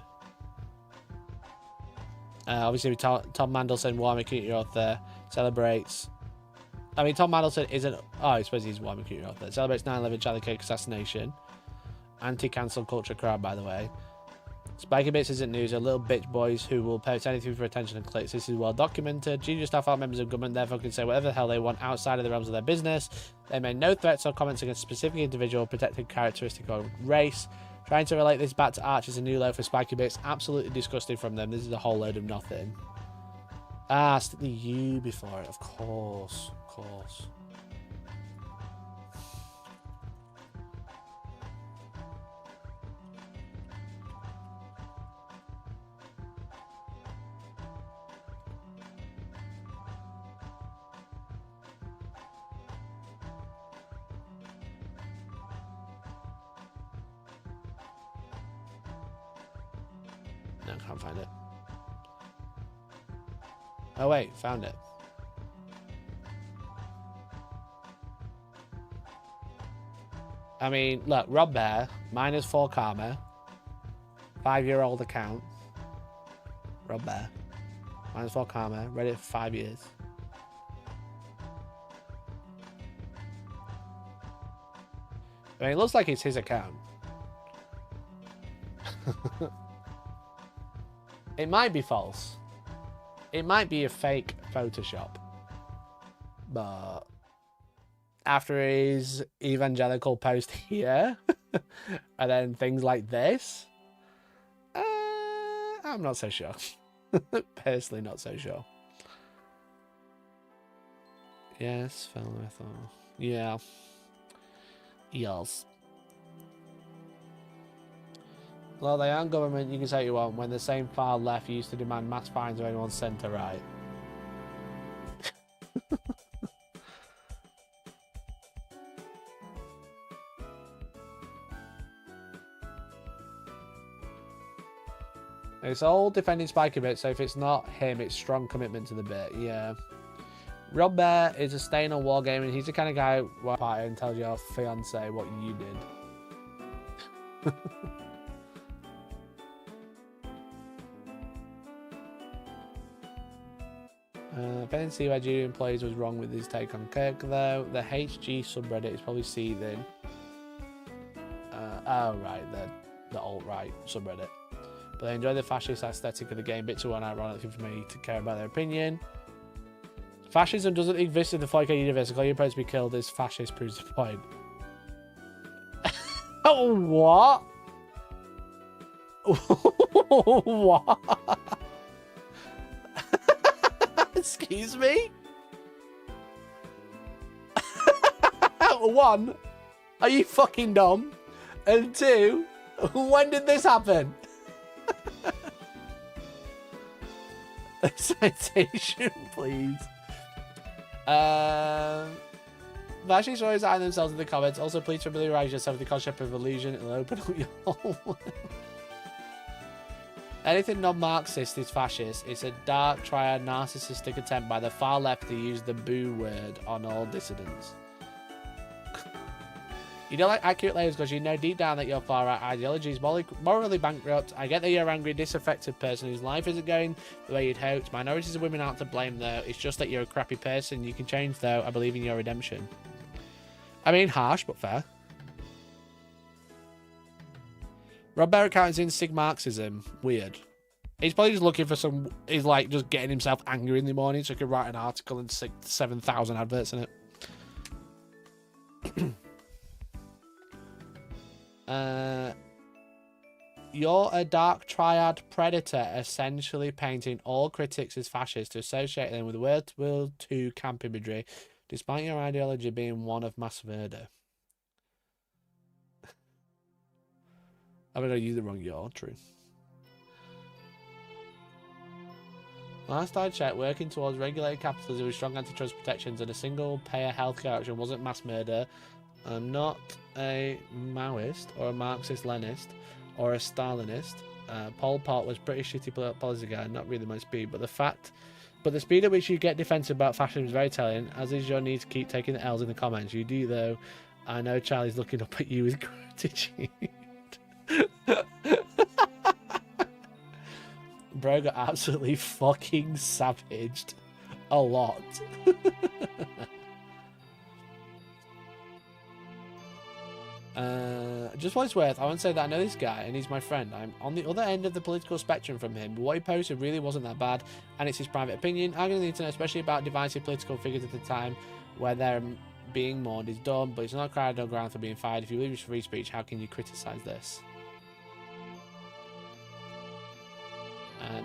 Obviously, Tom Mandelson, Warhammer community author, celebrates. I mean, Tom Mandelson isn't. Oh, I suppose he's Warhammer community author. Celebrates 9/11 Charlie Kirk assassination. Anti-cancel culture crowd, by the way. Spiky Bits isn't news. Are little bitch boys who will post anything for attention and clicks. This is well documented. Junior staff aren't members of government, therefore can say whatever the hell they want outside of the realms of their business. They made no threats or comments against a specific individual, protected characteristic or race. Trying to relate this back to Arch is a new low for Spiky Bits. Absolutely disgusting from them. This is a whole load of nothing. Ah, stick the U before it. Of course. Of course. No, can't find it. Oh wait, found it. I mean, look, Rob Bear, -4 karma, 5-year-old account. Rob Bear, -4 karma, read it for 5 years. I mean, it looks like it's his account. It might be false. It might be a fake Photoshop. But after his evangelical post here, and then things like this, I'm not so sure. Personally, not so sure. Yes, film, I thought. Yeah. Yes. Well, they aren't government, you can say what you want, when the same far left used to demand mass fines of anyone centre right. It's all defending Spiky Bits, so if it's not him, it's strong commitment to the bit, yeah. Rob Bear is a stain on Wargaming. He's the kind of guy who walks by and tells your fiance what you did. I didn't see where Julian Plays was wrong with his take on Kirk, though. The HG subreddit is probably seething. Oh, right, the alt-right subreddit. But they enjoy the fascist aesthetic of the game. Bit too unironic for me to care about their opinion. Fascism doesn't exist in the 4K universe. All you're supposed to be killed is fascist proves the point. Oh, what? What? Excuse me? One, are you fucking dumb? And two, when did this happen? A citation, please. Fascists always hide themselves in the comments. Also, please familiarize yourself with the concept of illusion. It'll open up your whole. Anything non-Marxist is fascist. It's a dark, triad, narcissistic attempt by the far left to use the boo word on all dissidents. You don't like accurate labels because you know deep down that your far-right ideology is morally bankrupt. I get that you're an angry, disaffected person whose life isn't going the way you'd hoped. Minorities and women aren't to blame, though. It's just that you're a crappy person. You can change, though. I believe in your redemption. I mean, harsh, but fair. Rob Barrett counts in Sig Marxism. Weird. He's probably just looking for some... He's like just getting himself angry in the morning so he can write an article and stick 7,000 adverts in it. You're a dark triad predator, essentially painting all critics as fascists to associate them with World War II camp imagery, despite your ideology being one of mass murder. I'm going to use the wrong "you're," true. Last I checked, working towards regulated capitalism with strong antitrust protections and a single-payer healthcare option wasn't mass murder. I'm not a Maoist or a Marxist-Leninist or a Stalinist. Pol Pot was pretty shitty policy guy, not really my speed, but the speed at which you get defensive about fascism is very telling, as is your need to keep taking the L's in the comments. You do, though. I know Charlie's looking up at you with gratitude. Bro got absolutely fucking savaged. A lot. Just what it's worth, I won't say that I know this guy and he's my friend. I'm on the other end of the political spectrum from him, but what he posted really wasn't that bad, and it's his private opinion. Arguing on the internet, especially about divisive political figures at the time where they're being mourned, is dumb, but it's not a crowd, no ground for being fired. If you believe it's free speech, how can you criticise this?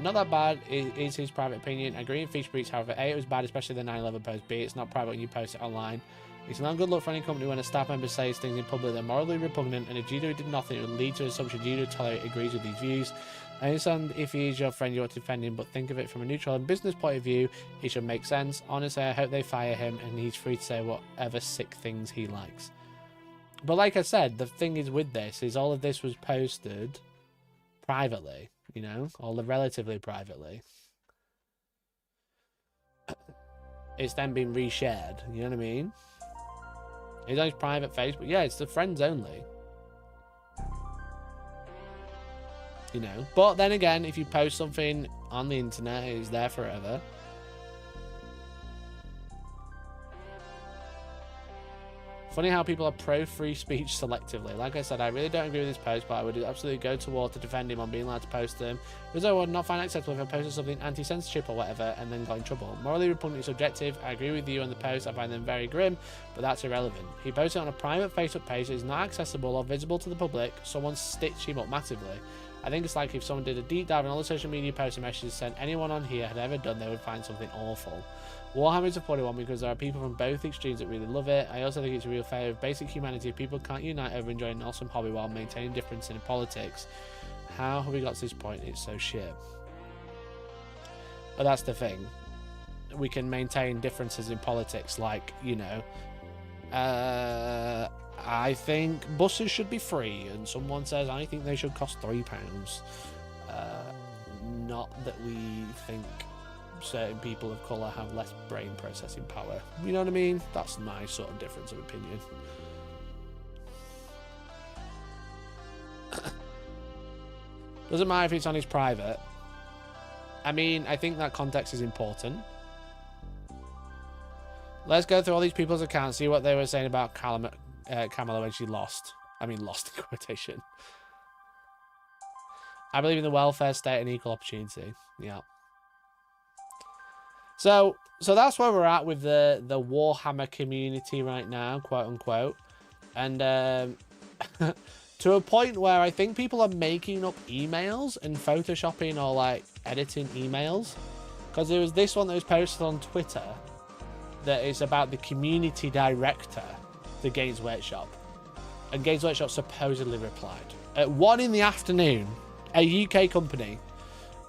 Not that bad is his private opinion. I agree in free speech, however, A, it was bad, especially the 9/11 post. B, it's not private when you post it online. It's not good luck for any company when a staff member says things in public that are morally repugnant, and if Judo did nothing, it would lead to an assumption Judo tolerate agrees with these views. I understand if he is your friend, you ought to defend him, but think of it from a neutral and business point of view, it should make sense. Honestly, I hope they fire him, and he's free to say whatever sick things he likes. But like I said, the thing is with this, is all of this was posted privately, you know, or relatively privately. It's then been reshared, you know what I mean? It's on his private Facebook. Yeah, it's the friends only. You know, but then again, if you post something on the internet, it's there forever. Funny how people are pro-free speech selectively. Like I said, I really don't agree with this post, but I would absolutely go to war to defend him on being allowed to post them. Because I would not find it acceptable if I posted something anti-censorship or whatever and then got in trouble. Morally repugnant is subjective. I agree with you on the post. I find them very grim, but that's irrelevant. He posted on a private Facebook page that is not accessible or visible to the public. Someone stitched him up massively. I think it's like if someone did a deep dive on all the social media posts and messages sent anyone on here had ever done, they would find something awful. Warhammer is a funny one because there are people from both extremes that really love it. I also think it's a real failure of basic humanity if people can't unite over enjoying an awesome hobby while maintaining difference in politics. How have we got to this point? It's so shit. But that's the thing. We can maintain differences in politics, like, you know, I think buses should be free, and someone says I think they should cost £3. Not that we think certain people of colour have less brain processing power. You know what I mean? That's my sort of difference of opinion. Doesn't matter if it's on his private. I mean, I think that context is important. Let's go through all these people's accounts, see what they were saying about Camilla when she lost. I mean, lost in quotation. I believe in the welfare state and equal opportunity. Yeah. So that's where we're at with the Warhammer community right now, quote unquote. And to a point where I think people are making up emails and photoshopping or like editing emails. Because there was this one that was posted on Twitter that is about the community director, the Games Workshop. And Games Workshop supposedly replied at 1 in the afternoon, a UK company.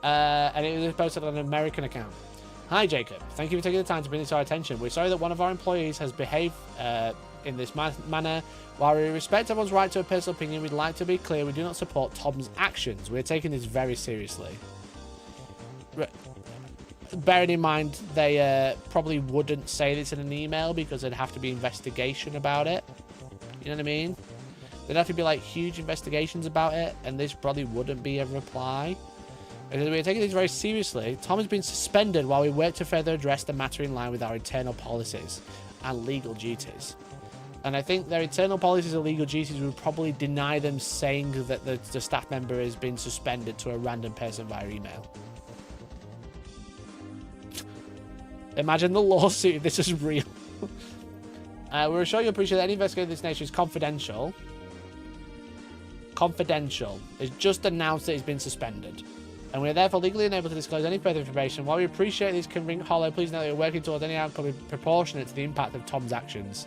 And it was posted on an American account. Hi Jacob, thank you for taking the time to bring this to our attention. We're sorry that one of our employees has behaved in this manner. While we respect everyone's right to a personal opinion, we'd like to be clear we do not support Tom's actions. We're taking this very seriously. Bearing in mind, they probably wouldn't say this in an email because there'd have to be investigation about it. You know what I mean? There'd have to be like huge investigations about it, and this probably wouldn't be a reply. Because we're taking this very seriously. Tom has been suspended while we work to further address the matter in line with our internal policies and legal duties. And I think their internal policies and legal duties would probably deny them saying that the staff member has been suspended to a random person via email. Imagine the lawsuit if this is real. We're sure you appreciate that any investigation of this nature is confidential. Confidential. It's just announced that he's been suspended. And we are therefore legally unable to disclose any further information. While we appreciate this can ring hollow, please know that we're working towards any outcome proportionate to the impact of Tom's actions.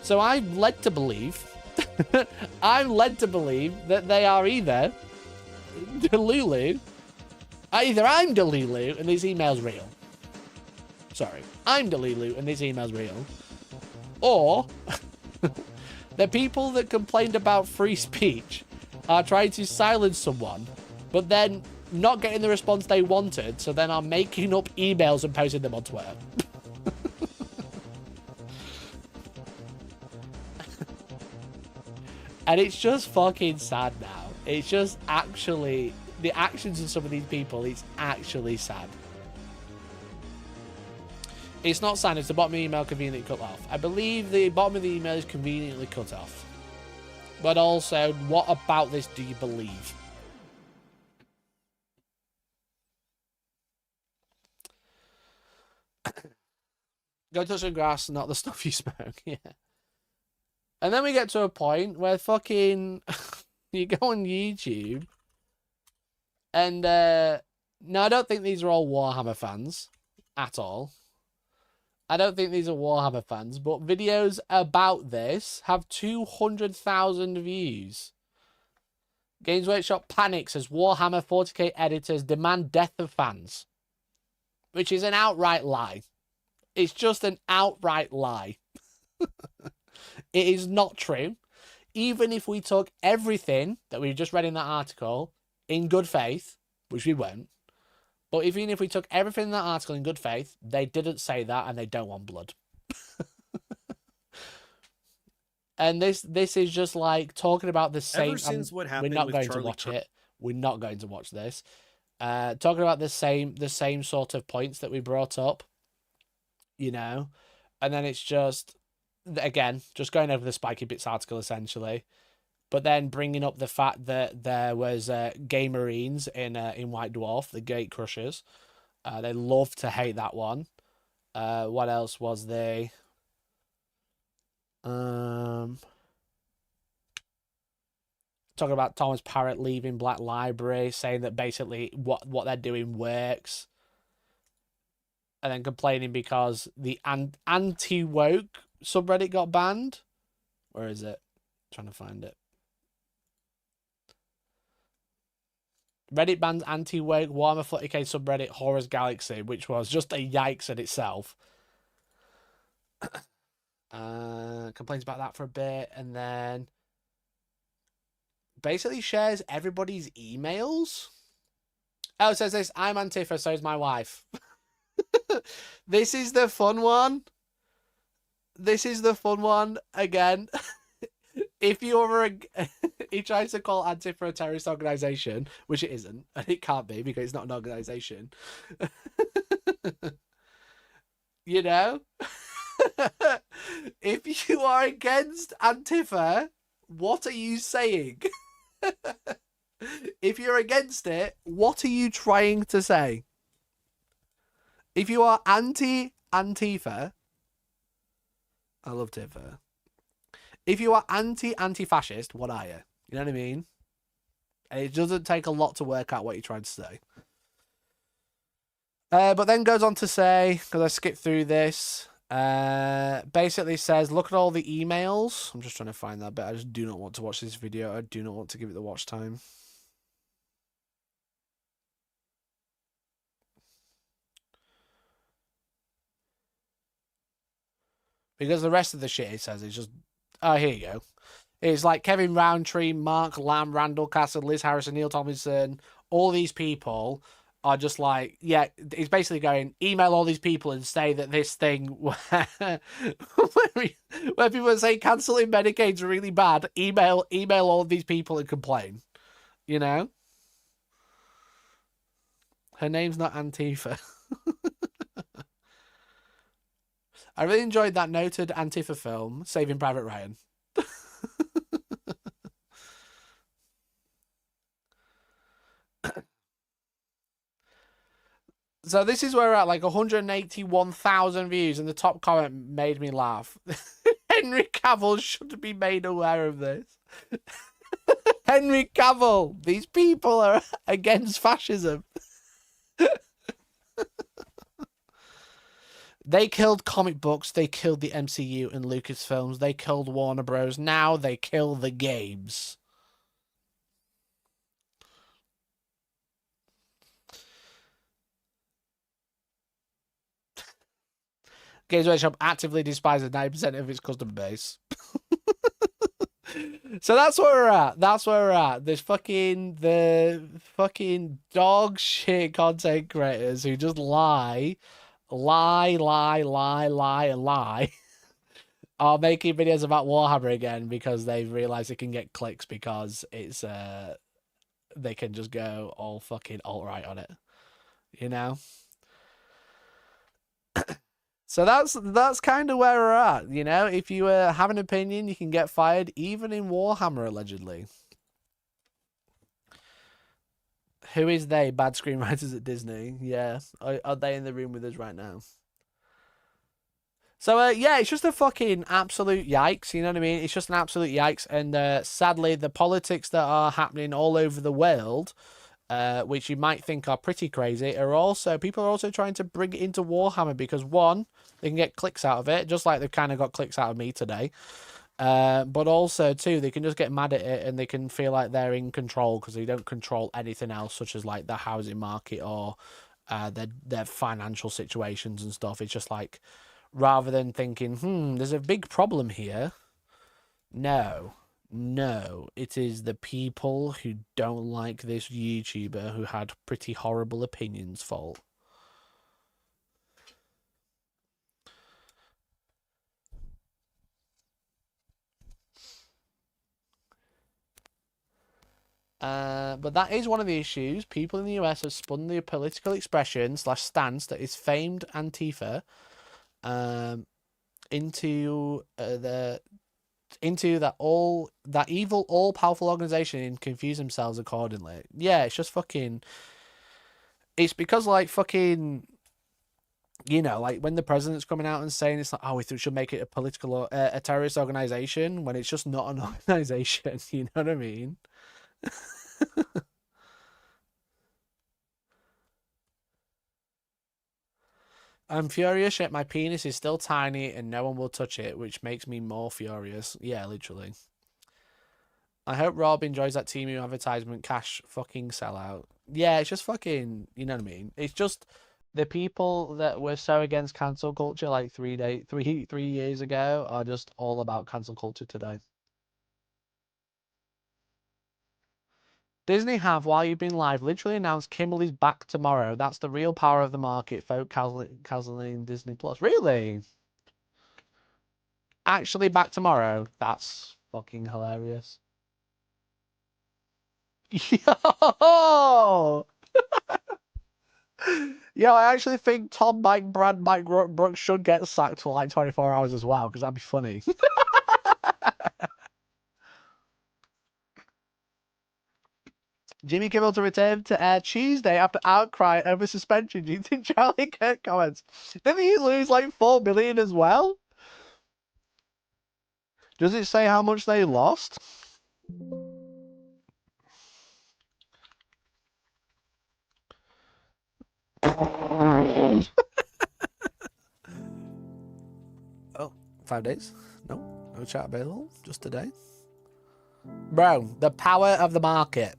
So I'm led to believe, that they are either Delulu, either I'm Delulu and this email's real. Sorry, I'm Delulu and this email's real. Or the people that complained about free speech are trying to silence someone, but then not getting the response they wanted, so then are making up emails and posting them on Twitter. And it's just fucking sad now. It's just actually, the actions of some of these people, it's actually sad. It's not signed, it's the bottom of the email conveniently cut off. I believe the bottom of the email is conveniently cut off. But also, what about this do you believe? Go touch some grass, not the stuff you smoke. Yeah. And then we get to a point where fucking you go on YouTube and no, I don't think these are all Warhammer fans at all. I don't think these are Warhammer fans, but videos about this have 200,000 views. Games Workshop panics as Warhammer 40k editors demand death of fans, which is an outright lie. It's just an outright lie. It is not true. Even if we took everything that we just read in that article in good faith, which we won't, but even if we took everything in that article in good faith, they didn't say that and they don't want blood. And this is just like talking about the same... Ever since what happened we're not with going Charlie to watch it. We're not going to watch this. Talking about the same sort of points that we brought up, you know, and then it's just, again, just going over the Spiky Bits article essentially, but then bringing up the fact that there was gay marines in White Dwarf, the Gate Crushers. They love to hate that one. What else was they? Talking about Thomas Parrott leaving Black Library, saying that basically what they're doing works. And then complaining because the anti-woke subreddit got banned. Where is it? I'm trying to find it. Reddit bans anti-woke Warhammer 40k subreddit Horrors Galaxy, which was just a yikes in itself. Complains about that for a bit, and then basically shares everybody's emails. Oh, it says this, I'm Antifa, so is my wife. This is the fun one. This is the fun one again. If you're he tries to call Antifa a terrorist organization, which it isn't, and it can't be because it's not an organization. You know? If you are against Antifa, what are you saying? If you're against it, what are you trying to say? If you are anti-Antifa, I love Tifa. If you are anti-fascist, what are you? You know what I mean? And it doesn't take a lot to work out what you're trying to say. But then goes on to say, because I skipped through this, basically says, look at all the emails. I'm just trying to find that bit. I just do not want to watch this video. I do not want to give it the watch time. Because the rest of the shit it says is just... Oh, here you go. It's like Kevin Roundtree, Mark Lamb, Randall Castle, Liz Harrison, Neil Tomlinson. All these people are just like... Yeah, it's basically going, email all these people and say that this thing where people say cancelling Medicaid's really bad, email all of these people and complain. You know? Her name's not Antifa. I really enjoyed that noted Antifa film, Saving Private Ryan. So this is where we're at, like 181,000 views, and the top comment made me laugh. Henry Cavill should be made aware of this. Henry Cavill, these people are against fascism. They killed comic books, they killed the MCU and Lucasfilms, they killed Warner Bros. Now they kill the games. Games Workshop actively despises 90% of its customer base. So that's where we're at. That's where we're at. There's the fucking dog shit content creators who just lie, and lie are making videos about Warhammer again because they've realized they can get clicks because it's they can just go all fucking alt-right on it, you know. So that's kind of where we're at, you know. If you have an opinion, you can get fired, even in Warhammer, allegedly. Who is they? Bad screenwriters at Disney. Yeah, are they in the room with us right now? So, yeah, it's just a fucking absolute yikes, you know what I mean? It's just an absolute yikes, and sadly, the politics that are happening all over the world, which you might think are pretty crazy, people are also trying to bring it into Warhammer because, one, they can get clicks out of it, just like they've kind of got clicks out of me today, but also, two, they can just get mad at it and they can feel like they're in control because they don't control anything else, such as, like, the housing market or their financial situations and stuff. It's just like, rather than thinking, there's a big problem here. No, it is the people who don't like this YouTuber who had pretty horrible opinions fault. But that is one of the issues. People in the US have spun the political expression / stance that is famed Antifa into that evil all-powerful organization and confuse themselves accordingly. Yeah, it's just fucking. It's because like fucking, you know, like when the president's coming out and saying it's like, oh, we should make it a political a terrorist organization when it's just not an organization. You know what I mean? I'm furious yet my penis is still tiny and no one will touch it, which makes me more furious. Yeah, literally. I hope Rob enjoys that Temu advertisement cash fucking sellout. Yeah, it's just fucking, you know what I mean? It's just the people that were so against cancel culture like 3 years ago are just all about cancel culture today. Disney have, while you've been live, literally announced Kimberly's back tomorrow. That's the real power of the market, folk canceling Disney Plus. Really? Actually back tomorrow? That's fucking hilarious. Yo! Yo, I actually think Tom, Mike, Brad, Mike Brooks should get sacked for like 24 hours as well, because that'd be funny. Jimmy Kimmel to return to air Tuesday after outcry over suspension due to Charlie Kirk comments. Didn't he lose like 4 million as well? Does it say how much they lost? Oh, 5 days? No chat available. Just today. Bro, the power of the market.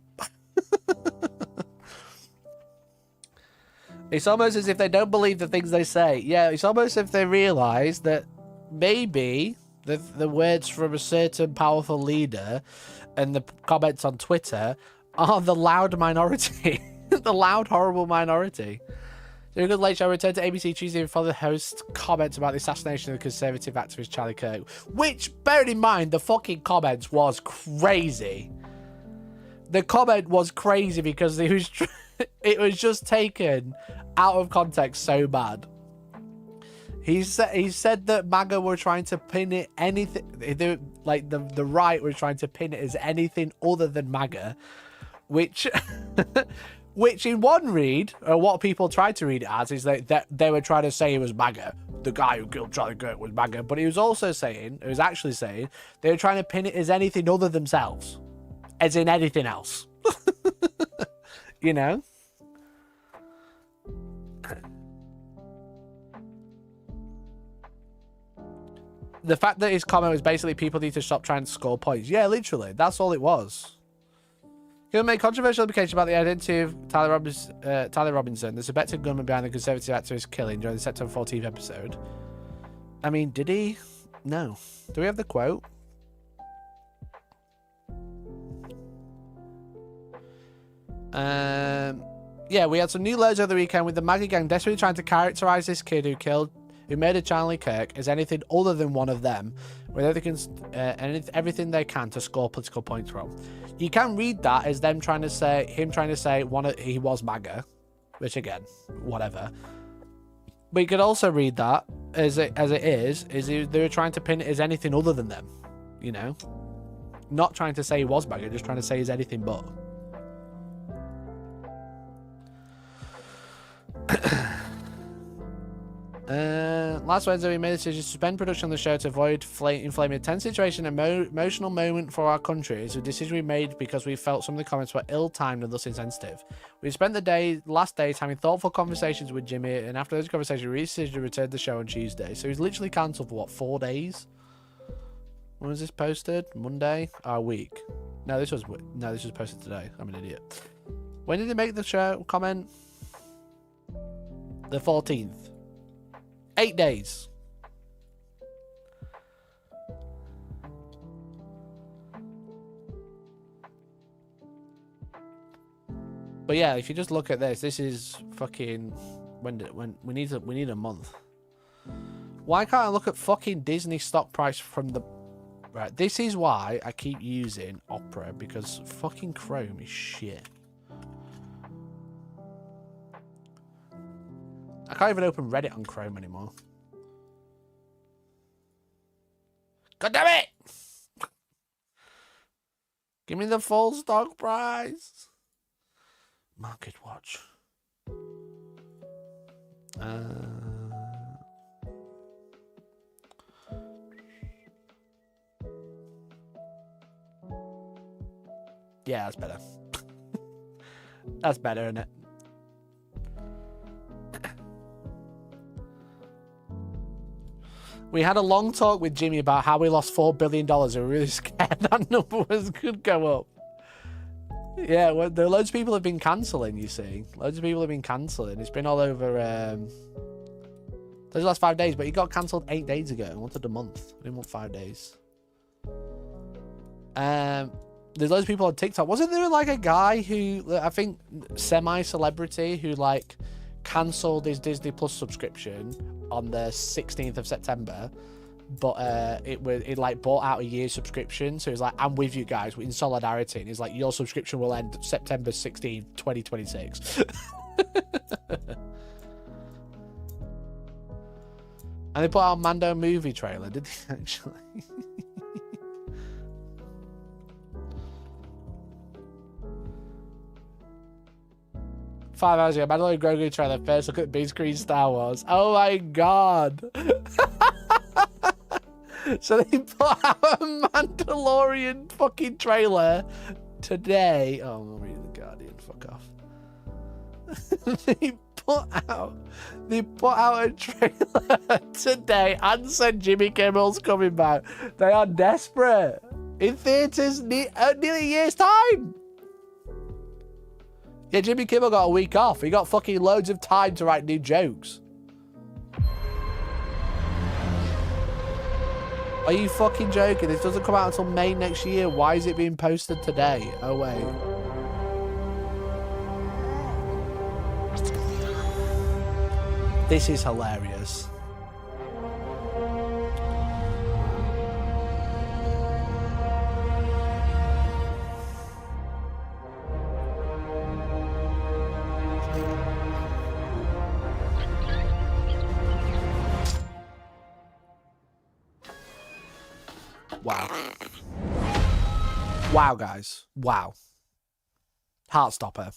It's almost as if they don't believe the things they say. Yeah, it's almost as if they realise that maybe the words from a certain powerful leader and the comments on Twitter are the loud minority. The loud, horrible minority. So a good late show returned to ABC Tuesday before the host comments about the assassination of the conservative activist Charlie Kirk. Which, bearing in mind, the fucking comments was crazy. The comment was crazy because it was just taken out of context so bad. He said that MAGA were trying to pin it anything, like the right were trying to pin it as anything other than MAGA, which which in one read, or what people tried to read it as, is that they were trying to say it was MAGA. The guy who killed Charlie Kirk was MAGA, but he was actually saying they were trying to pin it as anything other than themselves, as in anything else. You know? The fact that his comment was basically people need to stop trying to score points. Yeah, literally. That's all it was. He'll make controversial implications about the identity of Tyler Robinson, the suspected gunman behind the conservative activist killing during the September 14th episode. I mean, did he? No. Do we have the quote? Yeah, we had some new loads over the weekend with the MAGA gang desperately trying to characterize this kid who who murdered Charlie Kirk is anything other than one of them, with everything they can to score political points from. You can read that as him trying to say he was MAGA, which again, whatever. But you could also read that as they were trying to pin it as anything other than them, you know, not trying to say he was MAGA, just trying to say he's anything but. Last Wednesday, we made a decision to suspend production on the show to avoid inflaming a tense situation and emotional moment for our country. It's a decision we made because we felt some of the comments were ill-timed and thus insensitive. We spent the last days having thoughtful conversations with Jimmy, and after those conversations, we decided to return the show on Tuesday. So he's literally cancelled for, what, 4 days? When was this posted? Monday? A week. No, this was posted today. I'm an idiot. When did he make the show comment? The 14th. 8 days. But yeah, if you just look at this is fucking when we need a month. Why can't I look at fucking Disney stock price from the right? This is why I keep using Opera, because fucking Chrome is shit. I can't even open Reddit on Chrome anymore. God damn it! Give me the full stock price. Market watch. Yeah, that's better. That's better, isn't it? We had a long talk with Jimmy about how we lost $4 billion. We were really scared that number could go up. Yeah, well, loads of people have been cancelling, you see. Loads of people have been cancelling. It's been all over those last 5 days, but he got cancelled 8 days ago. I wanted a month. I didn't want 5 days. There's loads of people on TikTok. Wasn't there like a guy who, I think, semi-celebrity who like cancelled his Disney Plus subscription on the 16th of September, but it like bought out a year's subscription, so he's like, I'm with you guys in solidarity, and he's like, your subscription will end September 16, 2026. And they put out a Mando movie trailer, did they actually? 5 hours ago, Mandalorian Grogu trailer. First look at the big screen Star Wars. Oh my god. So they put out a Mandalorian fucking trailer today. Oh, I'm not reading The Guardian. Fuck off. They put out a trailer today and said Jimmy Kimmel's coming back. They are desperate. In theatres nearly a year's time. Yeah, Jimmy Kimmel got a week off. He got fucking loads of time to write new jokes. Are you fucking joking? This doesn't come out until May next year. Why is it being posted today? Oh, wait. This is hilarious. Wow. Wow, guys. Wow. Heartstopper.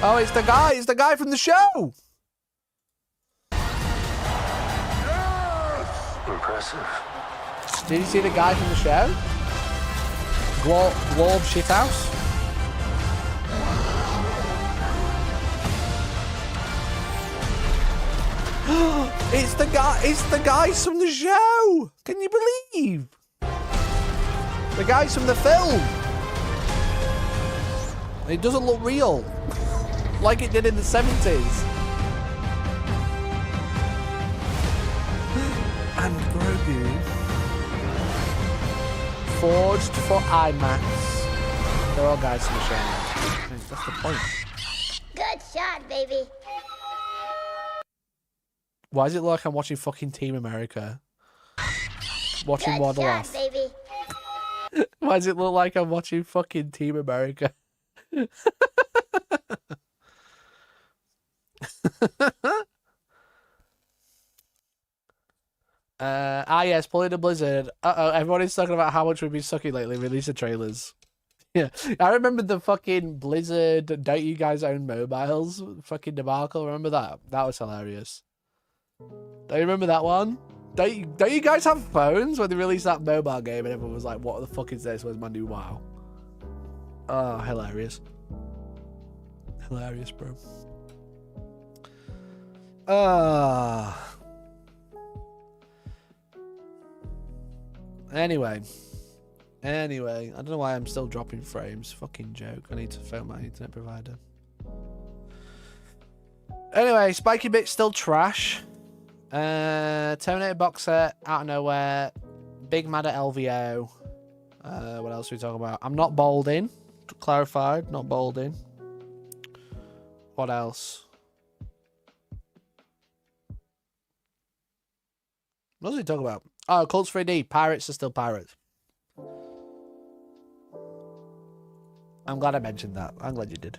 Oh, it's the guy. It's the guy from the show. Yes! Impressive. Did you see the guy from the show? Glorb Shithouse? It's the guys from the show! Can you believe? The guys from the film! It doesn't look real. Like it did in the 70s. and Grogu. Forged for IMAX. They're all guys in the show. That's the point. Good shot, baby. Why does it look like I'm watching fucking Team America? Watching Waddle Off. Baby. Why does it look like I'm watching fucking Team America? Yes, pulling the blizzard. Everyone is talking about how much we've been sucking lately. Release the trailers. Yeah, I remember the fucking blizzard. Don't you guys own mobiles? Fucking debacle. Remember that? That was hilarious. Don't you remember that one? Don't you guys have phones when they released that mobile game and everyone was like, "What the fuck is this? Where's my new WoW?" Oh, hilarious. Hilarious, bro. Anyway, I don't know why I'm still dropping frames. Fucking joke. I need to phone my internet provider. Anyway, Spiky Bits still trash. Terminator box set out of nowhere. Big mad at LVO. What else are we talking about? I'm not balding. Clarified, not balding. What else? What else are we talking about? Oh, Cults 3D. Pirates are still pirates. I'm glad I mentioned that. I'm glad you did.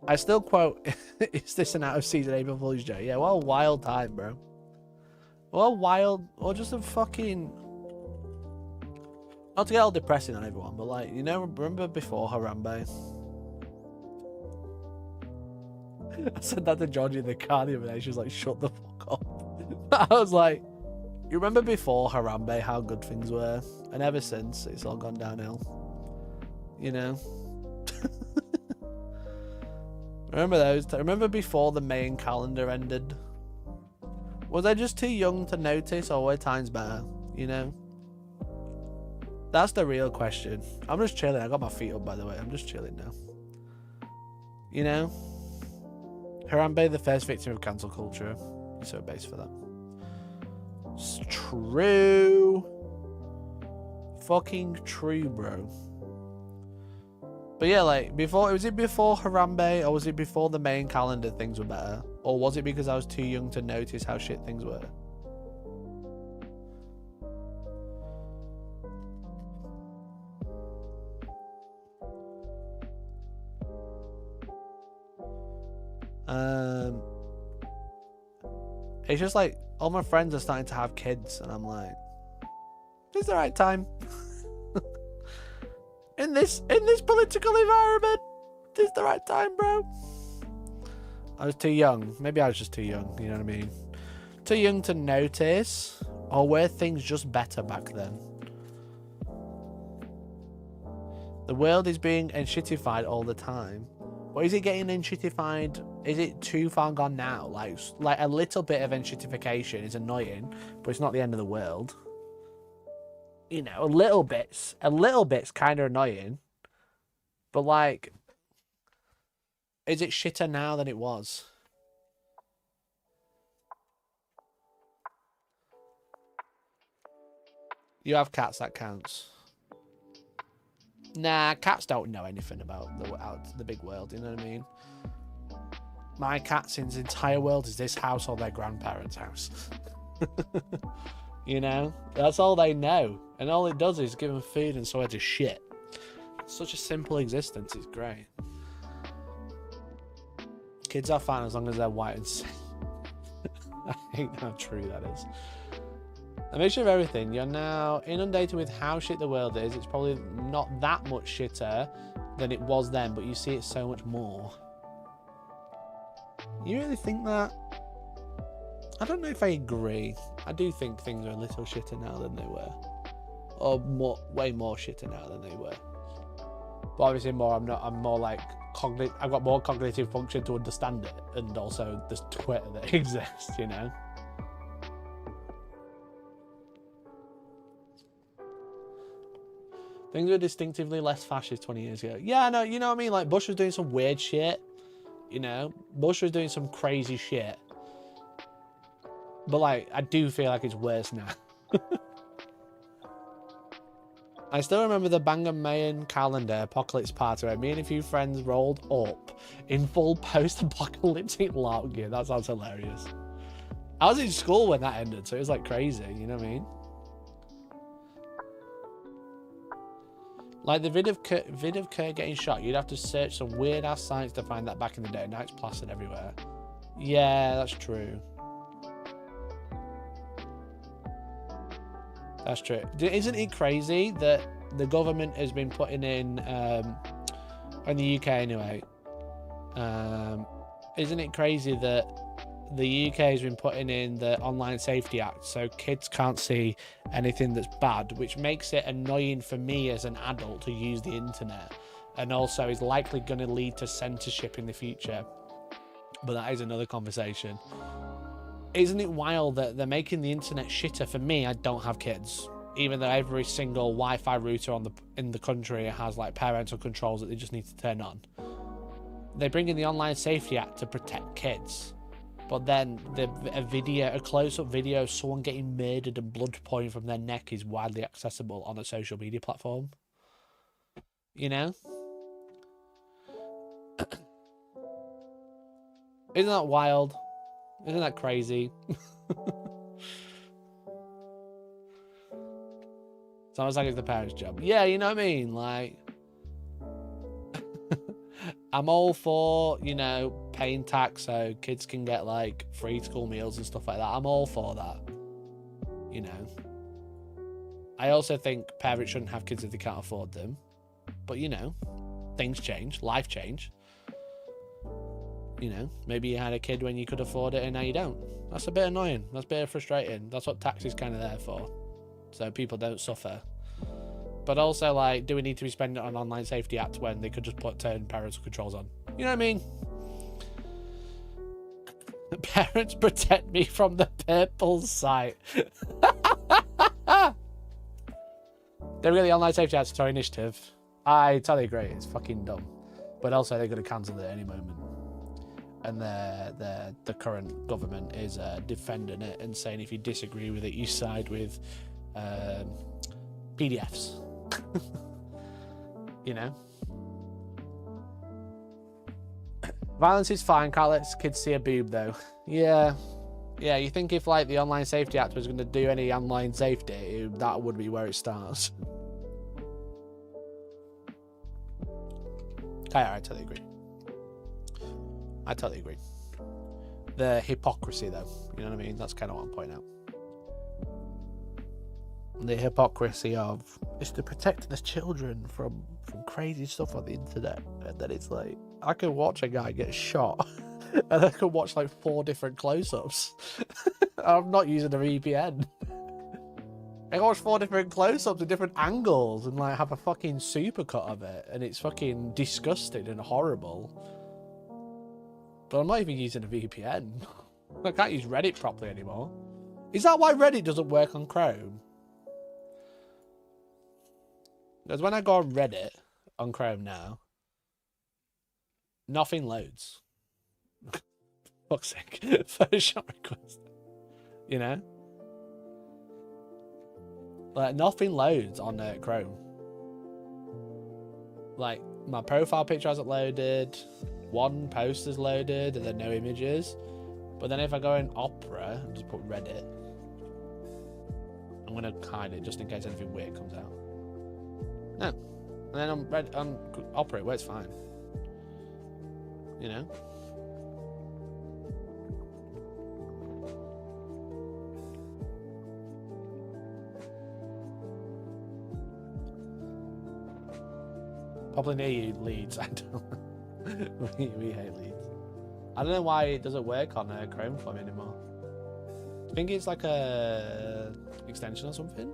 I still quote, is this an out-of-season April Fool's joke? Yeah, what a wild time, bro. What a wild, or just a fucking... Not to get all depressing on everyone, but like, you know, remember before Harambe? I said that to Georgie in the car the other day. She was like, shut the fuck up. I was like, you remember before Harambe how good things were? And ever since, it's all gone downhill. You know? Remember those? Remember before the main calendar ended? Was I just too young to notice, or were times better? You know? That's the real question. I'm just chilling. I got my feet up, by the way. I'm just chilling now. You know? Harambe, the first victim of cancel culture. He's so base for that. It's true. Fucking true, bro. But yeah, like, before, was it before Harambe, or was it before the main calendar things were better? Or was it because I was too young to notice how shit things were? It's just like, all my friends are starting to have kids, and I'm like, is the right time? In this political environment, is the right time, bro? I was too young. Maybe I was just too young, you know what I mean? Too young to notice, or were things just better back then? The world is being enshittified all the time. Or is it getting enshittified? Is it too far gone now? Like a little bit of enshittification is annoying, but it's not the end of the world. You know, a little bit's kind of annoying, but like, is it shitter now than it was? You have cats, that counts. Nah, cats don't know anything about the big world, you know what I mean? My cat's entire world is this house or their grandparents' house. You know? That's all they know. And all it does is give them food and somewhere to shit. Such a simple existence, it's great. Kids are fine as long as they're white and safe. I hate how true that is. A mixture of everything. You're now inundated with how shit the world is. It's probably not that much shitter than it was then, but you see it so much more. You really think that? I don't know if I agree. I do think things are a little shitter now than they were. Or way more shitter now than they were. But obviously I'm more like I've got more cognitive function to understand it, and also there's Twitter that exists, you know. Things were distinctively less fascist 20 years ago. Yeah, no, you know what I mean? Like, Bush was doing some weird shit, you know? Bush was doing some crazy shit. But like, I do feel like it's worse now. I still remember the Bangor Mayan calendar apocalypse party where me and a few friends rolled up in full post-apocalyptic LARP gear. That sounds hilarious. I was in school when that ended, so it was like crazy, you know what I mean? Like the vid of Kurt getting shot, you'd have to search some weird ass sites to find that back in the day. Now it's plastered everywhere. Yeah, that's true. That's true. Isn't it crazy that the government has been putting in the UK anyway, isn't it crazy that the UK has been putting in the Online Safety Act so kids can't see anything that's bad, which makes it annoying for me as an adult to use the internet, and also is likely going to lead to censorship in the future. But that is another conversation. Isn't it wild that they're making the internet shitter for me? I don't have kids, even though every single Wi-Fi router in the country has like parental controls that they just need to turn on. They bring in the Online Safety Act to protect kids, but then a close-up video of someone getting murdered and blood pouring from their neck is widely accessible on a social media platform. You know? Isn't that wild? Isn't that crazy? It's almost like it's the parents' job. Yeah, you know what I mean? Like, I'm all for, you know, paying tax so kids can get like free school meals and stuff like that. I'm all for that. You know. I also think parents shouldn't have kids if they can't afford them. But, you know, things change. Life change. You know, maybe you had a kid when you could afford it and now you don't. That's a bit annoying. That's a bit frustrating. That's what tax is kind of there for. So people don't suffer. But also, like, do we need to be spending it on Online Safety Act when they could just turn parental controls on? You know what I mean? Parents protect me from the purple site. They really Online Safety Act to our initiative. I totally agree. It's fucking dumb. But also, they're going to cancel it at any moment. And the current government is defending it and saying if you disagree with it, you side with PDFs. You know? Violence is fine, can't let kids see a boob though. Yeah, you think if like the Online Safety Act was going to do any online safety, that would be where it starts. I totally agree. I totally agree. The hypocrisy, though, you know what I mean? That's kind of what I'm pointing out. The hypocrisy of it's to protect the children from crazy stuff on the internet, and then it's like I could watch a guy get shot, and I could watch like 4 different close-ups. I'm not using a VPN. I can watch 4 different close-ups at different angles and like have a fucking supercut of it, and it's fucking disgusting and horrible. But I'm not even using a VPN. I can't use Reddit properly anymore. Is that why Reddit doesn't work on Chrome? Because when I go on Reddit on Chrome now, nothing loads. Fuck's sake. Photoshop request. You know? Like, nothing loads on Chrome. Like, my profile picture hasn't loaded. One post is loaded and then no images. But then if I go in Opera and just put Reddit, I'm going to hide it just in case anything weird comes out. No. And then on Opera it works fine. You know? Probably near you, Leeds. I don't. we hate Leeds. I don't know why it doesn't work on Chrome for me anymore. I think it's like a extension or something.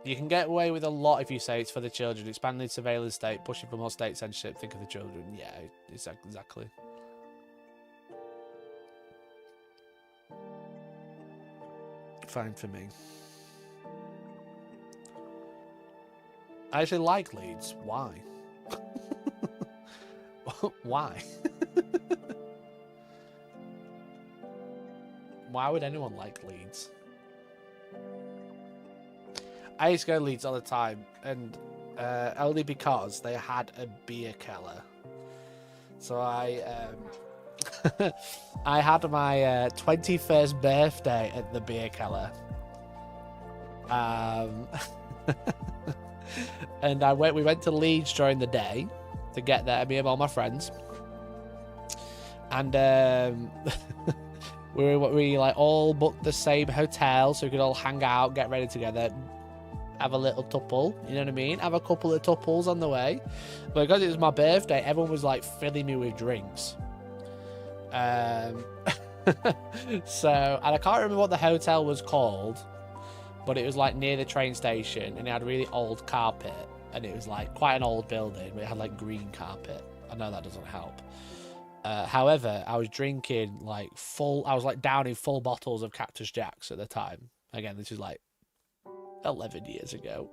You can get away with a lot if you say it's for the children. Expanding the surveillance state, pushing for more state censorship. Think of the children. Yeah, exactly. Fine for me. I actually like Leeds. Why? Why? Why would anyone like Leeds? I used to go to Leeds all the time, and only because they had a beer keller. So I I had my 21st birthday at the beer keller. And we went to Leeds during the day to get there, me and all my friends. And we like all booked the same hotel so we could all hang out, get ready together, have a little tuple, you know what I mean? Have a couple of tuples on the way. But because it was my birthday, everyone was like filling me with drinks. So, and I can't remember what the hotel was called, but it was like near the train station, and it had really old carpet, and it was like quite an old building, but it had like green carpet. I know that doesn't help. However, I was drinking like I was like downing full bottles of Cactus Jacks at the time. Again, this is like 11 years ago.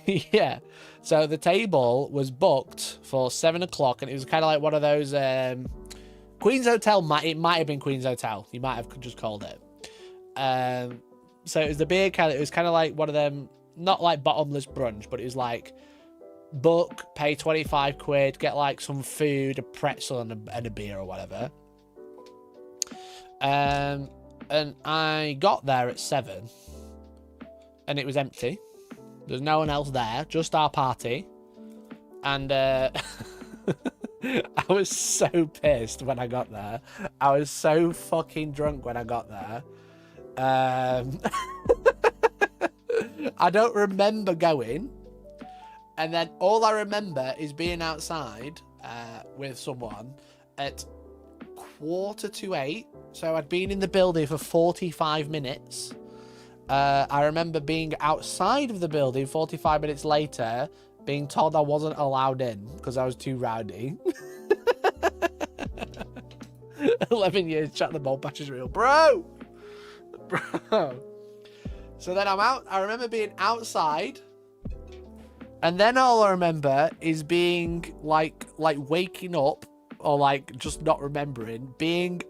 Yeah, so the table was booked for 7 o'clock, and it was kind of like one of those Queen's Hotel. It might have been Queen's Hotel. You might have just called it. So it was the beer keller. It was kind of like one of them, not like bottomless brunch, but it was like book, pay 25 quid, get like some food, a pretzel, and a beer or whatever. And I got there at 7, and it was empty. There's no one else there, just our party. And I was so pissed when I got there. I was so fucking drunk when I got there. I don't remember going. And then all I remember is being outside with someone at 7:45. So I'd been in the building for 45 minutes. I remember being outside of the building 45 minutes later, being told I wasn't allowed in because I was too rowdy. 11 years, chat the ball patch is real. Bro! So then I'm out. I remember being outside. And then all I remember is being like waking up, or like just not remembering, being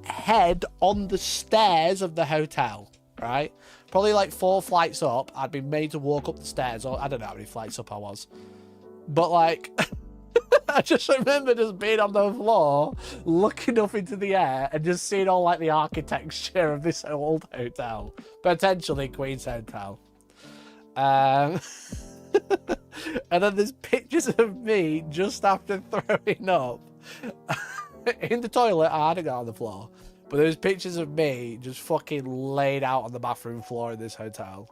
head on the stairs of the hotel, right? Probably like 4 flights up. I'd been made to walk up the stairs, or I don't know how many flights up I was. But like, I just remember just being on the floor, looking up into the air, and just seeing all like the architecture of this old hotel. Potentially Queen's Hotel. And then there's pictures of me just after throwing up in the toilet. I hadn't got on the floor. But there's pictures of me just fucking laid out on the bathroom floor in this hotel.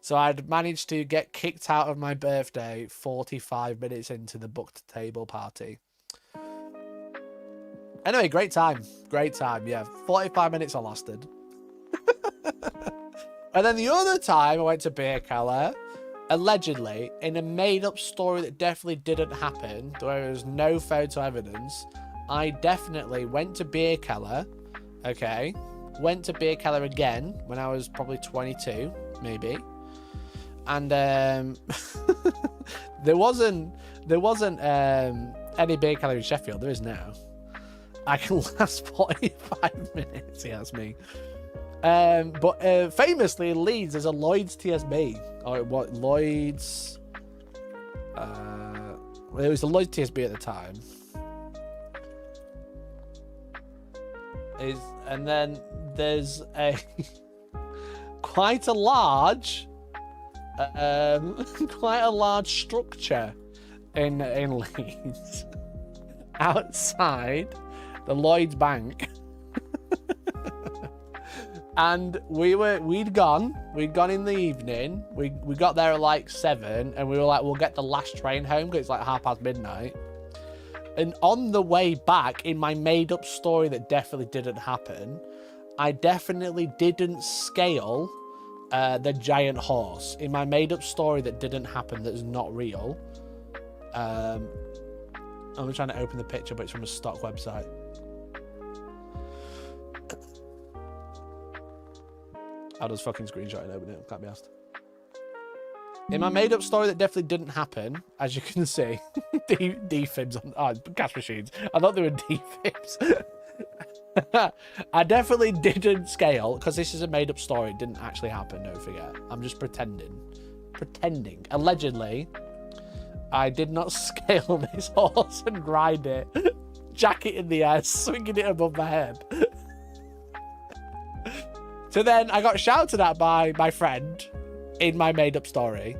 So I'd managed to get kicked out of my birthday 45 minutes into the booked table party. Anyway, great time. Great time, yeah. 45 minutes I lasted. And then the other time I went to beer keller, allegedly, in a made-up story that definitely didn't happen, there was no photo evidence, I definitely went to beer keller. Okay, went to beer keller again when I was probably 22, maybe, and there wasn't any beer keller in Sheffield. There is now. I can last 45 minutes. Yeah, that's me. But famously in Leeds, there's a Lloyd's TSB, or what Lloyd's? Well, it was the Lloyd's TSB at the time. And then there's a quite a large structure in Leeds outside the Lloyd's Bank. And we'd gone in the evening. We got there at like 7, and we were like, we'll get the last train home because it's like midnight. And on the way back, in my made-up story that definitely didn't happen, I definitely didn't scale the giant horse. In my made-up story that didn't happen, that's not real. I'm trying to open the picture, but it's from a stock website. I'll just fucking screenshot and open it. Can't be asked. In my made-up story that definitely didn't happen, as you can see, D-fibs on cash machines. I thought they were D-fibs. I definitely didn't scale, because this is a made-up story. It didn't actually happen, don't forget. I'm just pretending. Pretending. Allegedly, I did not scale this horse and ride it. Jack it in the air, swinging it above my head. So then I got shouted at by my friend in my made-up story.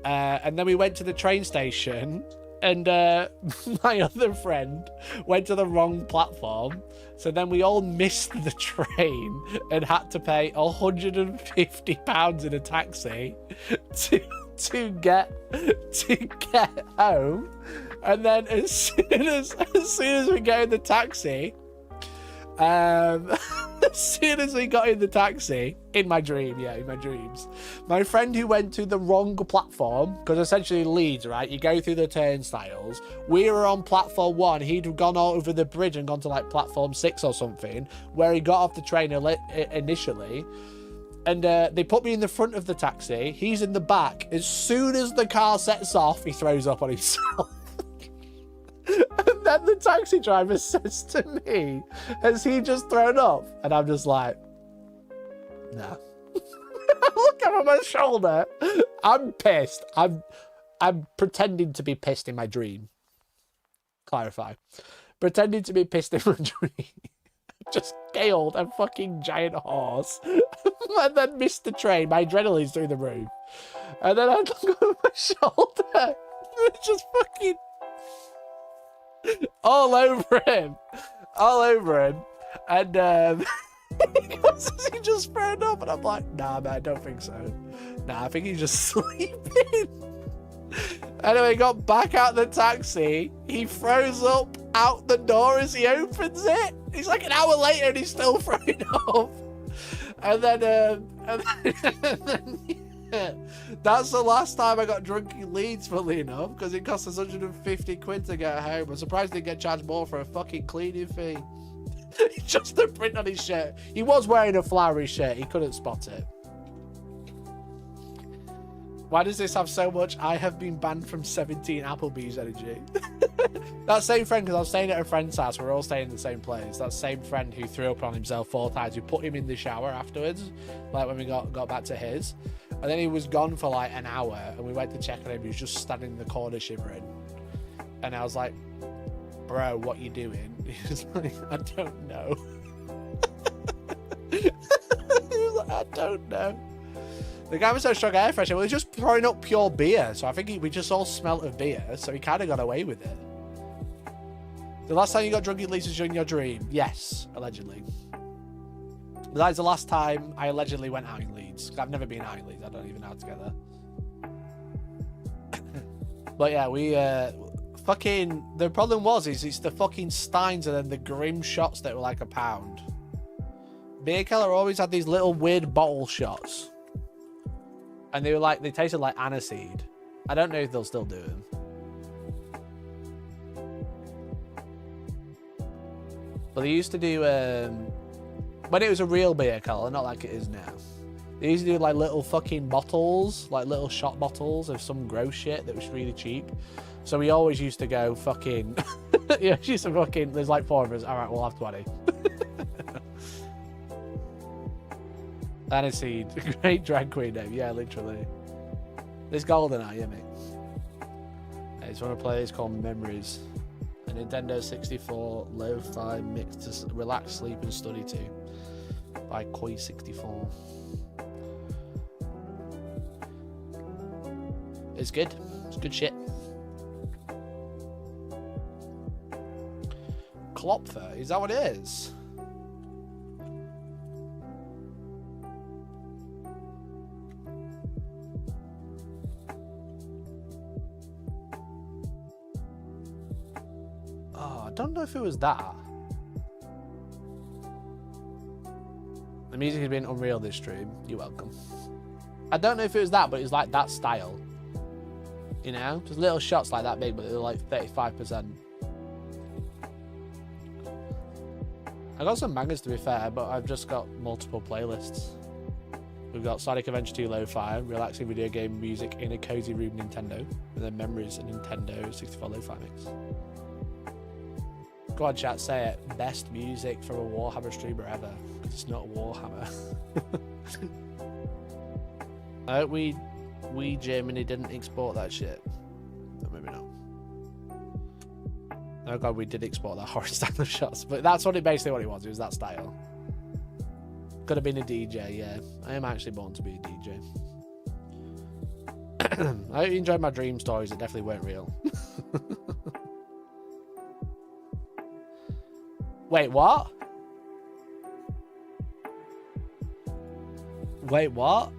And then we went to the train station, and my other friend went to the wrong platform. So then we all missed the train and had to pay £150 in a taxi to get home. And then as soon as we get in the taxi, as soon as we got in the taxi, in my dream, yeah, in my dreams, my friend who went to the wrong platform, because essentially Leeds, right, you go through the turnstiles, we were on platform 1, he'd gone over the bridge and gone to like platform 6 or something, where he got off the train initially, and they put me in the front of the taxi, he's in the back. As soon as the car sets off, he throws up on himself. And then the taxi driver says to me, has he just thrown up? And I'm just like, no. I look over my shoulder. I'm pissed. I'm pretending to be pissed in my dream. Clarify. Pretending to be pissed in my dream. Just scaled a fucking giant horse. And then missed the train. My adrenaline's through the roof. And then I look over my shoulder. It's just fucking... all over him, and he just thrown up, and I'm like, nah, man, I don't think so. Nah, I think he's just sleeping. Anyway, got back out the taxi. He throws up out the door as he opens it. He's like an hour later, and he's still throwing up. And then that's the last time I got drunk in Leeds, funnily enough, because it cost us 150 quid to get home. I'm surprised they get charged more for a fucking cleaning fee. Just the print on his shirt. He was wearing a flowery shirt. He couldn't spot it. Why does this have so much I have been banned from 17 Applebee's energy? That same friend, because I was staying at a friend's house, we're all staying in the same place. That same friend who threw up on himself 4 times, we put him in the shower afterwards, like when we got back to his. And then he was gone for like an hour, and we went to check on him. He was just standing in the corner shivering. And I was like, bro, what you doing? He was like, I don't know. He was like, I don't know. The guy was so strong air freshener. Well, he was just throwing up pure beer. So I think we just all smelt of beer. So he kind of got away with it. The last time you got drunk in Leeds was during your dream? Yes, allegedly. But that is the last time I allegedly went out in Leeds. I've never been out in Leeds. I don't even know how to get there. But yeah, we fucking... The problem was, it's the fucking Steins and then the Grim shots that were like £1. Beer Keller always had these little weird bottle shots. And they were like, they tasted like aniseed. I don't know if they'll still do them. But they used to do, when it was a real beer Keller, not like it is now. They used to do like little fucking bottles, like little shot bottles of some gross shit that was really cheap. So we always used to go fucking, yeah, used to fucking, there's like 4 of us. All right, we'll have 20. Aniseed, great drag queen name. Yeah, literally. This GoldenEye, yeah, mate. I just want to play. It's called Memories. A Nintendo 64 lo-fi mix to relax, sleep, and study to by Koi64. It's good. It's good shit. Klopfer, is that what it is? I don't know if it was that. The music has been unreal this stream. You're welcome. I don't know if it was that, but it's like that style. You know? Just little shots like that big, but they're like 35%. I got some mangas to be fair, but I've just got multiple playlists. We've got Sonic Adventure 2 Lo-Fi, relaxing video game music in a cozy room Nintendo, and then Memories and Nintendo 64 Lo-Fi mix. Go on, chat, say it. Best music from a Warhammer streamer ever, because it's not Warhammer. I hope we Germany didn't export that shit. Or maybe not. Oh god, we did export that horror style of shots, but that's basically what it was. It was that style. Could have been a DJ, yeah. I am actually born to be a DJ. I hope you enjoyed my dream stories. It definitely weren't real. Wait, what? Wait, what?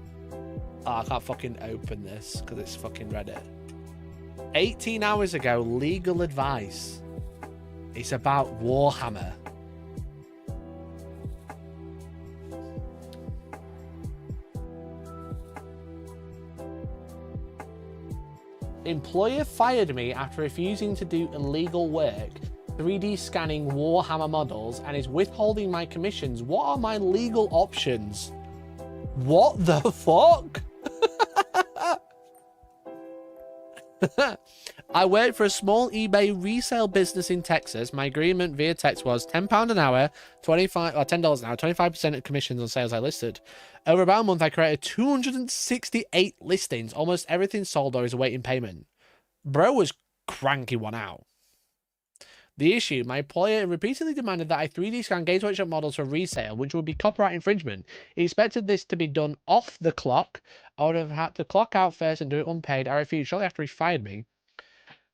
Oh, I can't fucking open this because it's fucking Reddit. 18 hours ago, legal advice. It's about Warhammer. Employer fired me after refusing to do illegal work, 3D scanning Warhammer models, and is withholding my commissions. What are my legal options? What the fuck? I worked for a small eBay resale business in Texas. My agreement via text was £10 an hour, $10 an hour, 25% of commissions on sales I listed. Over about a month, I created 268 listings. Almost everything sold or is awaiting payment. Bro was cranky one out. The issue, my employer repeatedly demanded that I 3D scan Games Workshop models for resale, which would be copyright infringement. He expected this to be done off the clock. I would have had to clock out first and do it unpaid. I refused shortly after he fired me.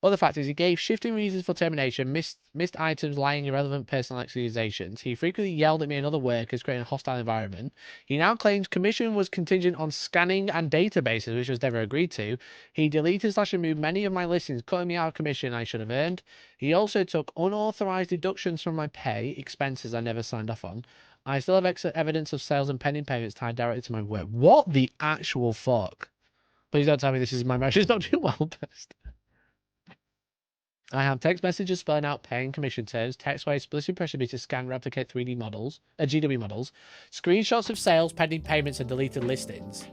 Other factors, he gave shifting reasons for termination, missed items, lying, irrelevant personal accusations. He frequently yelled at me and other workers, creating a hostile environment. He now claims commission was contingent on scanning and databases, which was never agreed to. He deleted / removed many of my listings, cutting me out of commission I should have earned. He also took unauthorized deductions from my pay, expenses I never signed off on. I still have evidence of sales and pending payments tied directly to my work. What the actual fuck? Please don't tell me this is my marriage is not doing well, best. I have text messages spelling out paying commission terms, text where explicitly pressured me to scan replicate 3D models, GW models, screenshots of sales, pending payments, and deleted listings.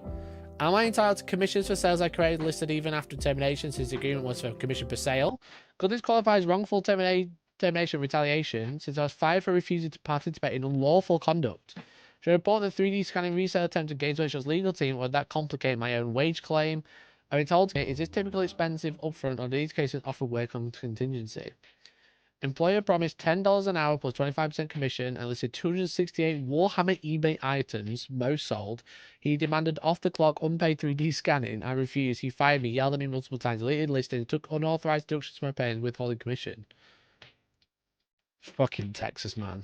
Am I entitled to commissions for sales I created listed even after termination, since the agreement was for commission per sale? Could this qualify as wrongful termination retaliation, since I was fired for refusing to participate in unlawful conduct? Should I report the 3D scanning resale attempt to Games Workshop's legal team, or would that complicate my own wage claim? I've been told, is this typically expensive upfront, or in these cases offer work on contingency? Employer promised $10 an hour plus 25% commission and listed 268 Warhammer eBay items, most sold. He demanded off-the-clock unpaid 3D scanning. I refused. He fired me, yelled at me multiple times, deleted listings, took unauthorized deductions from my pay, and withholding commission. Fucking Texas, man.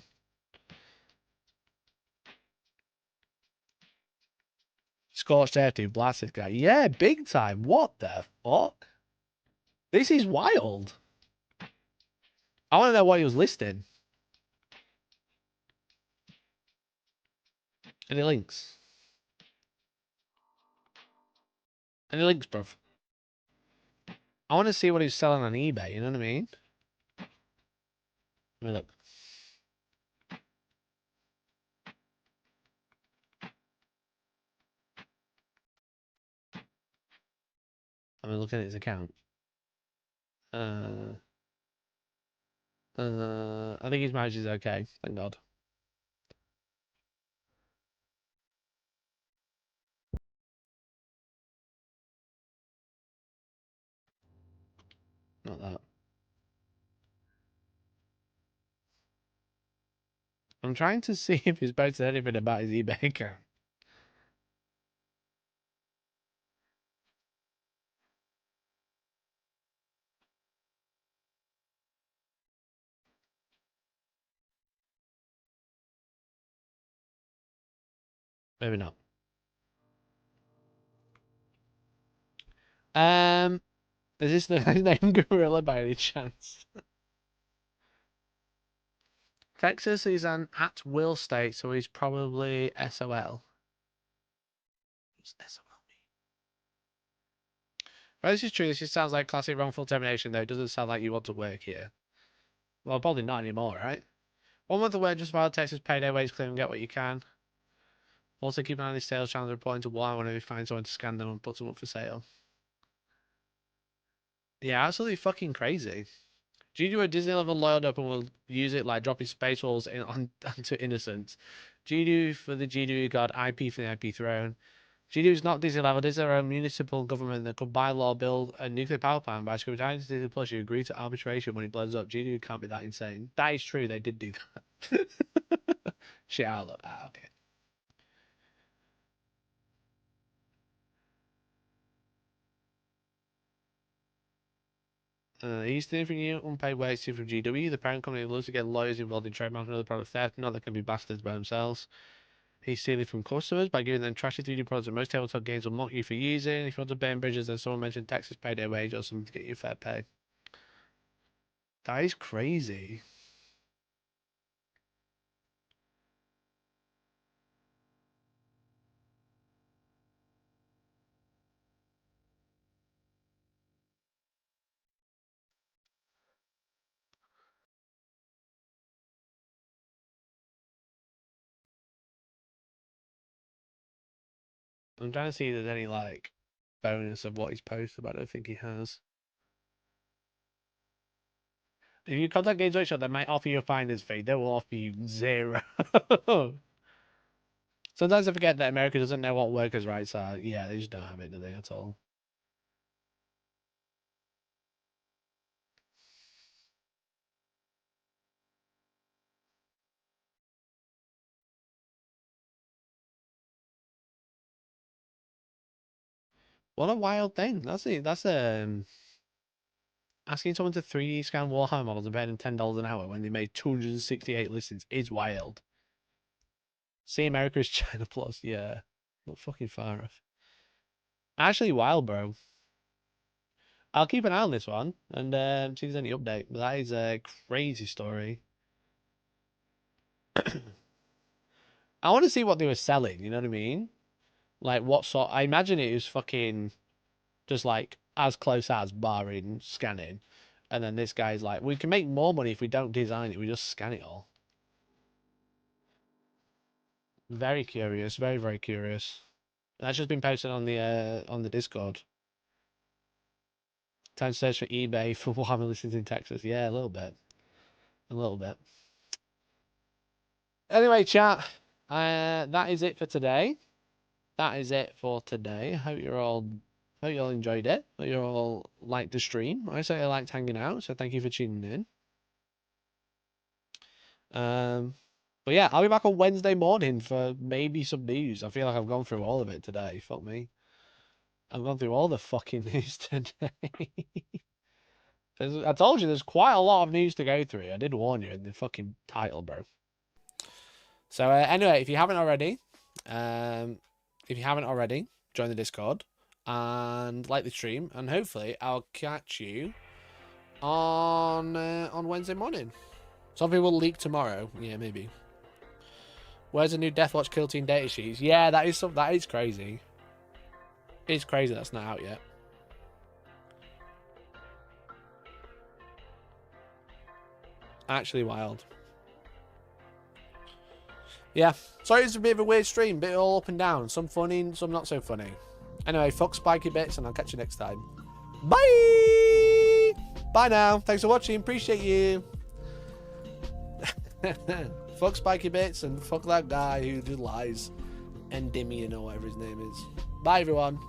Scorched earth, dude. Blasted guy. Yeah, big time. What the fuck? This is wild. I want to know what he was listing. Any links? Any links, bruv? I want to see what he's selling on eBay, you know what I mean? Let me look. I'm looking at his account. I think his marriage is okay, thank God. Not that. I'm trying to see if he's posted anything about his eBay account. Maybe not. Is this the guy's name Gorilla by any chance? Texas is an at-will state, so he's probably SOL. What's SOL mean? Well, this is true. This just sounds like classic wrongful termination, though. It doesn't sound like you want to work here. Well, probably not anymore, right? 1 month away, just filed Texas payday wage claim and get what you can. Also, keep an eye on these sales channels reporting to Warhammer whenever you find someone to scan them and put them up for sale. Yeah, absolutely fucking crazy. Do you do a Disney level loyal up and will use it like dropping space walls onto innocents? GDU for the GDU god, IP for the IP throne. GDU is not Disney level. This is their own municipal government that could by law build a nuclear power plant by subscribing to Disney Plus. You agree to arbitration when it blows up. GDU can't be that insane. That is true. They did do that. Shit, I'll look. Ah, okay. He's doing for you unpaid wasted from GW. The parent company loves to get lawyers involved in trademark and other product theft. Not that can be bastards by themselves. He's stealing from customers by giving them trashy 3D products that most tabletop games will mock you for using. If you want to burn bridges, then someone mentioned Texas payday wage or something to get you fair pay. That is crazy. I'm trying to see if there's any like bonus of what he's posted, but I don't think he has. If you contact Games Workshop, they might offer you a finder's fee. They will offer you 0. Sometimes I forget that America doesn't know what workers' rights are. Yeah, they just don't have it, do they, at all? What a wild thing. That's asking someone to 3D scan Warhammer models and paying them $10 an hour when they made 268 listings is wild. See America's China Plus, yeah. Not fucking far off. Actually wild, bro. I'll keep an eye on this one and see if there's any update. But that is a crazy story. I want to see what they were selling, you know what I mean? Like what sort I imagine it was fucking just like as close as barring scanning. And then this guy's like, we can make more money if we don't design it, we just scan it all. Very curious, very, very curious. That's just been posted on the Discord. Time to search for eBay for Warhammer listings in Texas. Yeah, a little bit. A little bit. Anyway, chat. That is it for today. That is it for today. Hope you all enjoyed it. Hope you all liked the stream. I certainly liked hanging out, so thank you for tuning in. But yeah, I'll be back on Wednesday morning for maybe some news. I feel like I've gone through all of it today. Fuck me. I've gone through all the fucking news today. I told you there's quite a lot of news to go through. I did warn you in the fucking title, bro. So anyway, if you haven't already, join the Discord and like the stream, and hopefully I'll catch you on Wednesday morning. Something will leak tomorrow. Yeah, maybe. Where's the new Deathwatch Kill Team data sheets? Yeah, that is crazy. It's crazy that's not out yet. Actually wild. Yeah. Sorry, it's a bit of a weird stream. Bit all up and down. Some funny, some not so funny. Anyway, fuck Spiky Bits, and I'll catch you next time. Bye! Bye now. Thanks for watching. Appreciate you. Fuck Spiky Bits, and fuck that guy who just lies. Endymion or whatever his name is. Bye, everyone.